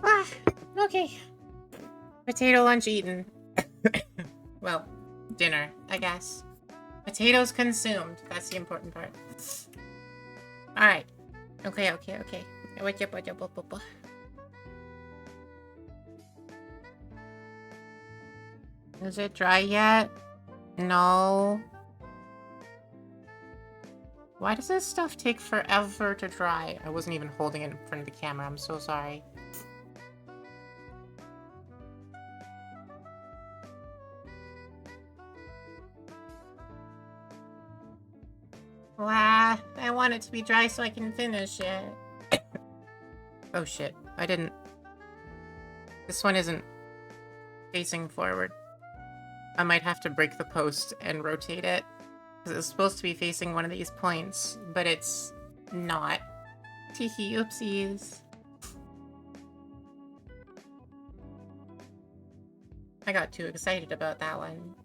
Ah, okay. Potato lunch eaten. Well, dinner, I guess. Potatoes consumed. That's the important part. Alright. Okay. Is it dry yet? No. Why does this stuff take forever to dry? I wasn't even holding it in front of the camera. I'm so sorry. Wow, I want it to be dry so I can finish it. Oh shit, I didn't. This one isn't facing forward. I might have to break the post and rotate it, because it's supposed to be facing one of these points, but it's not. Teehee, oopsies. I got too excited about that one.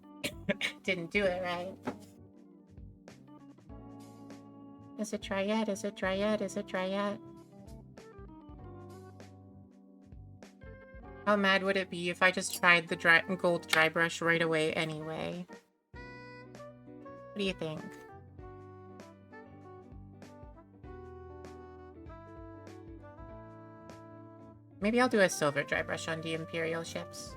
Didn't do it right. Is it dry yet? Is it dry yet? Is it dry yet? How mad would it be if I just tried the gold dry brush right away anyway? What do you think? Maybe I'll do a silver dry brush on the Imperial ships.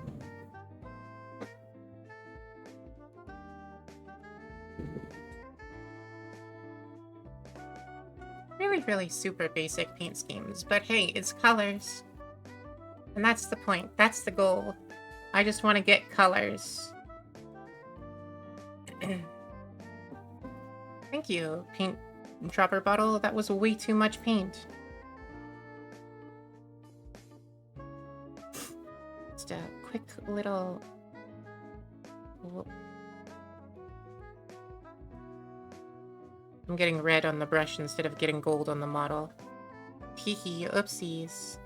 Really super basic paint schemes, but hey, it's colors. And that's the point. That's the goal. I just want to get colors. Thank you, paint dropper bottle. That was way too much paint. Just a quick little... I'm getting red on the brush instead of getting gold on the model. Hehe, oopsies.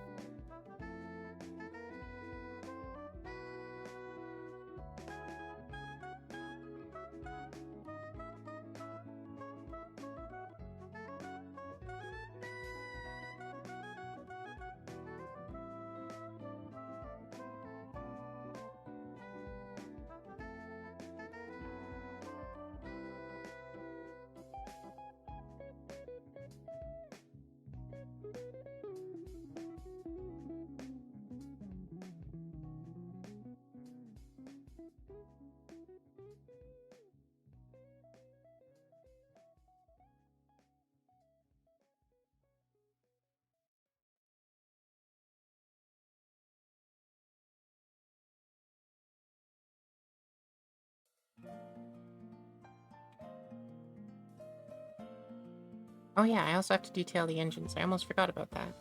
Oh yeah, I also have to detail the engines. I almost forgot about that.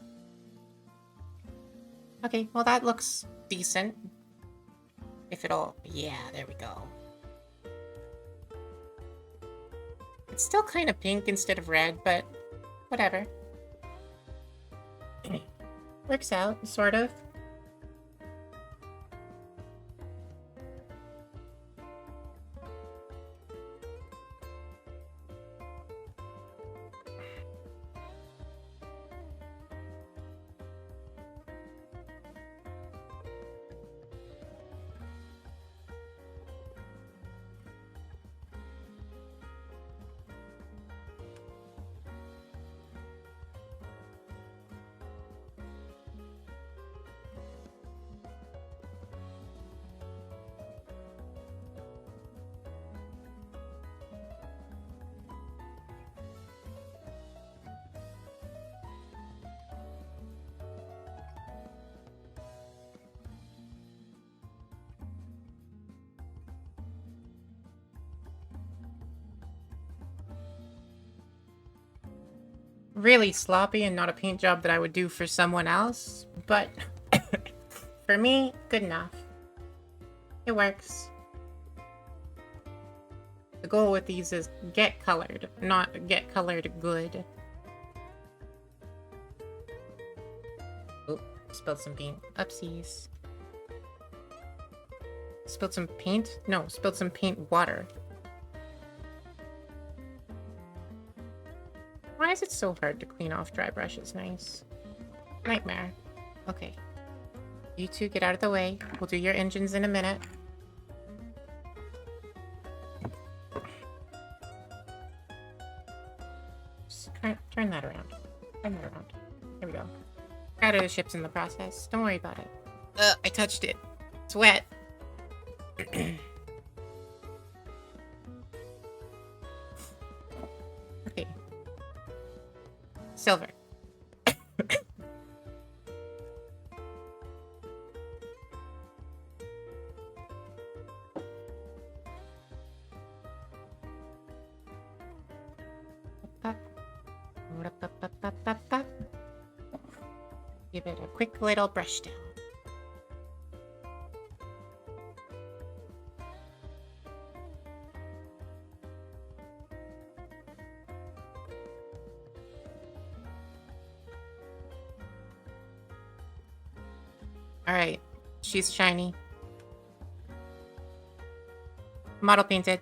Okay, well that looks decent. If it'll... Yeah, there we go. It's still kind of pink instead of red, but whatever. Works out, sort of. Really sloppy and not a paint job that I would do for someone else, but for me, good enough. It works. The goal with these is get colored, not get colored good. Oh, spilled some paint. Upsies. Spilled some paint? No, spilled some paint water. Why is it so hard to clean off dry brushes? Nice. Nightmare. Okay. You two get out of the way. We'll do your engines in a minute. Just turn that around. Turn that around. There we go. Out of the ship's in the process. Don't worry about it. I touched it. It's wet. Okay. Silver. Give it a quick little brush down. Alright, she's shiny. Model painted.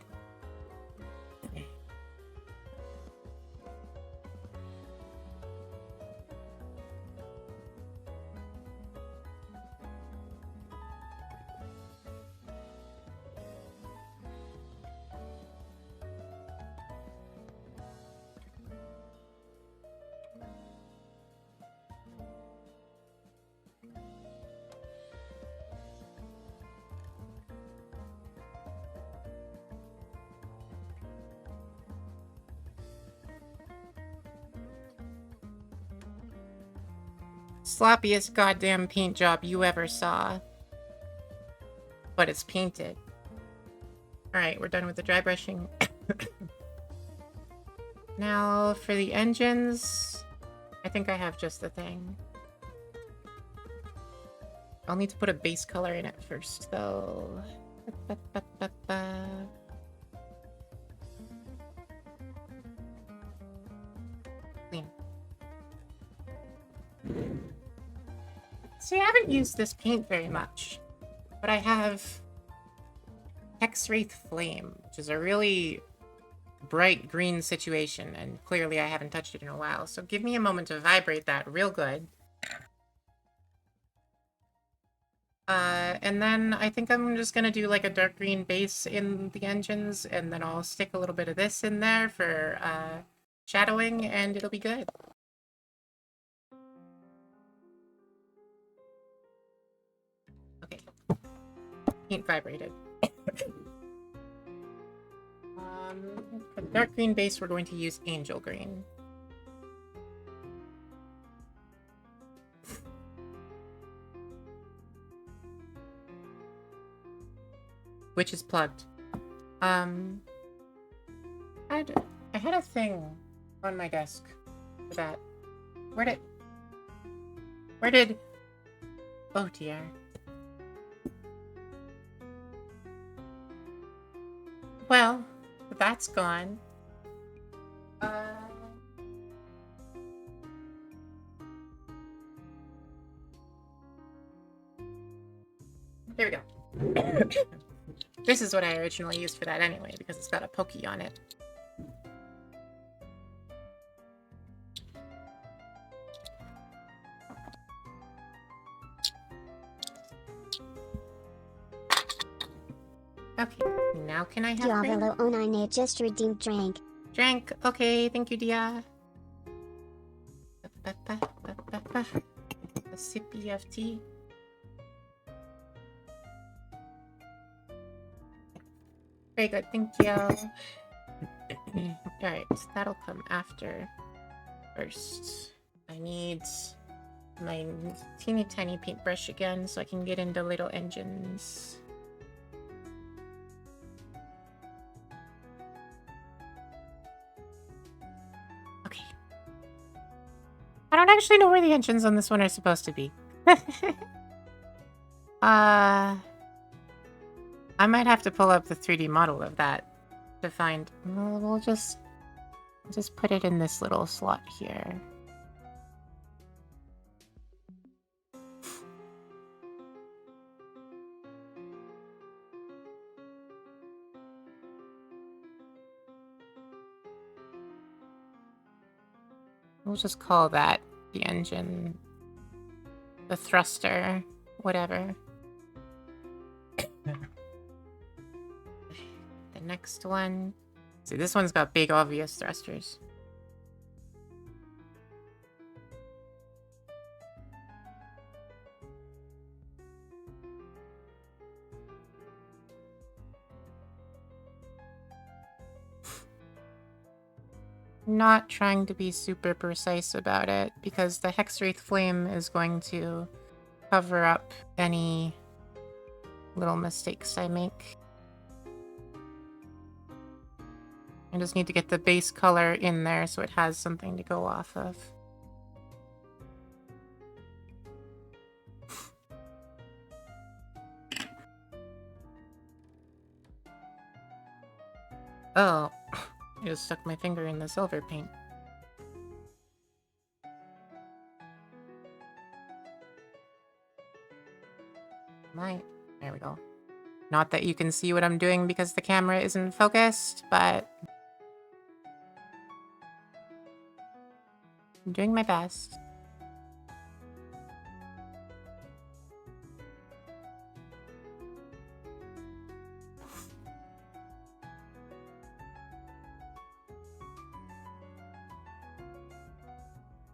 Sloppiest goddamn paint job you ever saw. But it's painted. Alright, we're done with the dry brushing. Now, for the engines... I think I have just the thing. I'll need to put a base color in it first, though. Clean. See, I haven't used this paint very much, but I have Hexwraith Flame, which is a really bright green situation, and clearly I haven't touched it in a while, so give me a moment to vibrate that real good. And then I think I'm just gonna do like a dark green base in the engines, and then I'll stick a little bit of this in there for shadowing, and it'll be good. Okay. Paint vibrated. For the dark green base, we're going to use Angel Green. Which is plugged. I had a thing on my desk that. Where did... Oh dear. Well, that's gone. There we go. This is what I originally used for that anyway, because it's got a pokey on it. Okay, now can I have Diavolo Onine just redeemed drink. Drink. Okay, thank you, Dia. A sippy of tea. Very good, thank you. Alright, that'll come after. First, I need my teeny tiny paintbrush again so I can get into little engines. Okay. I don't actually know where the engines on this one are supposed to be. I might have to pull up the 3D model of that to find. We'll just put it in this little slot here. We'll just call that the engine, the thruster, whatever. The next one. See, this one's got big, obvious thrusters. Not trying to be super precise about it, because the Hexwraith Flame is going to cover up any little mistakes I make. I just need to get the base color in there so it has something to go off of. Oh, I just stuck my finger in the silver paint. There we go. Not that you can see what I'm doing because the camera isn't focused, but I'm doing my best.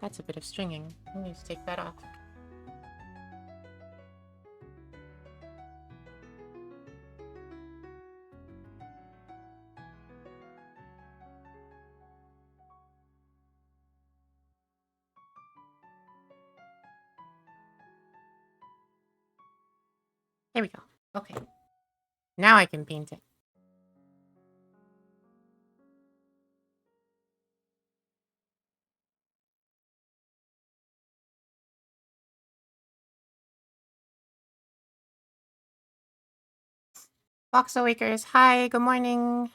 That's a bit of stringing. I need to take that off. There we go. Okay. Now I can paint it. Box Awakers, hi, good morning.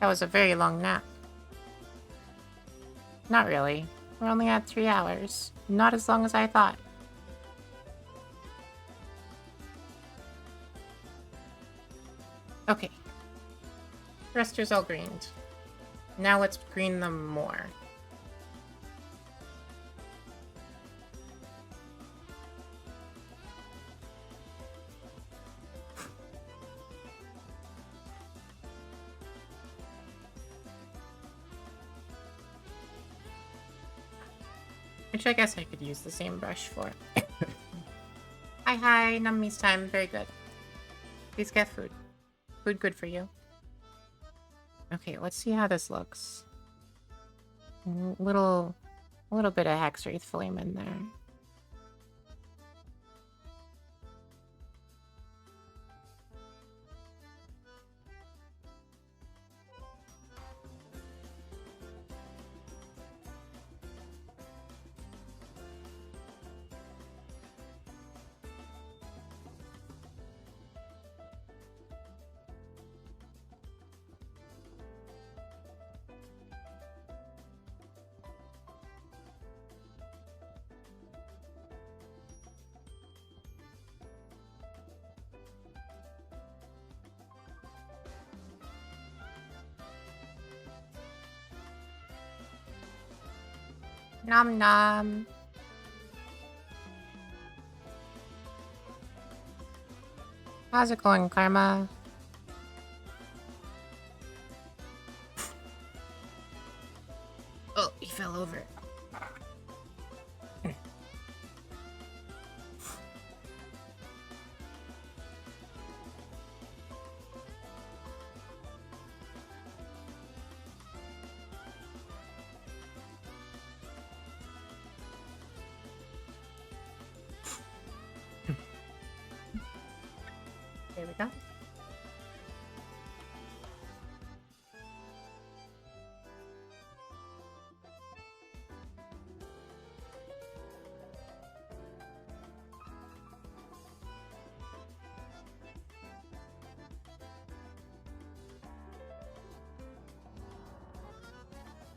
That was a very long nap. Not really. We're only at 3 hours. Not as long as I thought. Okay. Thrusters all greened. Now let's green them more. Which I guess I could use the same brush for. Hi, Nummies time. Very good. Please get food. Food good for you. Okay, let's see how this looks. A little bit of Hexwraith Flame in there. Nom nom. How's it going, Karma? Oh, he fell over. There we go.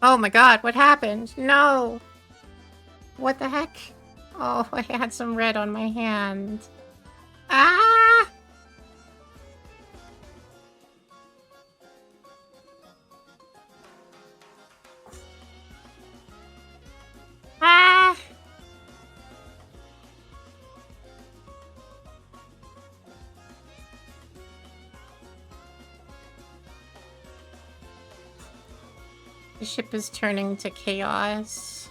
Oh my god, what happened? No! What the heck? Oh, I had some red on my hand. Ah! Ah! The ship is turning to chaos.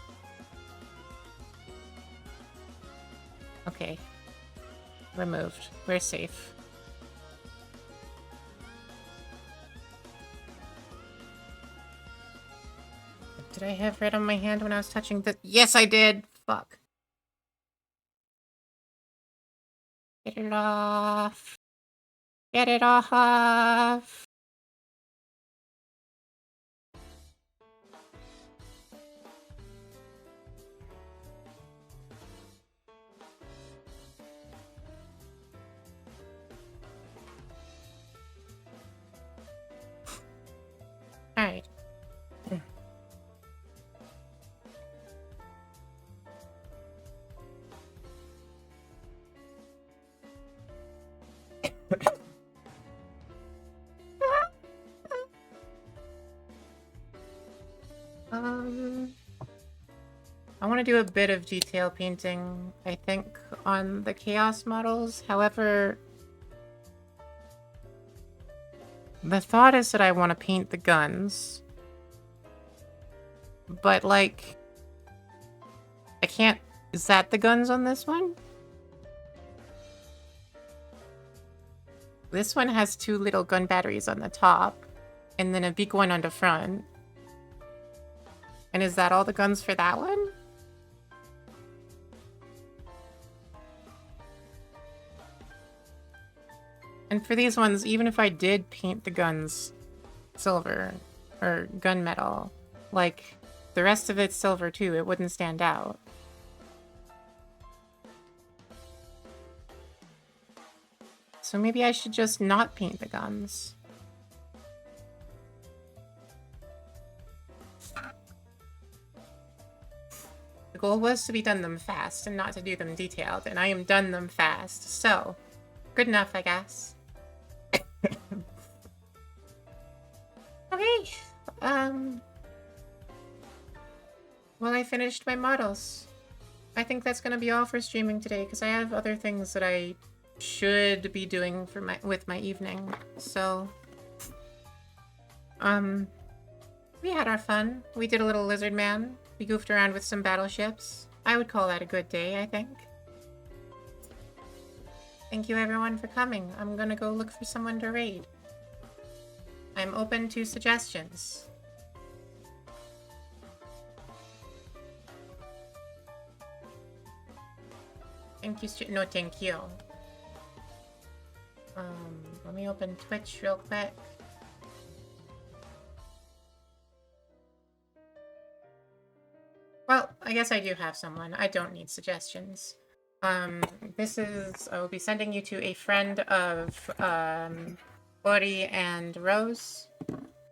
Okay. Removed. We're safe. Did I have red on my hand when I was touching the— Yes, I did! Fuck. Get it off. Get it off. Alright. I want to do a bit of detail painting, I think, on the Chaos models. However, the thought is that I want to paint the guns. But, like, I can't— Is that the guns on this one? This one has 2 little gun batteries on the top, and then a big one on the front. And is that all the guns for that one? And for these ones, even if I did paint the guns silver, or gunmetal, like, the rest of it's silver too, it wouldn't stand out. So maybe I should just not paint the guns. The goal was to be done them fast and not to do them detailed, and I am done them fast, so good enough, I guess. Okay, well, I finished my models. I think that's gonna be all for streaming today, because I have other things that I should be doing for with my evening, so we had our fun. We did a little lizard man. We goofed around with some battleships. I would call that a good day, I think. Thank you everyone for coming. I'm gonna go look for someone to raid. I'm open to suggestions. Thank you, no thank you. Let me open Twitch real quick. Well, I guess I do have someone. I don't need suggestions. This is— I will be sending you to a friend of, Ori and Rose,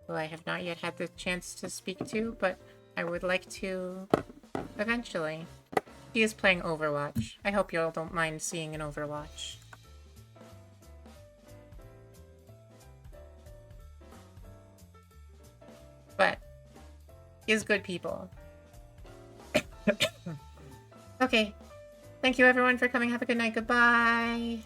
who I have not yet had the chance to speak to, but I would like to eventually. He is playing Overwatch. I hope y'all don't mind seeing an Overwatch. But he is good people. Okay. Thank you everyone for coming. Have a good night. Goodbye.